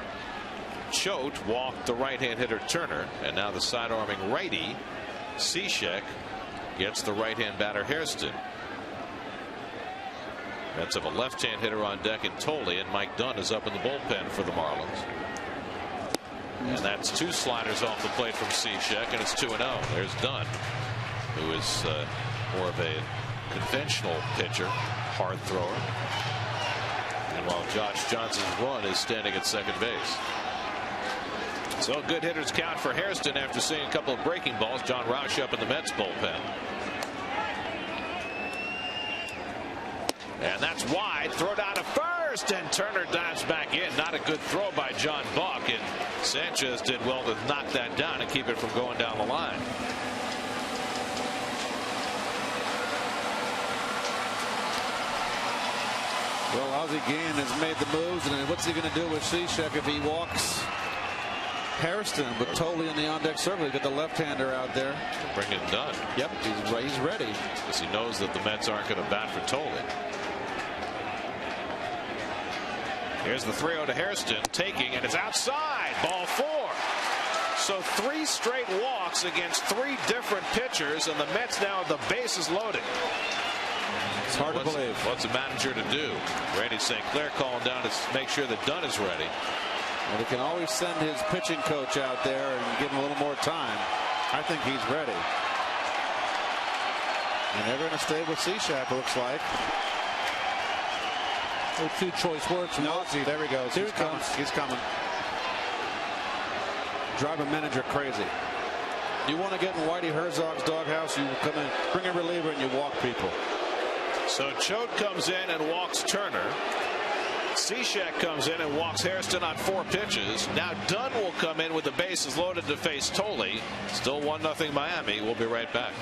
Choate, walked the right-hand hitter Turner. And now the side-arming righty, Cishek, gets the right-hand batter Hairston. Mets have a left-hand hitter on deck in Tolle, and Mike Dunn is up in the bullpen for the Marlins. And that's 2 sliders off the plate from Cishek, and it's 2-0. There's Dunn, who is more of a conventional pitcher, hard thrower. And while Josh Johnson's run is standing at second base. So good hitters count for Hairston after seeing a couple of breaking balls. John Roush up in the Mets bullpen. And that's wide. Throw down to first, and Turner dives back in. Not a good throw by John Buck, and Sanchez did well to knock that down and keep it from going down the line. Well, Ozzie Guillen has made the moves, and what's he going to do with Cishek if he walks Hairston? But totally in the on-deck circle. He's got the left-hander out there. Bring it done. Yep, he's ready. Because he knows that the Mets aren't going to bat for Tolle. Here's the 3-0 to Hairston, taking, and it's outside. Ball 4. So 3 straight walks against 3 different pitchers, and the Mets now have the bases loaded. It's hard to believe. What's a manager to do? Randy St. Clair calling down to make sure that Dunn is ready. And he can always send his pitching coach out there and give him a little more time. I think he's ready. And they're going to stay with Cishek, looks like. With 2 choice words from Ozzie. There he goes. Here He's coming. He's coming. Drive a manager crazy. You want to get in Whitey Herzog's doghouse, you come in, bring a reliever, and you walk people. So Choate comes in and walks Turner. Cishek comes in and walks Hairston on 4 pitches. Now Dunn will come in with the bases loaded to face Tolle. Still 1-0 Miami. We'll be right back.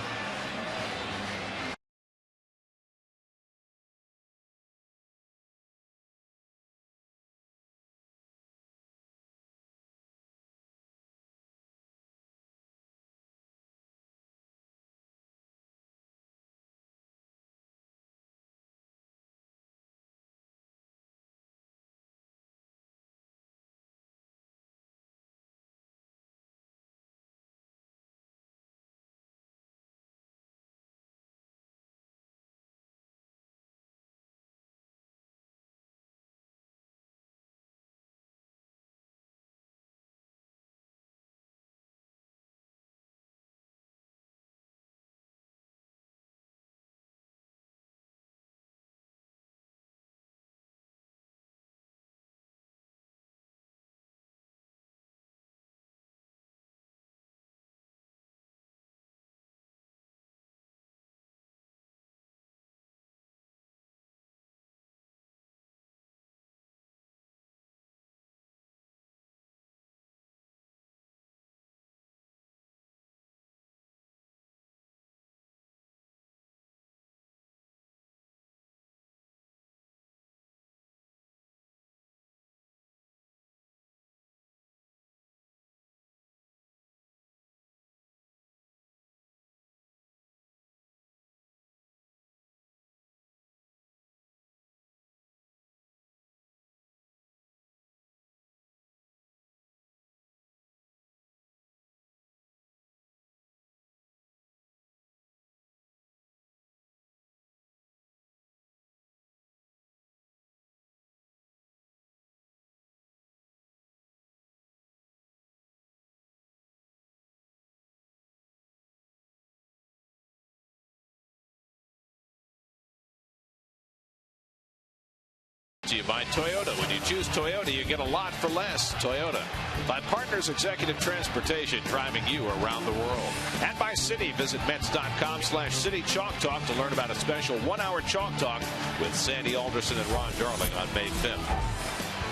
to you by Toyota. When you choose Toyota, you get a lot for less. Toyota. By Partners Executive Transportation, driving you around the world. And by Citi. Visit Mets.com/Citi Chalk Talk to learn about a special 1-hour Chalk Talk with Sandy Alderson and Ron Darling on May 5th.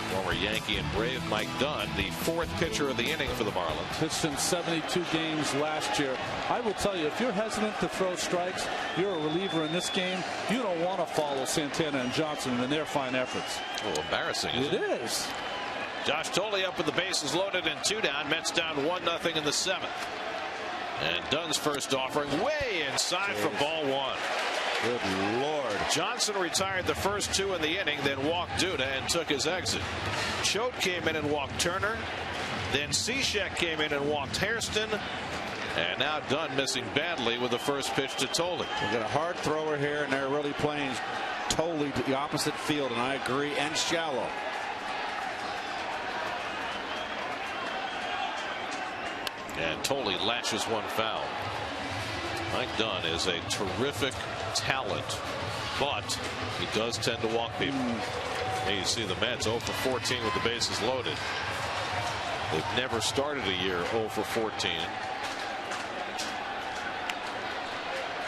Former Yankee and Brave Mike Dunn, the 4th pitcher of the inning for the Marlins. Pitched in 72 games last year. I will tell you, if you're hesitant to throw strikes, you're a reliever in this game. You don't want to follow Santana and Johnson in their fine efforts. Oh, embarrassing. It is. Josh Thole up with the bases loaded and 2 down. Mets down 1-0 in the 7th. And Dunn's first offering way inside for ball 1. Good Lord. Johnson retired the first 2 in the inning, then walked Duda and took his exit. Choate came in and walked Turner. Then Cishek came in and walked Hairston. And now Dunn missing badly with the first pitch to Thole. We've got a hard thrower here, and they're really playing totally to the opposite field, and I agree, and shallow. And Thole latches one foul. Mike Dunn is a terrific talent, but he does tend to walk people. Here you see the Mets 0 for 14 with the bases loaded. They've never started a year 0 for 14.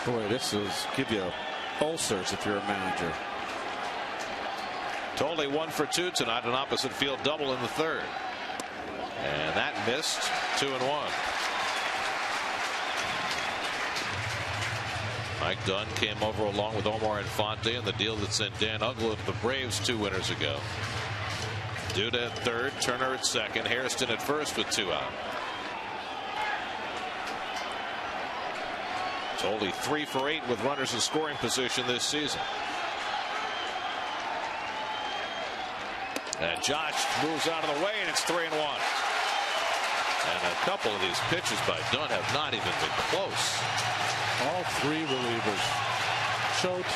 Boy, this will give you ulcers if you're a manager. Thole 1 for 2 tonight, an opposite field double in the 3rd. And that missed. 2-1. Mike Dunn came over along with Omar Infante in the deal that sent Dan Uggla to the Braves 2 winters ago. Duda at 3rd, Turner at 2nd, Hairston at 1st with 2 out. Thole 3 for 8 with runners in scoring position this season. And Josh moves out of the way, and it's 3-1. And a couple of these pitches by Dunn have not even been close. All 3 relievers. Choate,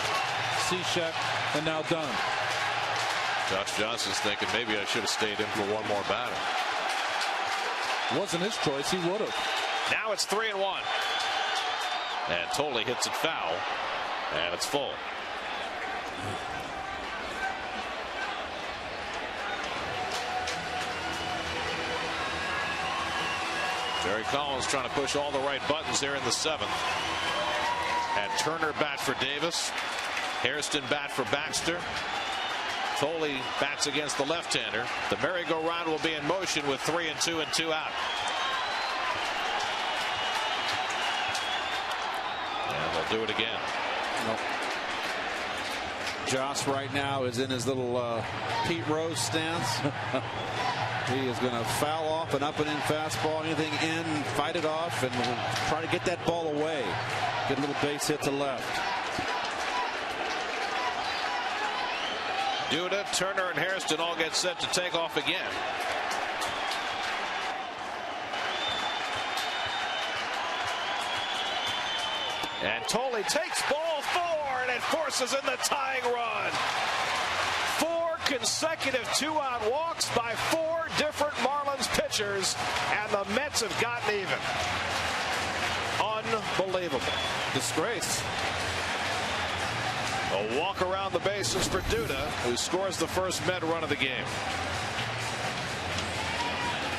Cishek, and now Dunn. Josh Johnson's thinking maybe I should have stayed in for one more batter. Wasn't his choice. He would have. Now it's 3-1. And Thole hits it foul. And it's full. Terry Collins trying to push all the right buttons there in the 7th. And Turner bat for Davis. Hairston bat for Baxter. Thole bats against the left-hander. The merry-go-round will be in motion with 3 and 2 and 2 out. And they'll do it again. Nope. Josh right now is in his little Pete Rose stance. He is going to foul off an up and in fastball, anything in, fight it off, and try to get that ball away. Get a little base hit to left. Duda, Turner, and Hairston all get set to take off again. And Thole takes ball 4, and it forces in the tying run. 4 consecutive 2-out walks by 4 different Marlins pitchers, and the Mets have gotten even. Unbelievable. Disgrace. A walk around the bases for Duda, who scores the first Met run of the game.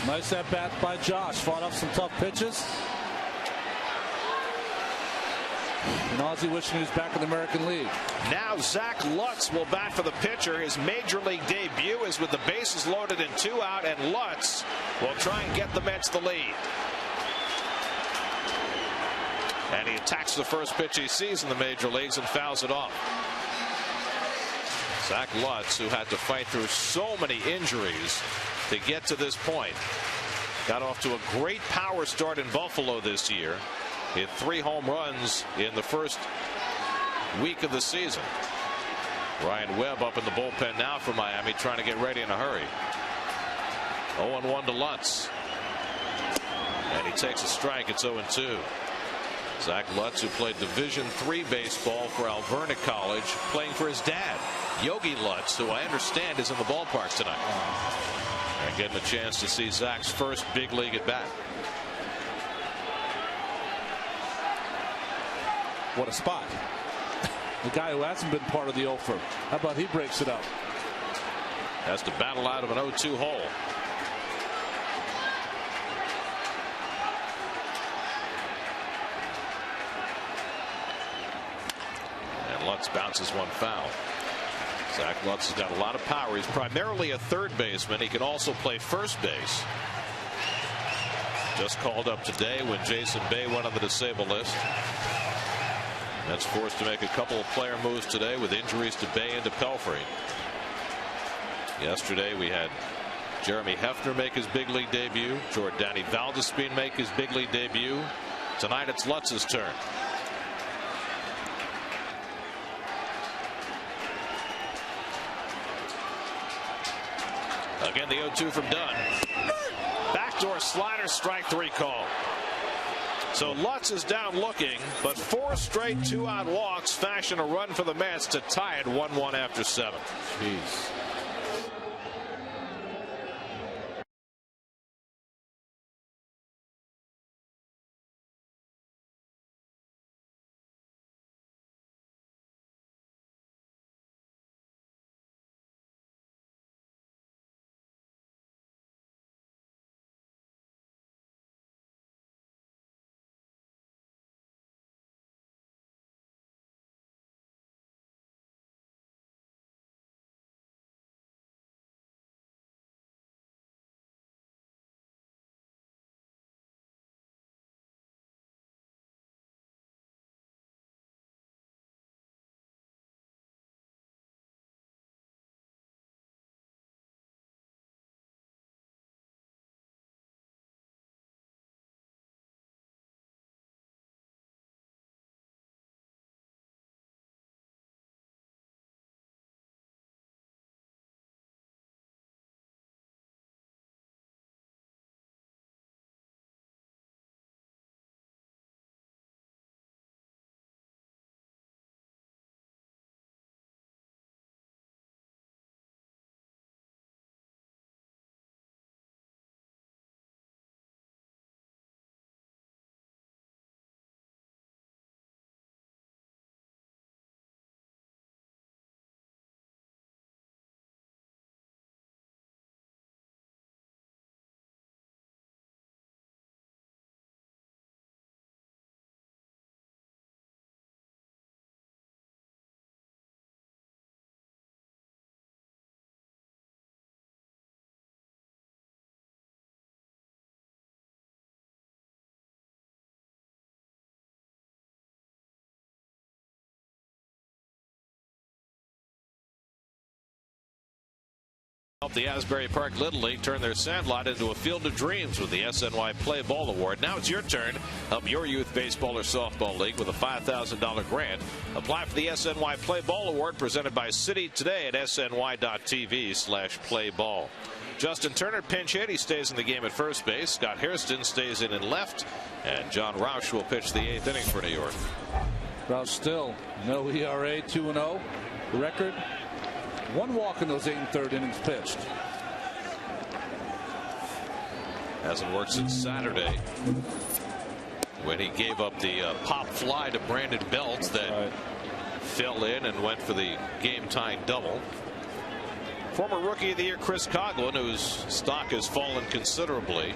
Nice at bat by Josh. Fought up some tough pitches. And Ozzie wishing he was back in the American League. Now Zach Lutz will bat for the pitcher. His major league debut is with the bases loaded and 2 out, and Lutz will try and get the Mets the lead. And he attacks the first pitch he sees in the major leagues and fouls it off. Zach Lutz, who had to fight through so many injuries to get to this point, got off to a great power start in Buffalo this year. Hit 3 home runs in the first week of the season. Ryan Webb up in the bullpen now for Miami, trying to get ready in a hurry. 0-1 to Lutz. And he takes a strike. It's 0-2. Zach Lutz, who played Division III baseball for Alverna College, playing for his dad, Yogi Lutz, who I understand is in the ballpark tonight. And getting a chance to see Zach's first big league at bat. What a spot. The guy who hasn't been part of the offer. How about he breaks it up? has to battle out of an 0-2 hole. And Lutz bounces one foul. Zach Lutz has got a lot of power. He's primarily a third baseman. He can also play first base. Just called up today when Jason Bay went on the disabled list. That's forced to make a couple of player moves today with injuries to Bay and to Pelfrey. Yesterday we had Jeremy Hefner make his big league debut. Jordani Valdespin make his big league debut. Tonight it's Lutz's turn. Again, the 0-2 from Dunn. Backdoor slider, strike 3 call. So Lutz is down looking, but 4 straight 2-out walks fashion a run for the Mets to tie it 1-1 after 7. Jeez. The Asbury Park Little League turned their sandlot into a field of dreams with the SNY Play Ball Award. Now it's your turn. Help your youth baseball or softball league with a $5,000 grant. Apply for the SNY Play Ball Award presented by City today at sny.tv/playball. Justin Turner, pinch hit. He stays in the game at first base. Scott Hairston stays in left. And John Roush will pitch the 8th inning for New York. Roush still no ERA, 2-0. The record, 1 walk in those 8 1/3 innings pitched. Hasn't worked since Saturday when he gave up the pop fly to Brandon Belt that fell in and went for the game-tying double. Former Rookie of the Year Chris Coughlin, whose stock has fallen considerably,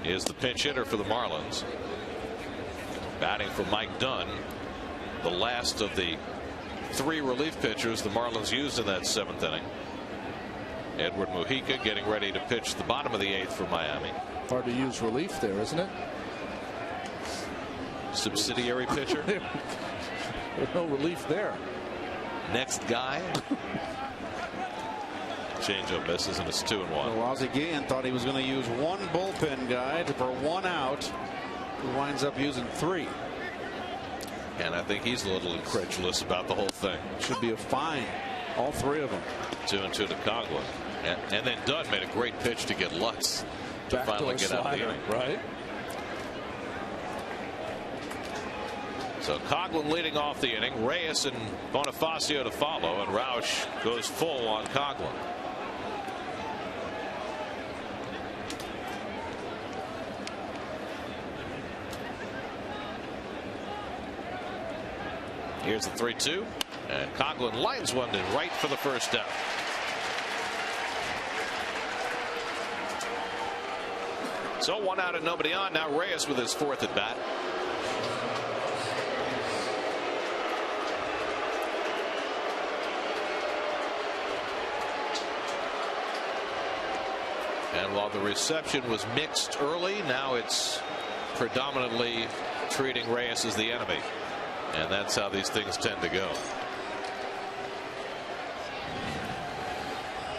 is the pinch hitter for the Marlins. Batting for Mike Dunn, the last of the 3 relief pitchers the Marlins used in that 7th inning. Edward Mujica getting ready to pitch the bottom of the 8th for Miami. Hard to use relief there, isn't it? Subsidiary pitcher. There's no relief there. Next guy. Changeup misses and it's 2-1. Well, Ozzie Guillen thought he was going to use 1 bullpen guy for 1 out. He winds up using 3. And I think he's a little incredulous about the whole thing. Should be a fine. All 3 of them. 2-2 to Coughlin. And then Dunn made a great pitch to get Lutz to finally get out of the inning. Right. So Coughlin leading off the inning. Reyes and Bonifacio to follow. And Roush goes full on Coughlin. Here's the 3-2, and Coughlin lines one to right for the first out. So 1 out and nobody on. Now Reyes with his 4th at bat. And while the reception was mixed early, now it's predominantly treating Reyes as the enemy. And that's how these things tend to go.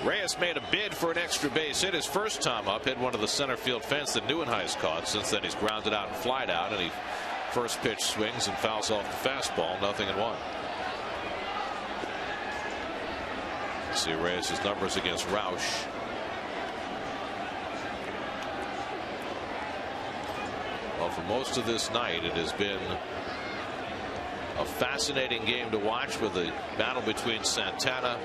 Reyes made a bid for an extra base hit his first time up, hit one of the center field fence that Newman has caught. Since then he's grounded out and flied out, and he first pitch swings and fouls off the fastball. 0-1. See Reyes' numbers against Roush. Well, for most of this night, it has been a fascinating game to watch with the battle between Santana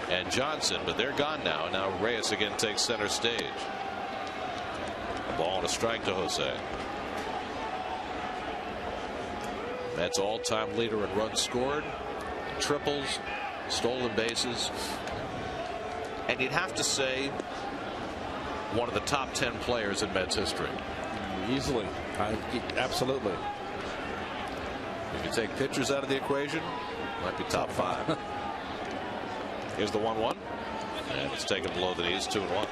and Johnson, but they're gone now. Now Reyes again takes center stage. A ball and a strike to Jose. Mets all-time leader in runs scored, triples, stolen bases, and you'd have to say one of the top 10 players in Mets history. Easily. Absolutely. If you take pitchers out of the equation, might be top 5. Here's the 1-1, and it's taken below the knees. 2-1.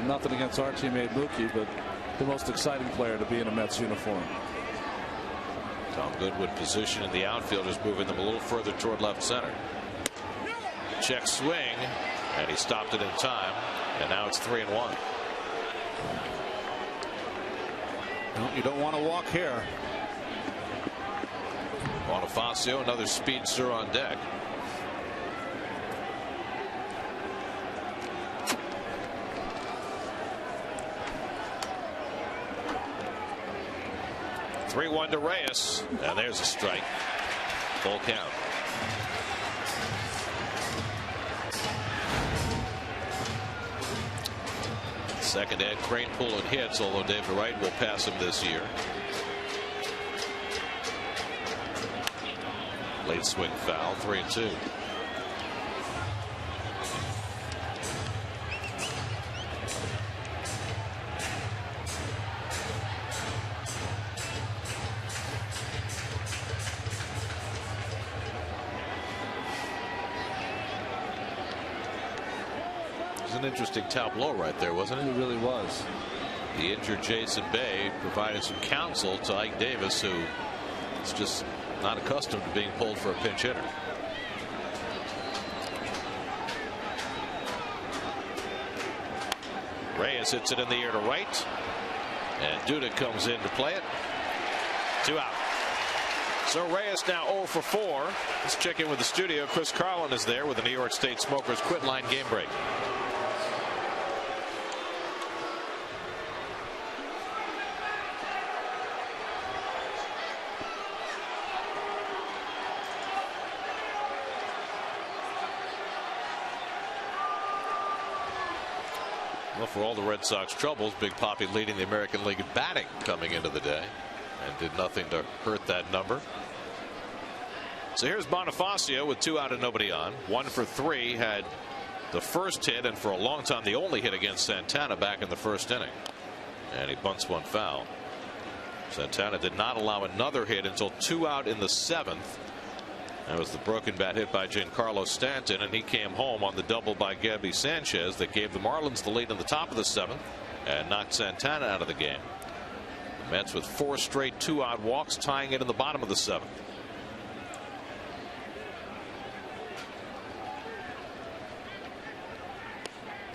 Nothing against our teammate Mookie, but the most exciting player to be in a Mets uniform. Tom Goodwin position in the outfield is moving them a little further toward left center. Check swing, and he stopped it in time, and now it's 3-1. No, you don't want to walk here. Bonifacio, another speedster on deck. Three-1 to Reyes, and there's a strike. Full count. Second Ed Crane pulling hits, although David Wright will pass him this year. Late swing foul, 3-2. An interesting tableau right there, wasn't it? It really was. The injured Jason Bay provided some counsel to Ike Davis, who is just not accustomed to being pulled for a pinch hitter. Reyes hits it in the air to right, and Duda comes in to play it. 2 out. So Reyes now 0 for 4. Let's check in with the studio. Chris Carlin is there with the New York State Smokers Quit Line game break. Well, for all the Red Sox troubles, Big Papi leading the American League in batting coming into the day, and did nothing to hurt that number. So here's Bonifacio with 2 out and nobody on. 1 for 3, had the first hit, and for a long time the only hit against Santana back in the first inning. And he bunts one foul. Santana did not allow another hit until 2 out in the 7th. That was the broken bat hit by Giancarlo Stanton, and he came home on the double by Gabby Sanchez that gave the Marlins the lead in the top of the 7th and knocked Santana out of the game. The Mets with 4 straight 2-out walks, tying it in the bottom of the 7th.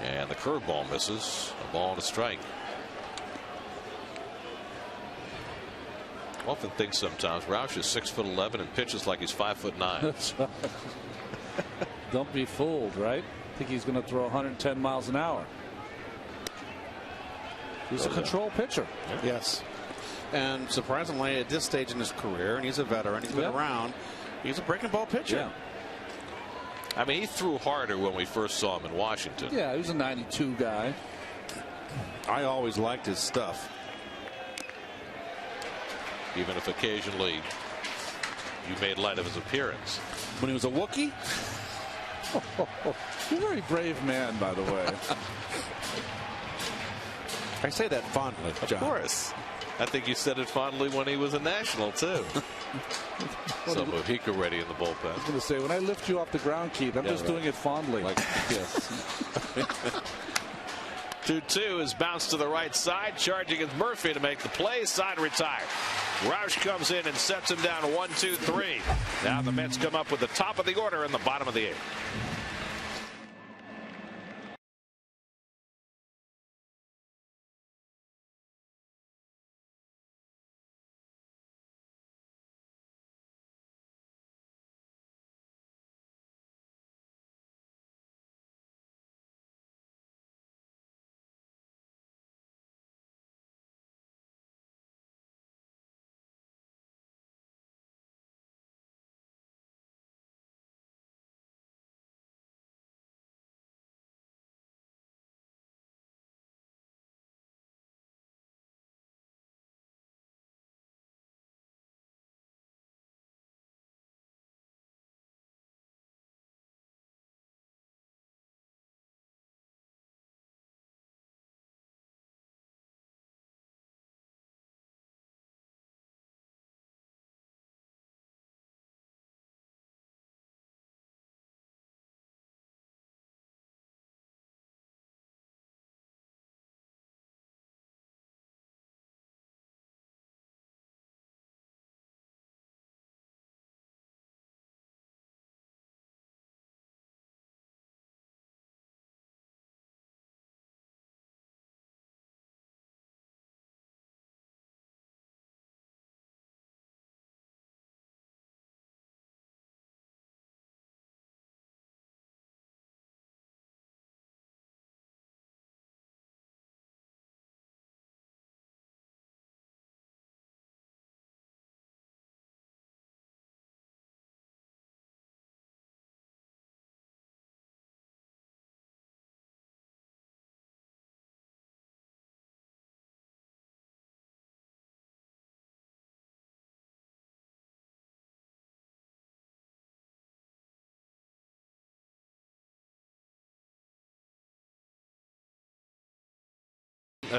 And the curveball misses. A ball and a strike. I often think sometimes Roush is 6'11" and pitches like he's 5'9". That's right. Don't be fooled, right? I think he's going to throw 110 miles an hour. He's a control pitcher. Yes. And surprisingly, at this stage in his career, and he's a veteran, he's been around, he's a breaking ball pitcher. Yeah. I mean, he threw harder when we first saw him in Washington. Yeah, he was a 92 guy. I always liked his stuff. Even if occasionally you made light of his appearance. When he was a Wookiee? You're a very brave man, by the way. I say that fondly, John. Of course. I think you said it fondly when he was a National, too. So Mojica ready in the bullpen. I was going to say, when I lift you off the ground, Keith, I'm just doing it fondly. Like, yes. 2-2 is bounced to the right side. Charging is Murphy to make the play. Side retired. Roush comes in and sets him down 1-2-3. Now the Mets come up with the top of the order in the bottom of the 8th.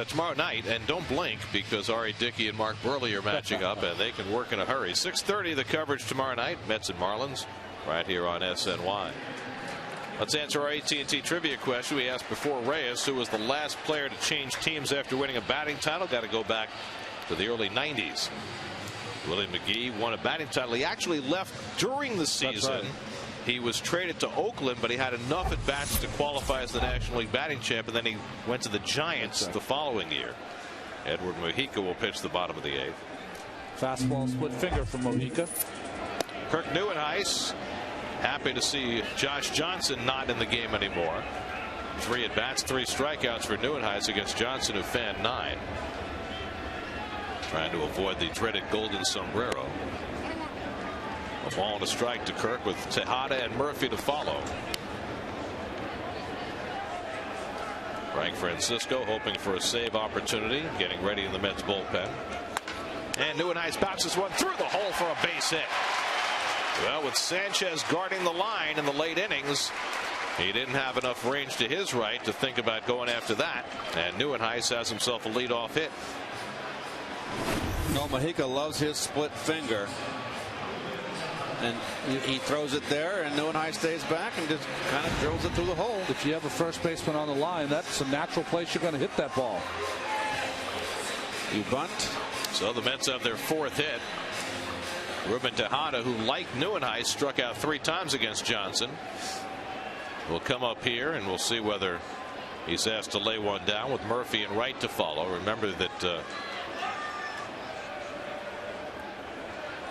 Tomorrow night, and don't blink because Ari Dickey and Mark Burley are matching up and they can work in a hurry. 6:30 the coverage tomorrow night, Mets and Marlins, right here on SNY. Let's answer our AT&T trivia question we asked before. Reyes, who was the last player to change teams after winning a batting title, got to go back to the early 90s. Willie McGee won a batting title. He actually left during the season. That's right. He was traded to Oakland, but he had enough at bats to qualify as the National League batting champ, and then he went to the Giants the following year. Edward Mojica will pitch the bottom of the 8th. Fastball split finger from Mojica. Kirk Neuenhuis happy to see Josh Johnson not in the game anymore. 3 at bats, 3 strikeouts for Neuenhuis against Johnson, who fanned 9. Trying to avoid the dreaded golden sombrero. A ball and a strike to Kirk with Tejada and Murphy to follow. Frank Francisco hoping for a save opportunity, getting ready in the Mets bullpen. And Neuenhuis bounces one through the hole for a base hit. Well, with Sanchez guarding the line in the late innings, he didn't have enough range to his right to think about going after that. And Neuenhuis has himself a leadoff hit. No, Mojica loves his split finger. And he throws it there, and Neuenhuis stays back and just kind of drills it through the hole. If you have a first baseman on the line, that's a natural place you're going to hit that ball. You bunt. So the Mets have their 4th hit. Ruben Tejada, who like Neuenhuis, struck out 3 times against Johnson, will come up here, and we'll see whether he's asked to lay one down with Murphy and Wright to follow. Remember that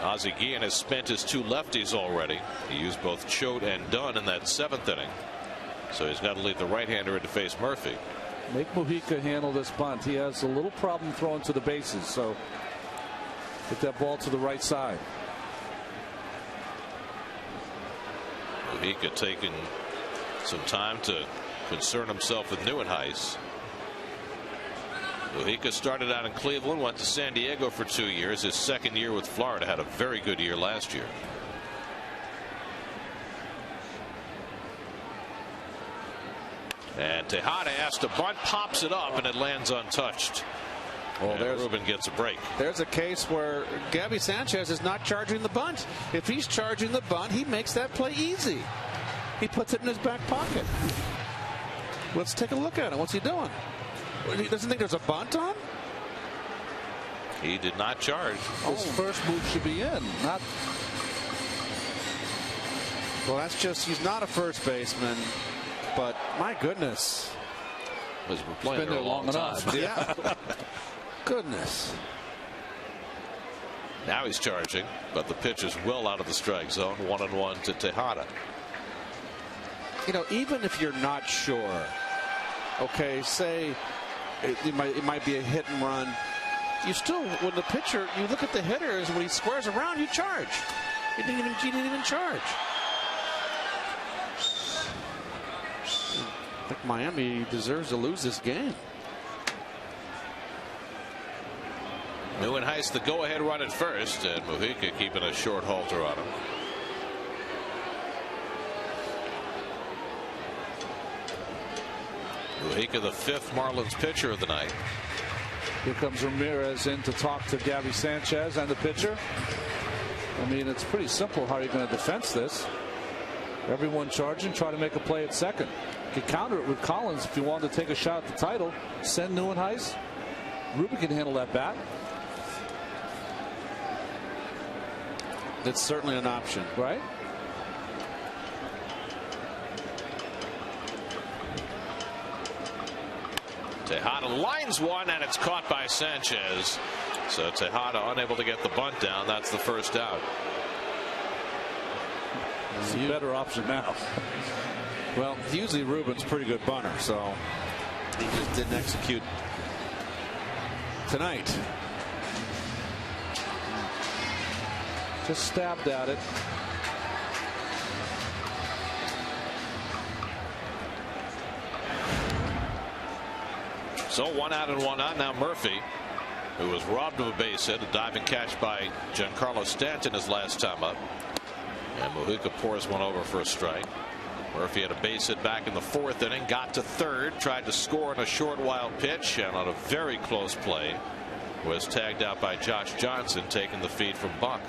Ozzie Guillen has spent his 2 lefties already. He used both Choate and Dunn in that 7th inning. So he's got to leave the right-hander in to face Murphy. Make Mojica handle this bunt. He has a little problem throwing to the bases, so get that ball to the right side. Mojica taking some time to concern himself with Neuenhuis. Mojica started out in Cleveland, went to San Diego for 2 years. His 2nd year with Florida, had a very good year last year. And Tejada has to bunt, pops it up, and it lands untouched. Well, Ruben gets a break. There's a case where Gabby Sanchez is not charging the bunt. If he's charging the bunt, he makes that play easy. He puts it in his back pocket. Let's take a look at him. What's he doing? He doesn't think there's a bunt on? He did not charge. His first move should be in, not. Well, that's just, he's not a first baseman, but my goodness. He's been playing there a long time. Yeah. Goodness. Now he's charging, but the pitch is well out of the strike zone. 1-1 to Tejada. You know, even if you're not sure, okay, say it might be a hit and run, you still, when the pitcher, you look at the hitters, when he squares around, you charge. He didn't even charge. I think Miami deserves to lose this game. Neuenhuis the go-ahead run at first, and Mujica keeping a short halter on him. Mujica, the fifth Marlins pitcher of the night. Here comes Ramirez in to talk to Gabby Sanchez and the pitcher. I mean, it's pretty simple how you're going to defense this. Everyone charging, try to make a play at second. You can counter it with Collins if you want to take a shot at the title. Send Neuenhuis. Ruben can handle that bat. That's certainly an option, right? Tejada lines one, and it's caught by Sanchez. So Tejada unable to get the bunt down. That's the first out. It's a better option now. Well, usually Ruben's a pretty good bunter, so he just didn't execute tonight. Just stabbed at it. So 1 out and 1 out. Now Murphy, who was robbed of a base hit, a diving catch by Giancarlo Stanton his last time up. And Mujica pours one over for a strike. Murphy had a base hit back in the fourth inning, got to third, tried to score on a short wild pitch, and on a very close play was tagged out by Josh Johnson, taking the feed from Buck.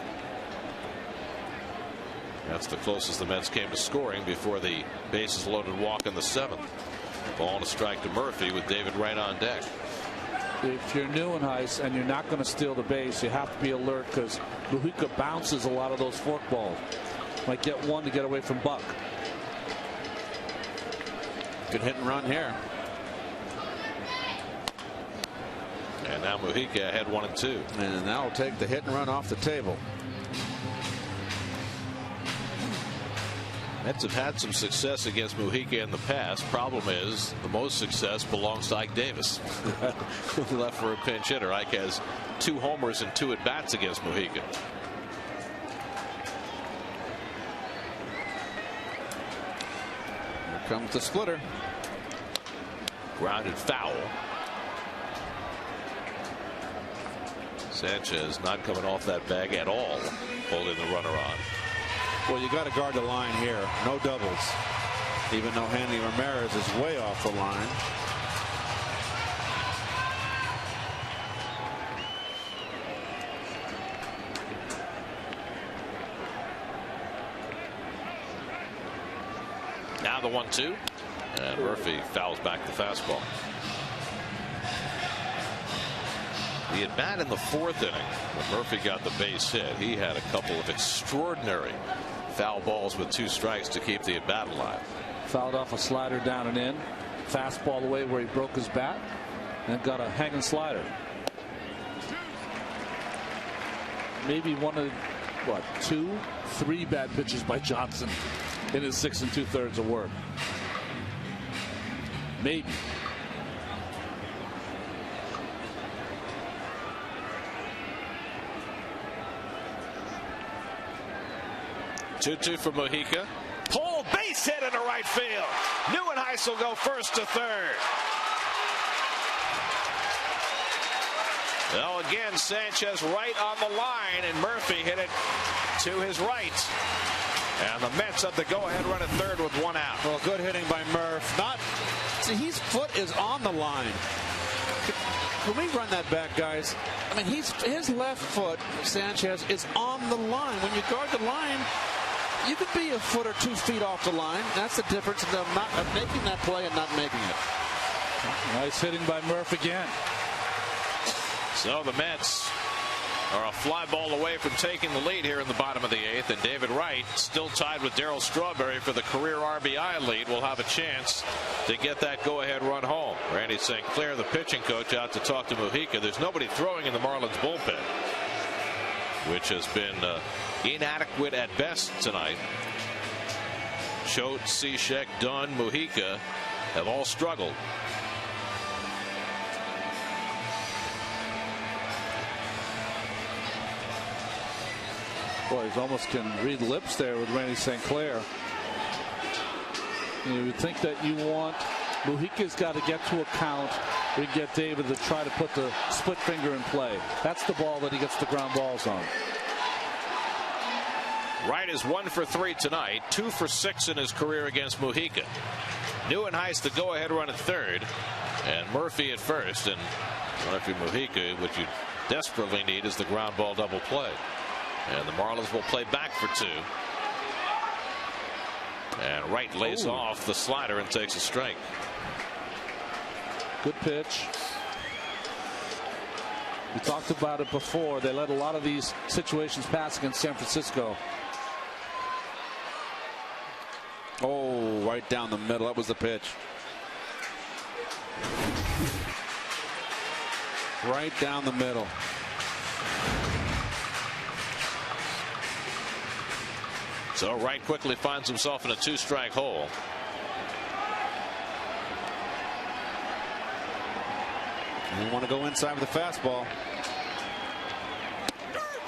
That's the closest the Mets came to scoring before the bases loaded walk in the seventh. Ball and a strike to Murphy with David Wright on deck. If you're Neuenhuis and you're not going to steal the base, you have to be alert because Mujica bounces a lot of those fork balls. Might get one to get away from Buck. Good hit and run here. And now Mujica ahead 1-2. And now we'll take the hit and run off the table. Mets have had some success against Mujica in the past. Problem is, the most success belongs to Ike Davis, who left for a pinch hitter. Ike has 2 homers and 2 at-bats against Mujica. Here comes the splitter. Grounded foul. Sanchez not coming off that bag at all, holding the runner on. Well, you got to guard the line here. No doubles. Even though Hanley Ramirez is way off the line. Now the 1-2. And Murphy fouls back the fastball. The at bat in the fourth inning, when Murphy got the base hit, he had a couple of extraordinary foul balls with 2 strikes to keep the at bat alive. Fouled off a slider down and in. Fastball away where he broke his bat. And got a hanging slider. Maybe one of, 2, 3 bad pitches by Johnson in his 6 2/3 of work. Maybe. Two for Mujica. Pull, base hit into right field. Neuenhuis will go first to third. Well, again, Sanchez right on the line, and Murphy hit it to his right. And the Mets have the go-ahead run at third with 1 out. Well, good hitting by Murph. Not See, his foot is on the line. Can we run that back, guys? I mean, his left foot, Sanchez, is on the line. When you guard the line, you could be a foot or 2 feet off the line. That's the difference of making that play and not making it. Nice hitting by Murph again. So the Mets are a fly ball away from taking the lead here in the bottom of the 8th, and David Wright, still tied with Darryl Strawberry for the career RBI lead, will have a chance to get that go-ahead run home. Randy St. Clair, the pitching coach, out to talk to Mujica. There's nobody throwing in the Marlins bullpen, which has been inadequate at best tonight. Choate, Cishek, Dunn, Mujica have all struggled. Boy, he almost can read lips there with Randy St. Clair. You would think that you want Mujica's got to get to a count. We get David to try to put the split finger in play. That's the ball that he gets the ground balls on. Wright is 1 for 3 tonight, 2 for 6 in his career against Mujica. Nieuwenhuis the go-ahead run at third, and Murphy at first. And Murphy Mujica, what you desperately need is the ground ball double play. And the Marlins will play back for 2. And Wright lays off the slider and takes a strike. Good pitch. We talked about it before. They let a lot of these situations pass against San Francisco. Oh, right down the middle. That was the pitch. Right down the middle. So Wright quickly finds himself in a 2-strike hole. You want to go inside with the fastball.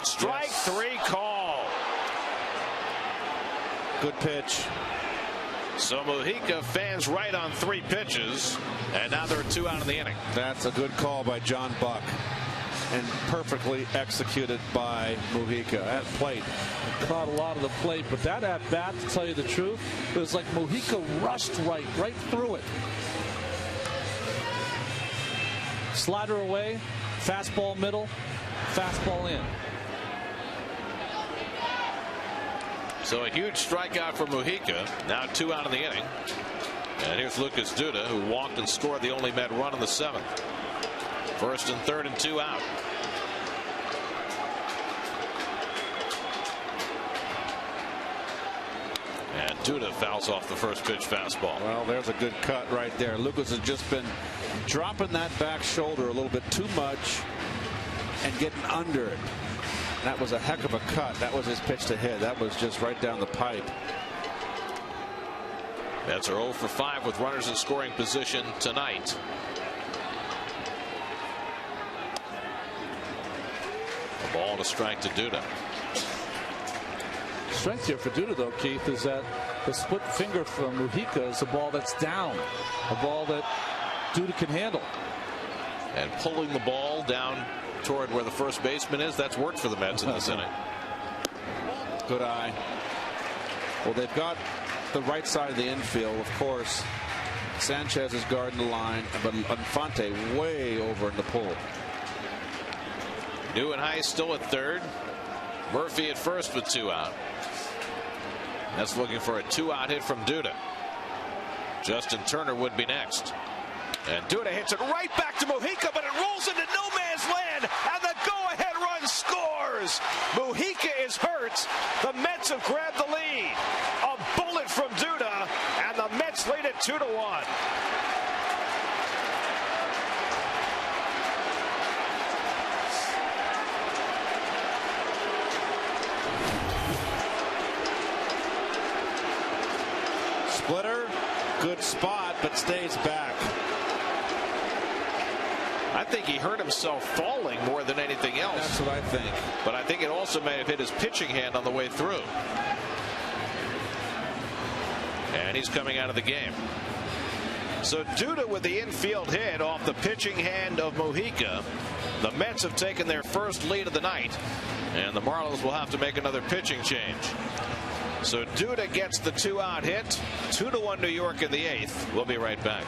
Strike 3 call. Good pitch. So Mujica fans Wright on 3 pitches, and now there are 2 out in the inning. That's a good call by John Buck, and perfectly executed by Mujica at plate. Caught a lot of the plate, but that at bat, to tell you the truth, it was like Mujica rushed right through it. Slider away, fastball middle, fastball in. So a huge strikeout for Mujica. Now 2 out in the inning. And here's Lucas Duda, who walked and scored the only Met run in the 7th. First and third and 2 out. And Duda fouls off the first pitch fastball. Well, there's a good cut right there. Lucas has just been dropping that back shoulder a little bit too much and getting under it. That was a heck of a cut. That was his pitch to hit. That was just right down the pipe. Mets are 0 for 5 with runners in scoring position tonight. A ball and a strike to Duda. Strength here for Duda, though, Keith, is that the split finger from Mujica is a ball that's down, a ball that Duda can handle. And pulling the ball down toward where the first baseman is, that's worked for the Mets in this inning. Good eye. Well, they've got the right side of the infield, of course. Sanchez is guarding the line, but Infante way over in the pull. Nieuwenhuis still at third. Murphy at first with 2 out. That's looking for a 2-out hit from Duda. Justin Turner would be next. And Duda hits it right back to Mujica, but it rolls into no man's land, and the go-ahead run scores. Mujica is hurt. The Mets have grabbed the lead. A bullet from Duda, and the Mets lead it 2-1. Splitter, good spot, but stays back. I think he hurt himself falling more than anything else. That's what I think. But I think it also may have hit his pitching hand on the way through. And he's coming out of the game. So Duda with the infield hit off the pitching hand of Mujica. The Mets have taken their first lead of the night, and the Marlins will have to make another pitching change. So Duda gets the 2-out hit. 2-1 New York in the 8th. We'll be right back.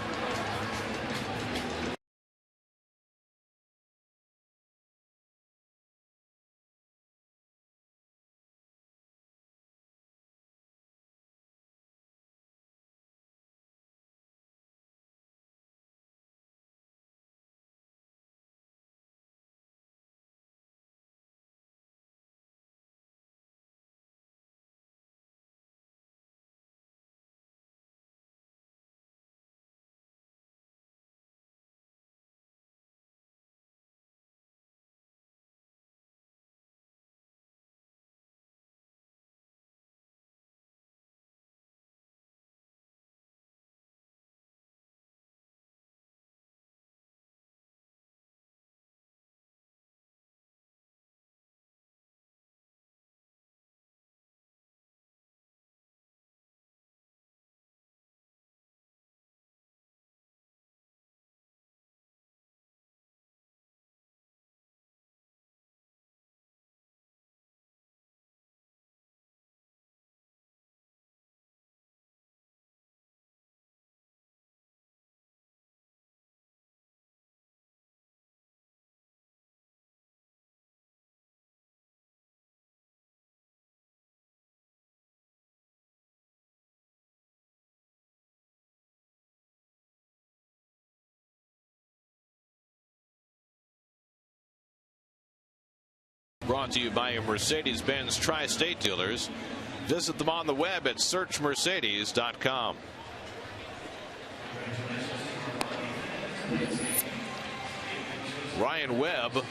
Brought to you by your Mercedes-Benz Tri-State dealers. Visit them on the web at searchmercedes.com. Ryan Webb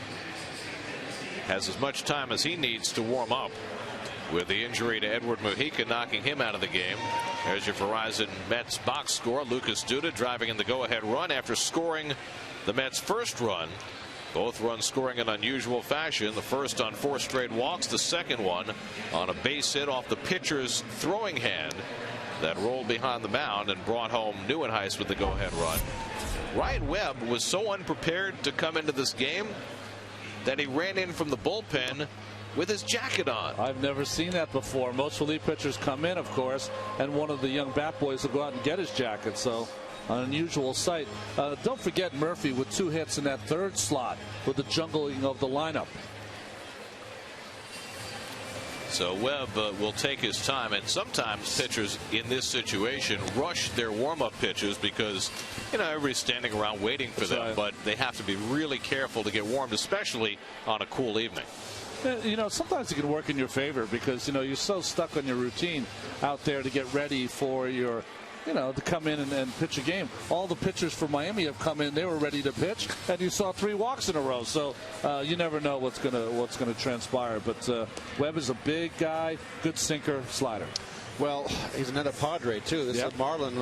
has as much time as he needs to warm up, with the injury to Edward Mujica knocking him out of the game. There's your Verizon Mets box score. Lucas Duda driving in the go-ahead run after scoring the Mets' first run. Both runs scoring in unusual fashion. The first on 4 straight walks, the second one on a base hit off the pitcher's throwing hand that rolled behind the mound and brought home Neuenhuis with the go-ahead run. Ryan Webb was so unprepared to come into this game that he ran in from the bullpen with his jacket on. I've never seen that before. Most relief pitchers come in, of course, and one of the young bat boys will go out and get his jacket. So an unusual sight. Don't forget Murphy with 2 hits in that 3rd slot with the jungling of the lineup. So Webb will take his time, and sometimes pitchers in this situation rush their warm-up pitches because, you know, everybody's standing around waiting for them. Right. But they have to be really careful to get warmed, especially on a cool evening. You know, sometimes it can work in your favor because, you know, you're so stuck on your routine out there to get ready for your, you know, to come in and pitch a game. All the pitchers for Miami have come in; they were ready to pitch, and you saw 3 walks in a row. So you never know what's gonna transpire. But Webb is a big guy, good sinker, slider. Well, he's another Padre too. This Marlin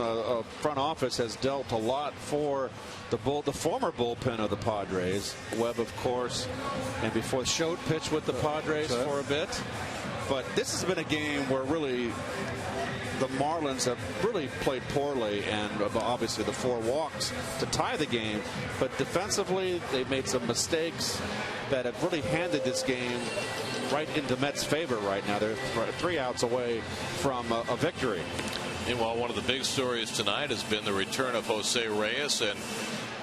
front office has dealt a lot for the former bullpen of the Padres. Webb, of course, and before Schott pitched with the Padres for a bit. But this has been a game where really the Marlins have really played poorly, and obviously the 4 walks to tie the game. But defensively, they made some mistakes that have really handed this game right into Mets' favor right now. They're 3 outs away from a victory. Meanwhile, one of the big stories tonight has been the return of Jose Reyes, and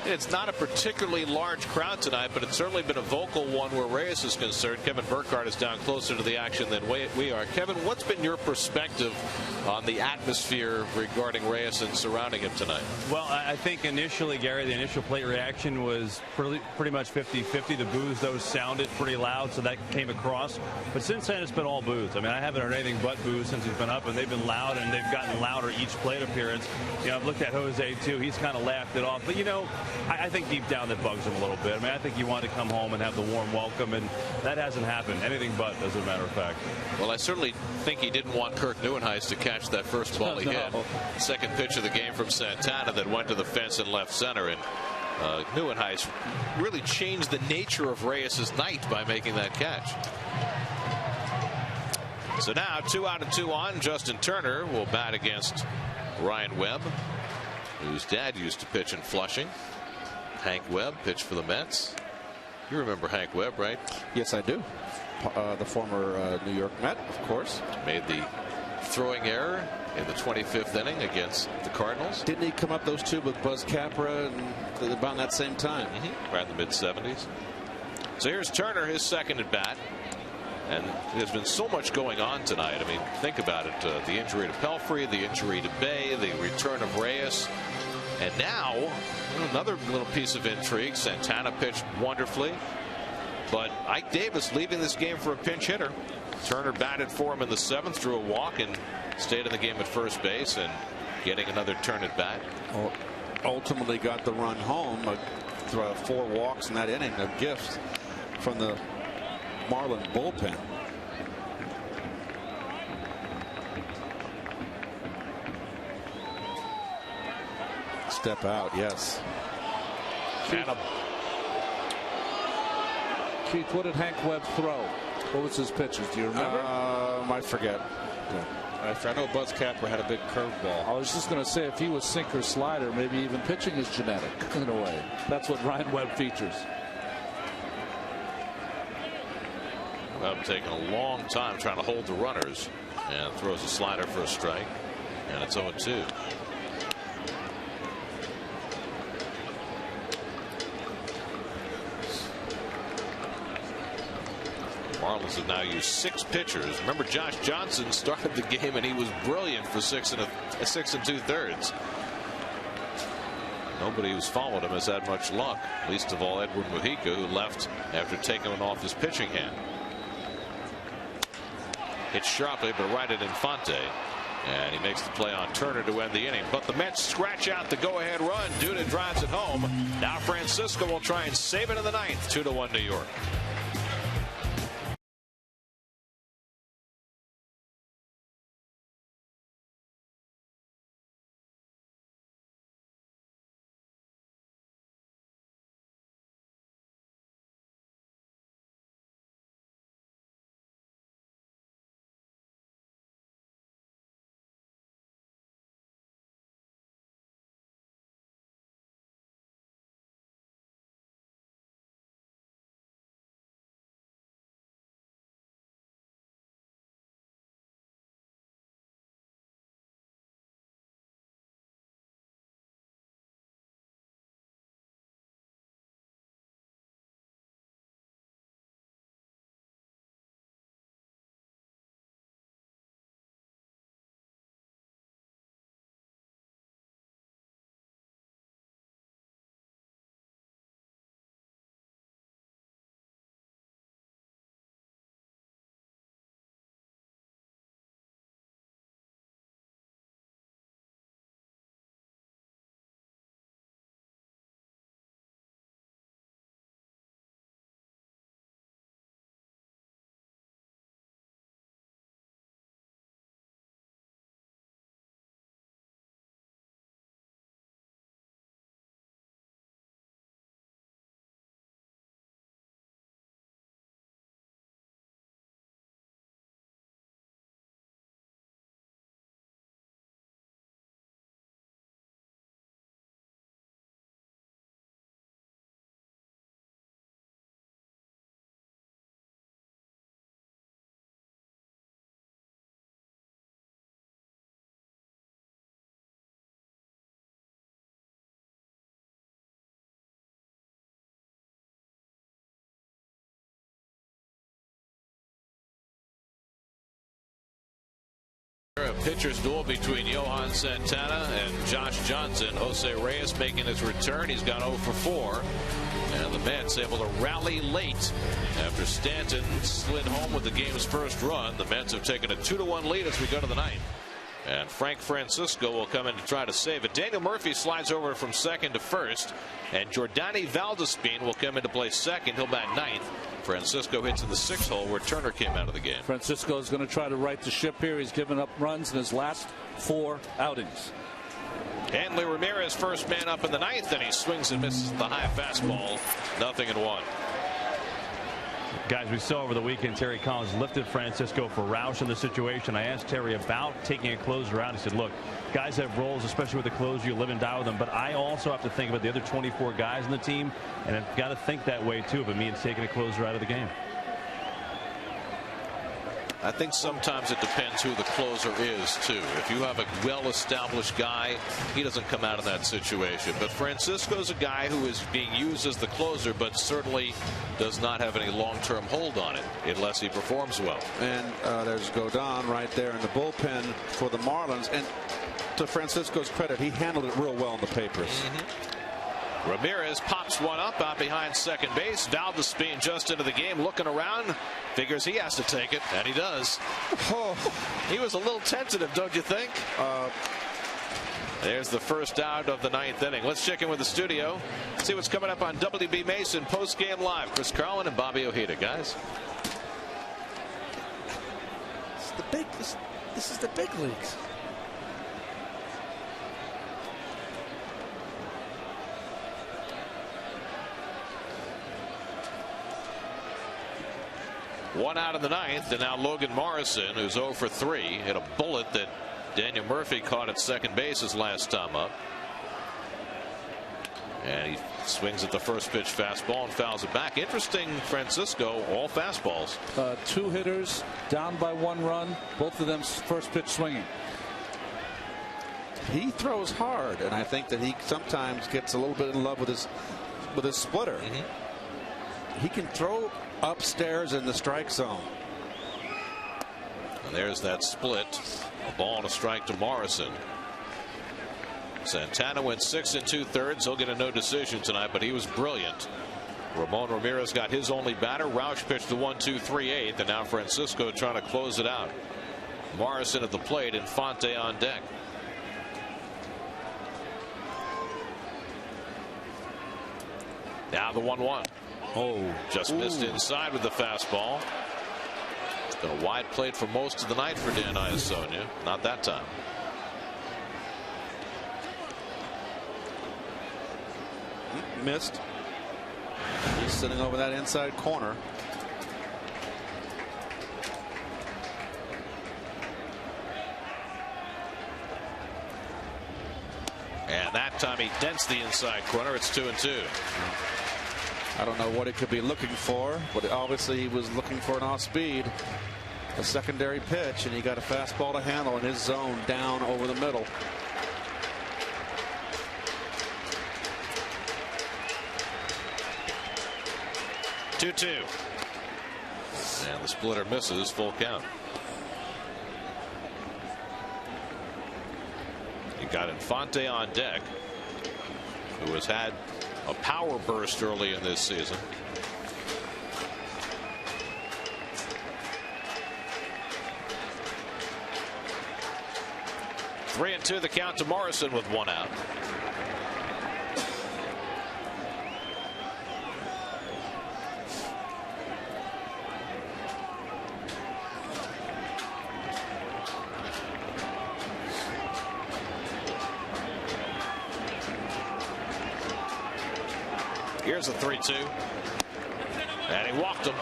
it's not a particularly large crowd tonight, but it's certainly been a vocal one where Reyes is concerned. Kevin Burkhardt is down closer to the action than we are. Kevin, what's been your perspective on the atmosphere regarding Reyes and surrounding him tonight? Well, I think initially, Gary, the initial plate reaction was pretty much 50-50. The boos, those sounded pretty loud, so that came across. But since then, it's been all boos. I mean, I haven't heard anything but boos since he's been up, and they've been loud, and they've gotten louder each plate appearance. You know, I've looked at Jose, too. He's kind of laughed it off. But, you know, I think deep down that bugs him a little bit. I mean, I think he wanted to come home and have the warm welcome, and that hasn't happened. Anything but, as a matter of fact. Well, I certainly think he didn't want Kirk Neuenhuis to catch that first ball he hit. Second pitch of the game from Santana that went to the fence in left center, and Neuenhuis really changed the nature of Reyes' night by making that catch. So now 2 out and 2 on. Justin Turner will bat against Ryan Webb, whose dad used to pitch in Flushing. Hank Webb pitched for the Mets. You remember Hank Webb, right? Yes, I do. The former New York Met, of course. Made the throwing error in the 25th inning against the Cardinals. Didn't he come up those 2 with Buzz Capra and about that same time? Around the mid-70s. So here's Turner, his second at bat. And there's been so much going on tonight. I mean, think about it. The injury to Pelfrey, the injury to Bay, the return of Reyes. And now, another little piece of intrigue. Santana pitched wonderfully. But Ike Davis leaving this game for a pinch hitter. Turner batted for him in the 7th, drew a walk, and stayed in the game at first base, and getting another turn at bat. Ultimately got the run home. 4 walks in that inning. A gift from the Marlin bullpen. Step out, yes. Keith, what did Hank Webb throw? What was his pitches? Do you remember? I forget. I know Buzz Capra had a big curveball. I was just going to say, if he was sinker slider, maybe even pitching is genetic in a way. That's what Ryan Webb features. Webb taking a long time trying to hold the runners, and throws a slider for a strike, and it's 0-2. Marlins have now used 6 pitchers. Remember, Josh Johnson started the game and he was brilliant for 6 2/3. Nobody who's followed him has had much luck, least of all Edward Mujica, who left after taking him off his pitching hand. hit sharply, but right at Infante. And he makes the play on Turner to end the inning. But the Mets scratch out the go-ahead run. Duda drives it home. Now Francisco will try and save it in the ninth. 2-1 New York. A pitcher's duel between Johan Santana and Josh Johnson. Jose Reyes making his return. He's gone 0 for 4. And the Mets able to rally late after Stanton slid home with the game's first run. The Mets have taken a 2-1 lead as we go to the ninth. And Frank Francisco will come in to try to save it. Daniel Murphy slides over from second to first. And Jordani Valdespin will come into play second. He'll bat ninth. Francisco hits in the 6th hole where Turner came out of the game. Francisco is going to try to right the ship here. He's given up runs in his last 4 outings. Hanley Ramirez first man up in the ninth, and he swings and misses the high fastball. 0-1. Guys, we saw over the weekend Terry Collins lifted Francisco for Roush in the situation. I asked Terry about taking a closer out. He said, look, guys have roles, especially with the closer. You live and die with them. But I also have to think about the other 24 guys in the team. And I've got to think that way, too, if it means taking a closer out of the game. I think sometimes it depends who the closer is, too. If you have a well-established guy, he doesn't come out of that situation. But Francisco's a guy who is being used as the closer, but certainly does not have any long-term hold on it unless he performs well. And there's Godin right there in the bullpen for the Marlins. And to Francisco's credit, he handled it real well in the papers. Ramirez pops one up out behind second base. Valdespin just into the game, looking around, figures he has to take it, and he does. Oh, he was a little tentative, don't you think? There's the first out of the ninth inning. Let's check in with the studio, see what's coming up on WB Mason Post-Game Live. Chris Carlin and Bobby Ojeda, guys. This is the big leagues. One out in the ninth, and now Logan Morrison, who's 0 for 3, hit a bullet that Daniel Murphy caught at second base his last time up. And he swings at the first pitch fastball and fouls it back. Interesting, Francisco, all fastballs. 2 hitters down by 1 run, both of them first pitch swinging. He throws hard, and I think that he sometimes gets a little bit in love with his splitter. He can throw upstairs in the strike zone. And there's that split. A ball and a strike to Morrison. Santana went 6 2/3. He'll get a no decision tonight, but he was brilliant. Ramon Ramirez got his only batter. Roush pitched the 1-2-3-8, and now Francisco trying to close it out. Morrison at the plate, Infante on deck. Now the 1-1. Oh, just missed inside with the fastball. It's been a wide plate for most of the night for Dan Iasonia. Not that time. Missed. He's sitting over that inside corner. And that time he dents the inside corner. It's 2-2. I don't know what he could be looking for, but obviously he was looking for an off speed, a secondary pitch, and he got a fastball to handle in his zone down over the middle. Two. And the splitter misses, full count. You got Infante on deck, who has had a power burst early in this season. Three and two the count to Morrison with one out. Here's a 3-2. And he walked him.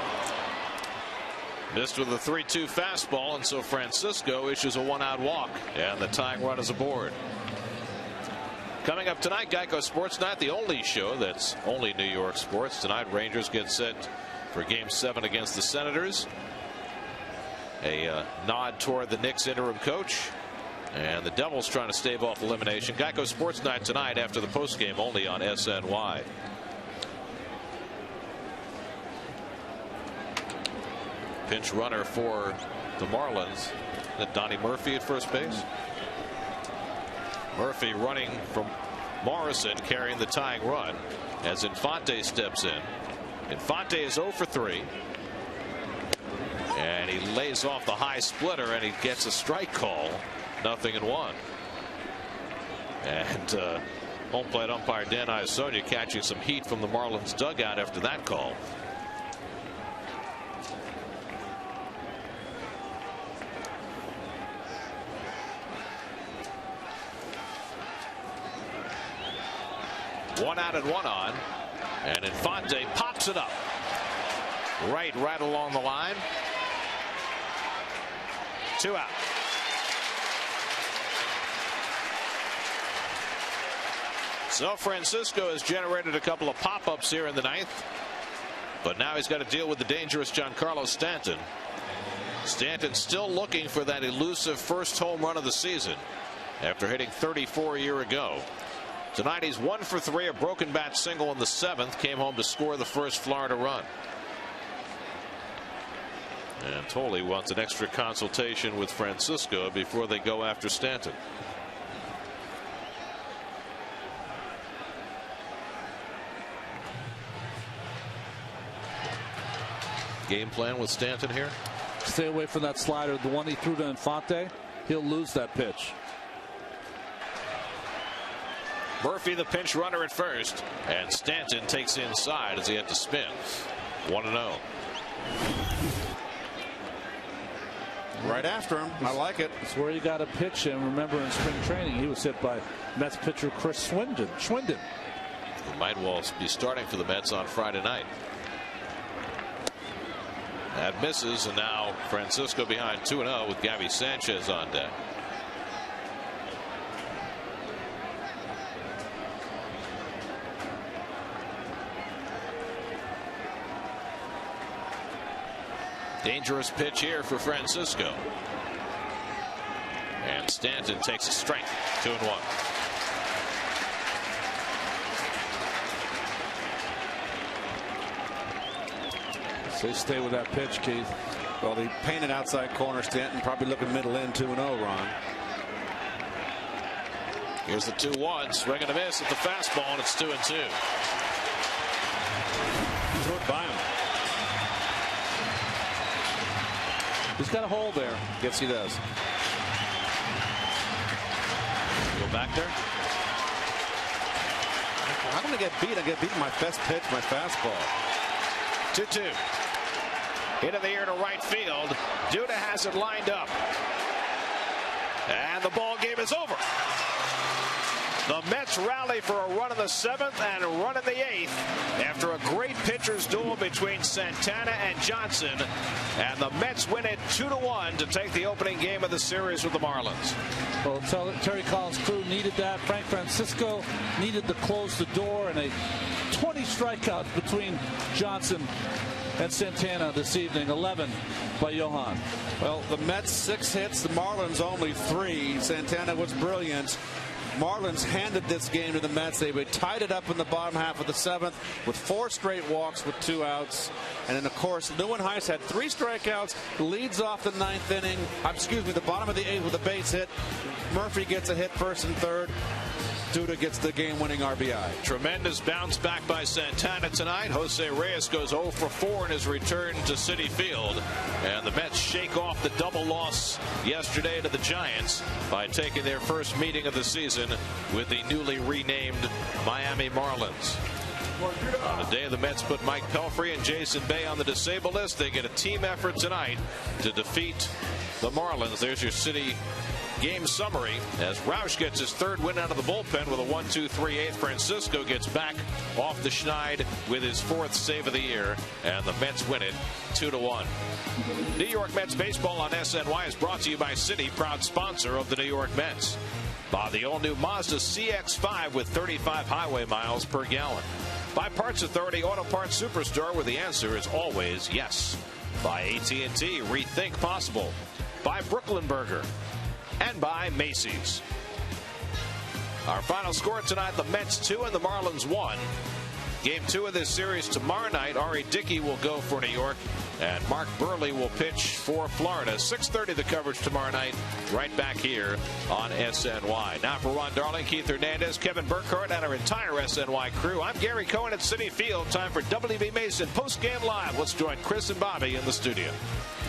Missed with a 3-2 fastball, and so Francisco issues a one-out walk, and the tying run is aboard. Coming up tonight, Geico Sports Night, the only show that's only New York sports. Tonight, Rangers get set for Game 7 against the Senators. A nod toward the Knicks interim coach. And the Devils trying to stave off elimination. Geico Sports Night tonight after the postgame only on SNY. Pinch runner for the Marlins. That Donnie Murphy at first base. Murphy running from Morrison, carrying the tying run as Infante steps in. Infante is 0 for 3. And he lays off the high splitter, and he gets a strike call. 0-1. And home plate umpire Dan Iasonia catching some heat from the Marlins dugout after that call. One out and one on, and Infante pops it up right along the line. 2 out. So Francisco has generated a couple of pop-ups here in the ninth, but now he's got to deal with the dangerous Giancarlo Stanton. Stanton still looking for that elusive first home run of the season after hitting 34 a year ago. Tonight he's 1 for 3, a broken bat single in the 7th, came home to score the first Florida run. And Tolley wants an extra consultation with Francisco before they go after Stanton. Game plan with Stanton here? Stay away from that slider. The one he threw to Infante, he'll lose that pitch. Murphy the pinch runner at first, and Stanton takes inside as he had to spin. 1-0. Right after him. I like it. It's where you got to pitch him. Remember in spring training he was hit by Mets pitcher Chris Swindon. Who might well be starting for the Mets on Friday night. That misses, and now Francisco behind 2-0 with Gabby Sanchez on deck. Dangerous pitch here for Francisco. And Stanton takes a strike. 2-1. So stay with that pitch, Keith. Well, they painted outside corner. Stanton probably looking middle in. 2-0, Ron. Here's the 2-1. Swing and a miss at the fastball, and it's 2-2. He's got a hole there. Yes, he does. Go back there. I'm going to get beat. I get beat with my best pitch, my fastball. 2-2. Into the air to right field. Duda has it lined up. And the ball game is over. The Mets rally for a run in the 7th and a run in the 8th after a great pitcher's duel between Santana and Johnson. And the Mets win it 2-1 to take the opening game of the series with the Marlins. Well, Terry Collins' crew needed that. Frank Francisco needed to close the door, and a 20 strikeouts between Johnson and Santana this evening. 11 by Johan. Well, the Mets 6 hits, the Marlins only 3. Santana was brilliant. Marlins handed this game to the Mets. They tied it up in the bottom half of the 7th with 4 straight walks with 2 outs. And then, of course, Neuenhuis had 3 strikeouts, leads off the 9th inning. The bottom of the 8th with a base hit. Murphy gets a hit first and third. Duda gets the game-winning RBI. Tremendous bounce back by Santana tonight. Jose Reyes goes 0 for 4 in his return to Citi Field. And the Mets shake off the double loss yesterday to the Giants by taking their first meeting of the season with the newly renamed Miami Marlins. On the day the Mets put Mike Pelfrey and Jason Bay on the disabled list, they get a team effort tonight to defeat the Marlins. There's your Citi game summary as Roush gets his 3rd win out of the bullpen with a 1-2-3-8. Francisco gets back off the schneid with his 4th save of the year, and the Mets win it 2-1. New York Mets baseball on SNY is brought to you by Citi, proud sponsor of the New York Mets. By the all-new Mazda CX-5 with 35 highway miles per gallon. By Parts Authority Auto Parts Superstore, where the answer is always yes. By AT NYN, rethink possible. By Brooklyn Burger. And by Macy's. Our final score tonight, the Mets 2 and the Marlins 1. Game 2 of this series tomorrow night. Ari Dickey will go for New York, and Mark Burley will pitch for Florida. 6:30 the coverage tomorrow night, right back here on SNY. Now for Ron Darling, Keith Hernandez, Kevin Burkhardt, and our entire SNY crew, I'm Gary Cohen at Citi Field. Time for WB Mason Post Game Live. Let's join Chris and Bobby in the studio.